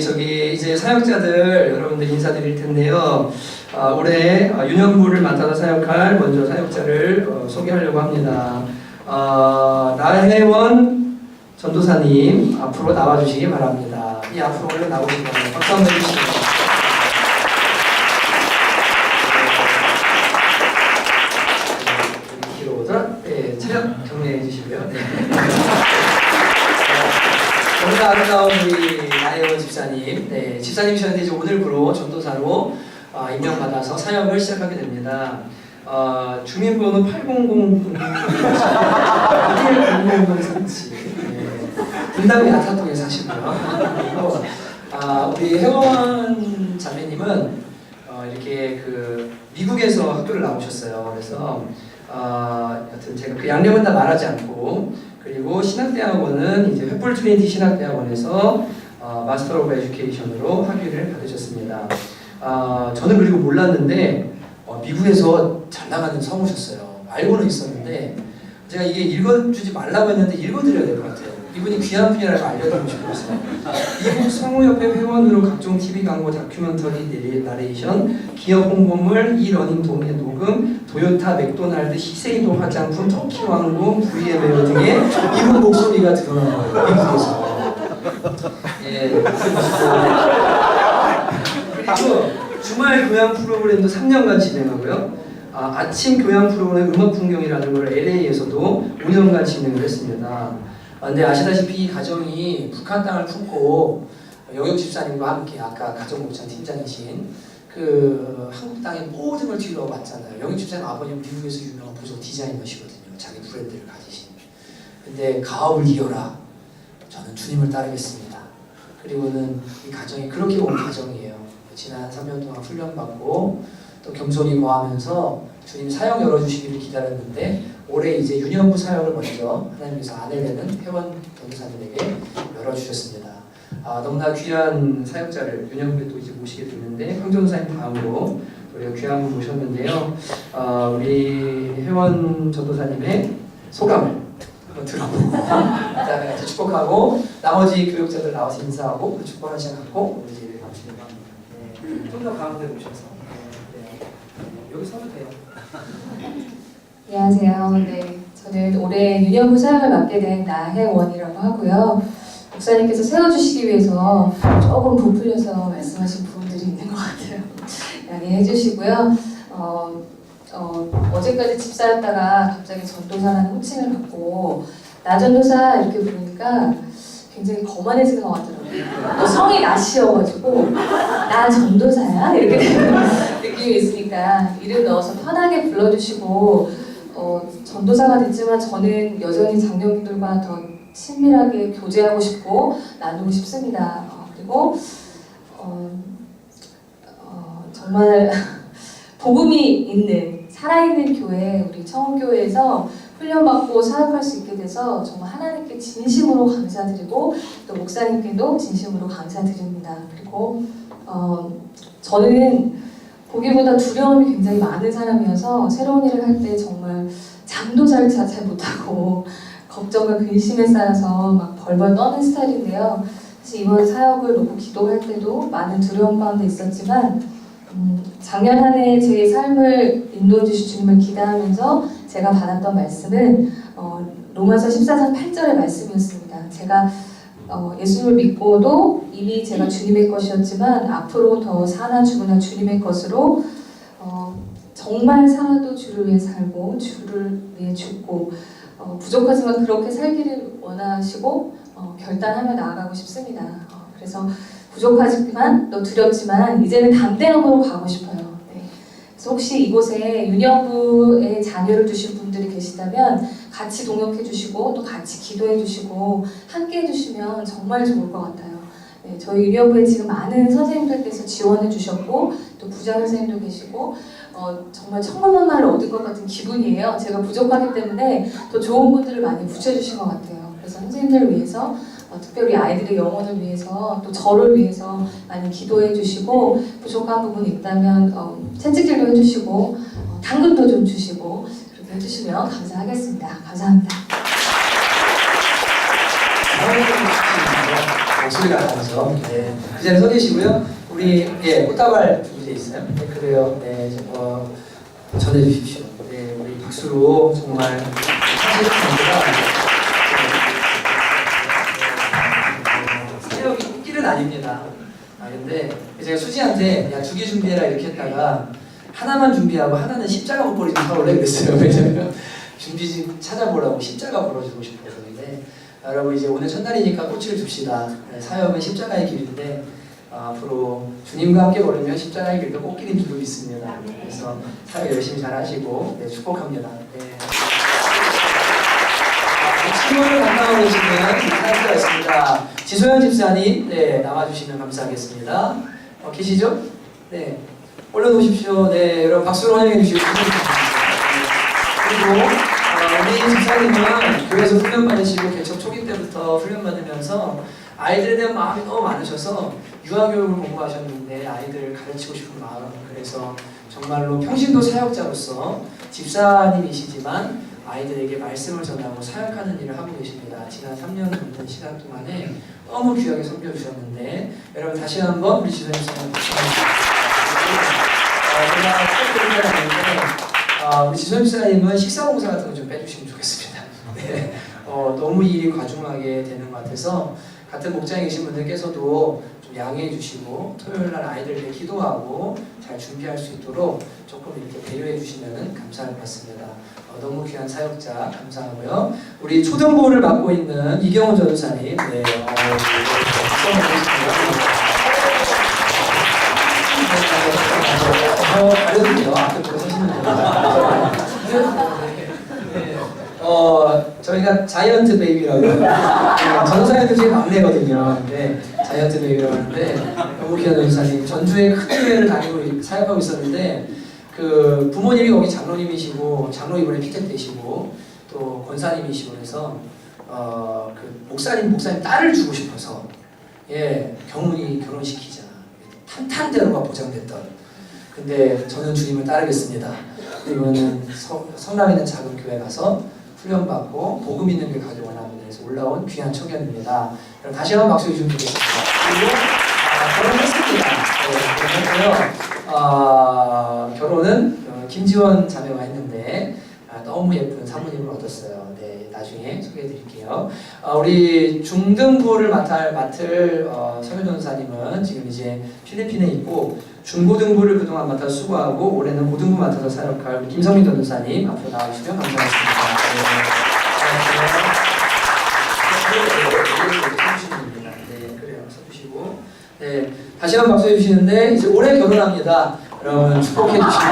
이제 사역자들 여러분들 인사드릴 텐데요. 올해 유년부를 맡아서 사역할 먼저 사역자를 소개하려고 합니다. 나혜원 전도사님 앞으로 나와주시기 바랍니다. 이 앞으로 얼른 나오시기 바랍니다. 박수 한번 해주시죠. 네, 차렷 경례해 주시고요. 네. 너무나 아름다운 우리 나혜원 집사님, 네, 집사님이셨는데 이제 오늘부로 전도사로 임명받아서 사역을 시작하게 됩니다. 주민번호 800-0037 분당의 아타동에 사시고요. 우리 혜원 자매님은 이렇게 미국에서 학교를 나오셨어요. 그래서 여튼 제가 그 양력은 다 말하지 않고, 그리고 신학대학원은 이제 횃불 트리니티 신학대학원에서 마스터 오브 에듀케이션으로 학위를 받으셨습니다. 저는 그리고 몰랐는데 미국에서 잘 나가는 성우셨어요. 알고는 있었는데 제가 이게 읽어주지 말라고 했는데 읽어드려야 될 것 같아요. 이분이 귀한 분이라고 알려드리고 싶어서 미국 성우협회 회원으로 각종 TV 광고, 다큐멘터리 나레이션, 기업 홍보물, 이러닝 동네 녹음, 도요타, 맥도날드, 시세이도 화장품, 터키 왕궁, V의 등의 이분 목소리가 드러난 거예요. 미국에서. 예. 그리고 주말 교양 프로그램도 3년간 진행하고요. 아침 교양 프로그램 음악 풍경이라는 걸 LA에서도 5년간 진행을 했습니다. 근데 아시다시피 이 가정이 북한 땅을 품고 영역 집사님과 함께 아까 가정목장 팀장이신 한국 땅의 모든 걸 뒤로봤잖아요. 영역 집사님 아버님 미국에서 유명한 보석 디자이너시거든요. 자기 브랜드를 가지신. 근데 가업을 이어라. 저는 주님을 따르겠습니다. 그리고는 이 가정이 그렇게 온 가정이에요. 지난 3년 동안 훈련받고 또 겸손히 거하면서 주님 사역 열어주시기를 기다렸는데 올해 이제 유년부 사역을 먼저 하나님께서 아내 되는 혜원 전도사님에게 열어주셨습니다. 너무나 귀한 사역자를 유년부에 또 이제 모시게 됐는데 황 전도사님 다음으로 우리가 귀한 분 모셨는데요. 우리 혜원 전도사님의 소감을 한번 들어보고 그다음에 같이 축복하고 나머지 교육자들 나와서 인사하고 축복하는 시간 갖고 우리 이제 가시려고 합니다. 좀 더 가운데 오셔서 여기 서도 돼요. 안녕하세요. 네, 저는 올해 유년부 사역을 맡게 된 나혜원이라고 하고요. 목사님께서 세워주시기 위해서 조금 부풀려서 말씀하신 부분들이 있는 것 같아요. 양해해 주시고요. 어제까지 집사였다가 갑자기 전도사라는 호칭을 받고 나 전도사 이렇게 부르니까 굉장히 거만해지는 것 같더라고요. 또 성이 나시여가지고 나 전도사야? 이렇게 되는 느낌이 있으니까 이름 넣어서 편하게 불러주시고 전도사가 됐지만 저는 여전히 장로님들과 더 친밀하게 교제하고 싶고 나누고 싶습니다. 그리고 정말 복음이 있는 살아있는 교회 우리 청원교회에서 훈련받고 사역할 수 있게 돼서 정말 하나님께 진심으로 감사드리고 또 목사님께도 진심으로 감사드립니다. 그리고 저는 보기보다 두려움이 굉장히 많은 사람이어서 새로운 일을 할 때 정말 잠도 잘 못하고 걱정과 근심에 쌓여서 막 벌벌 떠는 스타일인데요. 사실 이번 사역을 놓고 기도할 때도 많은 두려움 가운데 있었지만 작년 한 해 제 삶을 인도해 주실 주님을 기대하면서 제가 받았던 말씀은 로마서 14장 8절의 말씀이었습니다. 제가 예수님을 믿고도 이미 제가 주님의 것이었지만 앞으로 더 사나 죽으나 주님의 것으로 정말 살아도 주를 위해 살고 주를 위해 죽고 부족하지만 그렇게 살기를 원하시고 결단하며 나아가고 싶습니다. 그래서 부족하지만 또 두렵지만 이제는 담대함으로 가고 싶어요. 네. 그래서 혹시 이곳에 유년부의 자녀를 두신 분들이 계시다면 같이 동역해 주시고 또 같이 기도해 주시고 함께 해주시면 정말 좋을 것 같아요. 네, 저희 유년부에 지금 많은 선생님들께서 지원해 주셨고 또 부장 선생님도 계시고 정말 천만원을 얻은 것 같은 기분이에요. 제가 부족하기 때문에 더 좋은 분들을 많이 붙여주신 것 같아요. 그래서 선생님들을 위해서 특별히 아이들의 영혼을 위해서 또 저를 위해서 많이 기도해 주시고 부족한 부분이 있다면 채찍질도 해주시고 당근도 좀 주시고 그렇게 해주시면 감사하겠습니다. 감사합니다. 목소리가 나와서 그 자리에 서 계시고요. 우리 꽃다발 준비되어 있어요. 네, 그래요. 네, 전해주십시오. 네, 우리 박수로 정말 사실 사역이 꽃길은 아닙니다. 근데 제가 수지한테 야 2개 준비해라 이렇게 했다가 하나만 준비하고 하나는 십자가 목걸이 좀 사올래 그랬어요. 왜냐면 준비 좀 찾아보라고 십자가 걸어주고 싶어서. 근데 여러분 이제 오늘 첫날이니까 꽃을 줍시다. 사역은 십자가의 길인데 앞으로 주님과 함께 걸으면 십자가의 길도 꽃길인 줄 믿습니다. 그래서 사역 열심히 잘 하시고 축복합니다. 친구를 담당하고 계시는 사역자가 있습니다. 지소연 집사님 나와주시면 감사하겠습니다. 계시죠? 네, 올려놓으십시오. 네, 여러분 박수로 환영해 주시고 그리고 우리 집사님은 교회에서 훈련 받으시고 개척 초기 때부터 훈련 받으면서 아이들에 대한 마음이 너무 많으셔서 유아교육을 공부하셨는데 아이들을 가르치고 싶은 마음, 그래서 정말로 평신도 사역자로서 집사님이시지만 아이들에게 말씀을 전하고 사역하는 일을 하고 계십니다. 지난 3년 넘는 시간 동안에 너무 귀하게 섬겨주셨는데 여러분 다시 한번 우리 지소연 집사님 제가 우리 지소연 집사님은 식사봉사 같은 거 좀 빼주시면 좋겠습니다. 네. 너무 일이 과중하게 되는 것 같아서 같은 목장에 계신 분들께서도 좀 양해해 주시고 토요일날 아이들에게 기도하고 잘 준비할 수 있도록 조금 이렇게 배려해 주시면 감사할 것 같습니다. 너무 귀한 사역자 감사하고요. 우리 초등부를 맡고 있는 이경호 전도사님, 알려드릴게요. 앞에 보고 서시면 됩니다. 저희가 자이언트 베이비라고 전도사님들 중에 막내거든요. 근데 자이언트 베이비라고 하는데 너무 귀한 전도사님 전주에 큰 교회를 다니고 사역하고 있었는데 그 부모님이 거기 장로님이시고 장로 이번에 피택되시고 또 권사님이시고 그래서 그 목사님 딸을 주고 싶어서 경훈이 결혼시키자 탄탄대로가 보장됐던. 근데 저는 주님을 따르겠습니다. 이거는 성남에 있는 작은 교회 가서 훈련받고 복음 있는 게 가기 원합니다. 그래서 올라온 귀한 청년입니다. 그럼 다시 한번 박수 주시면 좋겠습니다. 그리고 결혼했습니다. 결혼은 김지원 자매와 했는데 너무 예쁜 사모님을 얻었어요. 네, 나중에 소개해드릴게요. 우리 중등부를 맡을 서현 전사님은 지금 이제 필리핀에 있고 중고등부를 그동안 맡아 수고하고 올해는 고등부 맡아서 사역할 우리 김성민 전사님 앞으로 나와주시면 감사하겠습니다. 네, 그래요. 써주시고. 네, 다시 한번 박수 해주시는데 이제 올해 결혼합니다. 여러분 축복해 주시고.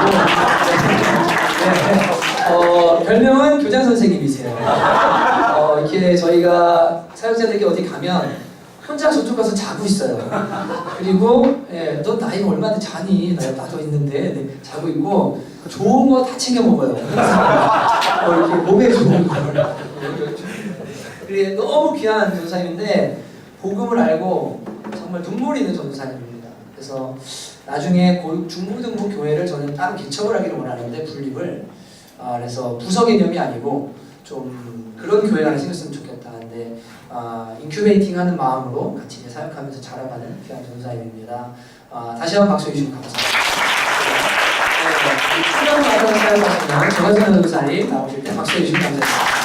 네, 별명은 교장 선생님이세요. 이렇게 저희가 사역자들에게 어디 가면 혼자 저쪽 가서 자고 있어요. 그리고 너 나이가 얼마나 자니? 나도 있는데 네, 자고 있고 좋은 거 다 챙겨 먹어요. 이렇게 몸에 좋은 걸. 그게 너무 귀한 전도사님인데 복음을 알고 정말 눈물 있는 전도사님입니다. 그래서 나중에 중고등부 교회를 저는 따로 개척을 하기를 원하는데 분립을 그래서 부서 개념이 아니고 좀 그런 교회가 하나 생겼으면 좋겠다 하는데 인큐베이팅 하는 마음으로 같이 이제 사역하면서 자라가는 귀한 전도사님입니다. 다시 한번 박수 해주시면 감사합니다. 출연 받아서 사역하시면 정한선 전도사님 나오실 때 박수 해주시면 감사합니다.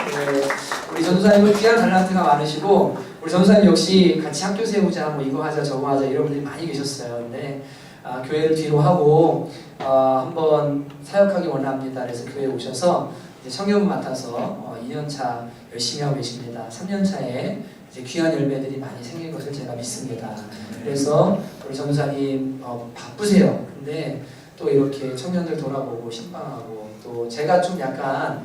네, 우리 전도사님은 귀한 달란트가 많으시고 우리 전도사님 역시 같이 학교 세우자 뭐 이거 하자 저거 하자 이런 분들이 많이 계셨어요. 근데 교회를 뒤로 하고 한번 사역하기 원합니다. 그래서 교회에 오셔서 이제 청년부 맡아서 2년차 열심히 하고 계십니다. 3년차에 이제 귀한 열매들이 많이 생길 것을 제가 믿습니다. 그래서 우리 전도사님 바쁘세요. 근데 또 이렇게 청년들 돌아보고 신방하고 또 제가 좀 약간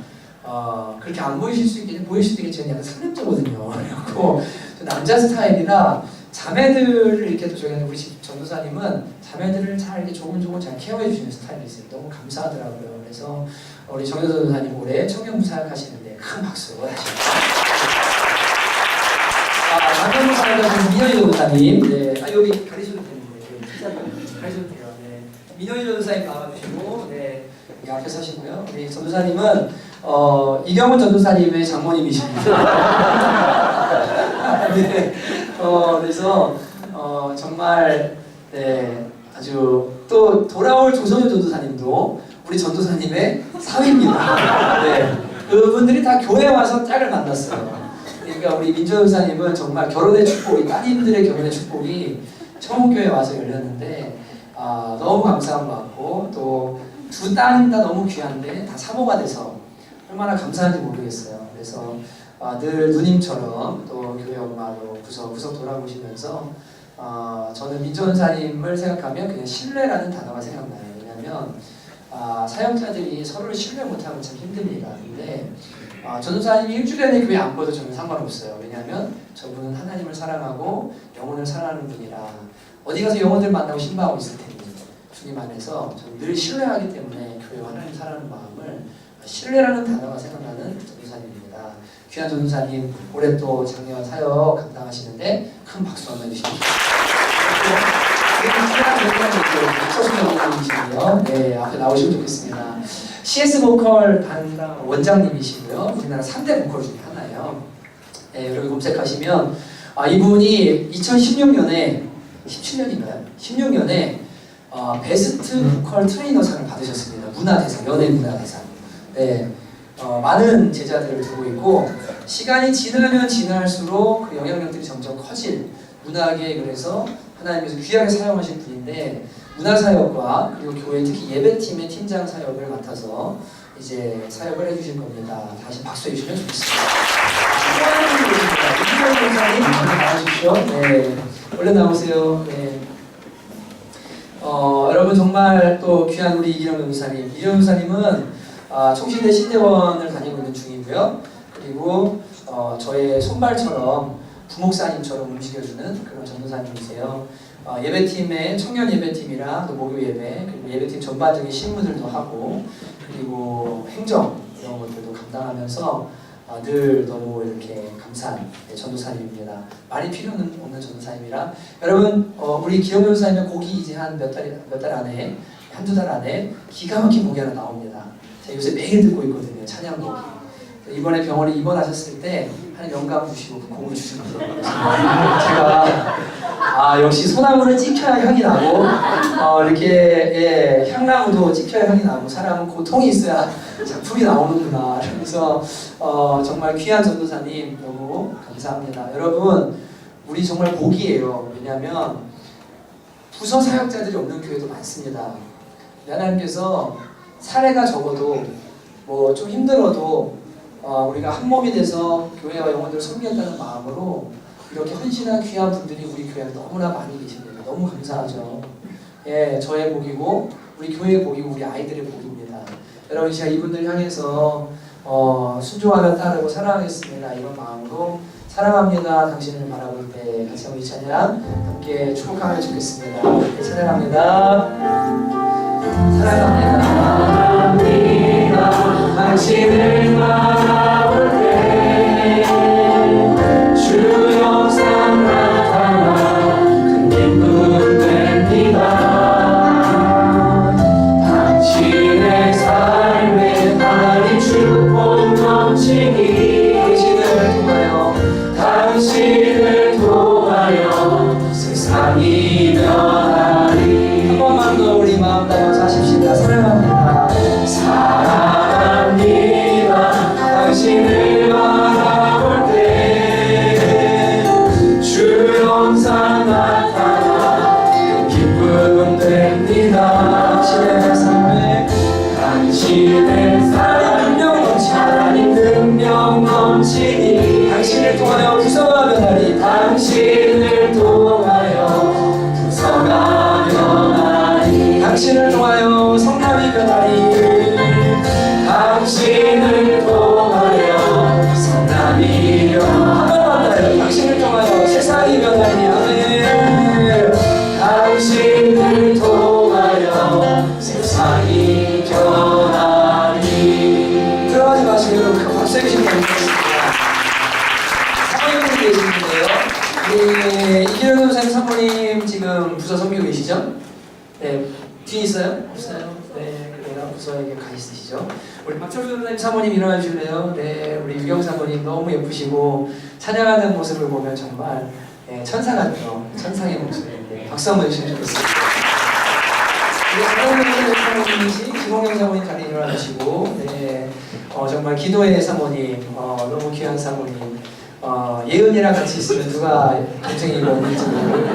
그렇게 안 보이실 수 있겠지 보일 수도 있겠지만 약간 상남자거든요. 그리고 남자 스타일이라 자매들을 이렇게 또 저희 우리 전도사님은 자매들을 잘 이렇게 조금조금 잘 케어해 주시는 스타일이세요. 너무 감사하더라고요. 그래서 우리 정효 전도사님 올해 청년부 사역하시는데 큰 박수 다시. 청년부 사역하시는 민현이 전도사님, 네, 여기 가리셔도 되는데 가리셔도 돼요. 네, 민현이 전도사님 나와주시고, 네, 여기 앞에 서시고요. 우리 전도사님은 이경훈 전도사님의 장모님이십니다. 네, 그래서 정말 네, 아주 또 돌아올 조선유 전도사님도 우리 전도사님의 사위입니다. 네, 그분들이 다 교회에 와서 짝을 만났어요. 그러니까 우리 민조 전도사님은 정말 결혼의 축복이 따님들의 결혼의 축복이 청운교회에 와서 열렸는데 너무 감사한 것 같고 또 두 따님 다 너무 귀한데 다 사모가 돼서 얼마나 감사한지 모르겠어요. 그래서 늘 누님처럼 또 교회 엄마로 구석구석 돌아보시면서 저는 민조 전사님을 생각하면 그냥 신뢰라는 단어가 생각나요. 왜냐하면 사역자들이 서로를 신뢰 못하면 참 힘듭니다. 근데 전도사님이 일주일에 내에 교회 안 보도 저는 상관없어요. 왜냐하면 저분은 하나님을 사랑하고 영혼을 사랑하는 분이라 어디 가서 영혼들 만나고 신방하고 있을 테니 주님 안에서 저는 늘 신뢰하기 때문에 교회와 하나님 사랑하는 마음을 신뢰라는 단어가 생각나는 전도사님입니다. 귀한 전도사님 올해 또 작년 사역 감당하시는데 큰 박수 한번 주시죠. 박서순 네, 앞에 나오시면 좋겠습니다. CS 보컬 담당 원장님이시고요. 우리나라 3대 보컬 중에 하나예요. 네, 여러분 검색하시면 이분이 2016년에 17년인가요? 16년에 베스트 보컬 트레이너상을 받으셨습니다. 문화대상, 연예 문화대상. 네, 많은 제자들을 두고 있고 시간이 지나면 지날수록 그 영향력들이 점점 커질 문화계에 그래서 하나님께서 귀하게 사용하신 분인데 문화사역과 그리고 교회 특히 예배팀의 팀장 사역을 맡아서 이제 사역을 해주실 겁니다. 다시 박수 해주시면 좋겠습니다. 이기영 목사님 나와주십시오. 네, 얼른 나오세요. 네. 여러분 정말 또 귀한 우리 이기영 목사님. 이기영 목사님은 총신대 신대원을 다니고 있는 중이고요. 그리고 저의 손발처럼 부목사님처럼 움직여주는 그런 전도사님이세요. 예배팀의 청년 예배팀이랑 또 목요 예배 그리고 예배팀 전반적인 실무들도 하고 그리고 행정 이런 것들도 감당하면서 늘 너무 이렇게 감사한 전도사님입니다. 많이 필요 없는 전도사님이라 여러분 우리 기영 전도사님의 곡이 이제 한 몇 달 안에 한두 달 안에 기가 막힌 곡이 하나 나옵니다. 제가 요새 매일 듣고 있거든요. 찬양곡이. 이번에 병원에 입원하셨을 때 한 연가 부시고 공을 주셨거든요. 제가 역시 소나무는 찍혀야 향이 나고 이렇게 향나무도 찍혀야 향이 나고 사람은 고통이 있어야 작품이 나오는구나. 그래서 정말 귀한 전도사님 너무 감사합니다. 여러분 우리 정말 복이에요. 왜냐하면 부서 사역자들이 없는 교회도 많습니다. 하나님께서 사례가 적어도 뭐 좀 힘들어도 우리가 한 몸이 돼서 교회와 영혼들을 섬기겠다는 마음으로 이렇게 헌신한 귀한 분들이 우리 교회에 너무나 많이 계십니다. 너무 감사하죠. 예, 저의 복이고 우리 교회의 복이고 우리 아이들의 복입니다. 여러분 제가 이분들 향해서 순종하며 따르고 사랑하겠습니다. 이런 마음으로 사랑합니다. 당신을 바라볼 때 같이 한번 이 찬양 함께 축복하면 좋겠습니다. 함께 찬양합니다. 사랑합니다. 당신을 바라볼 때 주 영상 나타나 큰 기쁨 됩니다. 당신의 삶에 많이 축복 넘치니 당신을 통하여 세상이 변하리. 한 번만 더 우리 마음 다해서 하십시다. 사랑합니다. 사랑합니다. 당신을 바라볼 때 주 영상 나타나 큰 기쁨 됩니다. 당신의 삶에 하나님 능력 넘치니 당신을 통하여 부서가 변하리. 당신을 통하여 부서가 변하리. 당신을 통하여 성남이 변하리. 당신을 통하여 성남이 변하리. 당신을 통하여 세상이 변하리. 아멘. 당신을 통하여 세상이 변하리. 들어가지 마시고 여러분 박수 해주시면 되겠습니다. 사모님 계시는데요. 이기현 선생님 사모님 지금 부서 섬기고 계시죠? 네, 뒤에 있어요? 없어요? 네, 그래요. 부서에게 가 있으시죠? 우리 박철수 선생님 사모님 일어나 주실래요? 네, 우리 유경 사모님 너무 예쁘시고 찬양하는 모습을 보면 정말 천사 같죠? 천상의 목소리인데 박수 한번 해주시면 좋겠습니다. 우리 사모님이시 김홍영 사모님 자리 일어나 주시고, 네, 정말 기도의 사모님, 너무 귀한 사모님. 예은이랑 같이 있으면 누가 동생이고 언니인지 모르고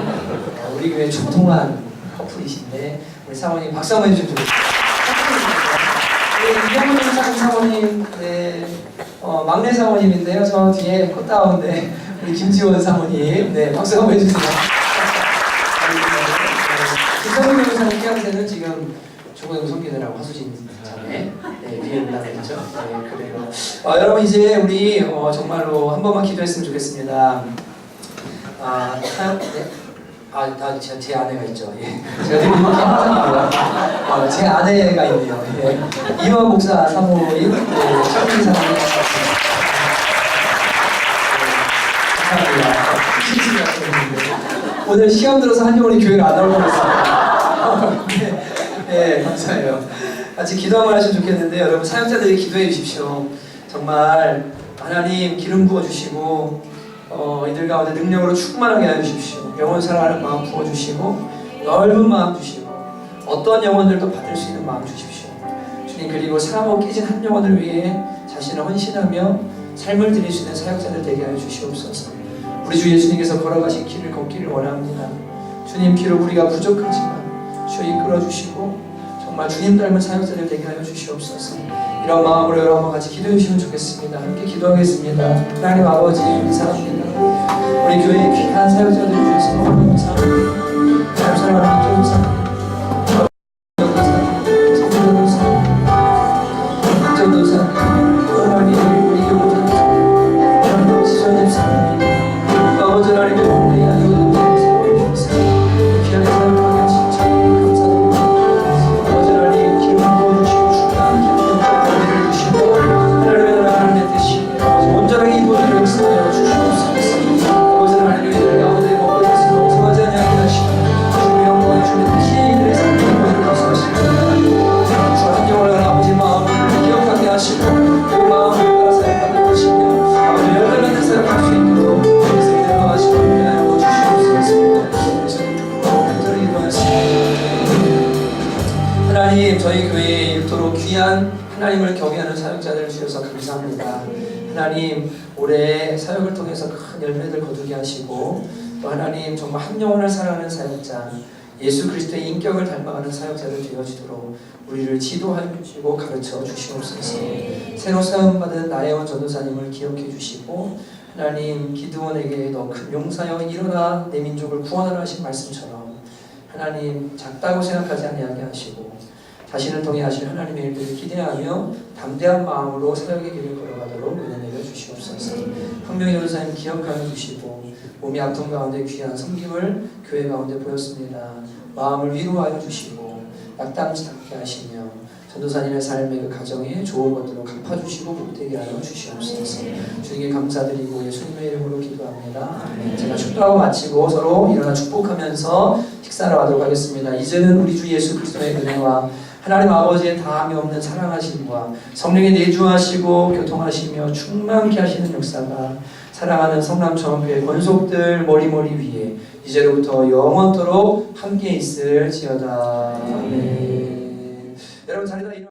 우리 교회 초통한 커플이신데 우리 사모님 박수 한번 해주시면 좋겠습니다. 이경훈 사모님, 네, 막내 사모님인데요. 저 뒤에 꽃다운데 우리 김지원 사모님, 네, 박수 한번 해주세요. 김성훈 변호사님 피앙새는 지금 조금 섬기느라고 화수진 자매 비엔다고 했죠. 네, 그래요. 여러분 이제 우리 정말로 한 번만 기도했으면 좋겠습니다. 제 아내가 있죠. 예. 제가 되게 이렇게 하잖아요. 제 아내가 있네요. 예. 이화 목사 사모님, 청민 사모님. 오늘 시험 들어서 한영원이 교회를 안 나올 뻔했어요. 네, 감사해요. 같이 기도 한번 하시면 좋겠는데 여러분 사역자들이 기도해 주십시오. 정말 하나님 기름 부어 주시고 이들 가운데 능력으로 충만하게 하여 주십시오. 영혼 사랑하는 마음 부어 주시고 넓은 마음 주시고 어떠한 영혼들도 받을 수 있는 마음 주십시오. 주님, 그리고 사모 깨진 한 영혼을 위해 자신을 헌신하며 삶을 드릴 수 있는 사역자들 되게 하여 주시옵소서. 우리 주 예수님께서 걸어가신 길을 걷기를 원합니다. 주님, 비록 우리가 부족하지만 주 이끌어 주시고 정말 주님 닮은 사역자들 되게 하여 주시옵소서. 이런 마음으로 여러분 같이 기도해 주시면 좋겠습니다. 함께 기도하겠습니다. 하나님 아버지, 감사합니다. 우리 교회의 귀한 사역자들 위해서 너무 감사합니다. 감사합니다. 감사합니다. 주시옵소서. 하나님, 저희 교회에 이토록 귀한 하나님을 경외하는 사역자들을 주셔서 감사합니다. 하나님, 올해 사역을 통해서 큰 열매들 거두게 하시고 또 하나님 정말 한 영혼을 사랑하는 사역자, 예수 그리스도의 인격을 닮아가는 사역자들 되어지도록 우리를 지도하여 주시고 가르쳐 주시옵소서. 새로 사용받은 나혜원 전도사님을 기억해 주시고 하나님, 기드온에게 너 큰 용사여 일어나 내 민족을 구원하라 하신 말씀처럼 하나님 작다고 생각하지 아니하게 하시고 자신을 통해 하실 하나님의 일들을 기대하며 담대한 마음으로 사역의 길을 걸어가도록 은혜 내려 주시옵소서. 황명희 전도사님 기억하여 주시고 몸이 아픈 가운데 귀한 섬김을 교회 가운데 보였습니다. 마음을 위로하여 주시고 낙담치 않게 하시며 전도사님의 삶의 그 가정에 좋은 것들로 갚아주시고 복되게 하여 주시옵소서. 주님께 감사드리고 예수님의 이름으로 기도합니다. 제가 축도하고 마치고 서로 일어나 축복하면서 식사를 하도록 하겠습니다. 이제는 우리 주 예수 그리스도의 은혜와 하나님 아버지의 다함이 없는 사랑하심과 성령의 내주하시고 교통하시며 충만케 하시는 역사가 사랑하는 성남청교회 권속들 머리머리 위에 이제로부터 영원토록 함께 있을지어다. 아멘. 여러분 자리다 일어나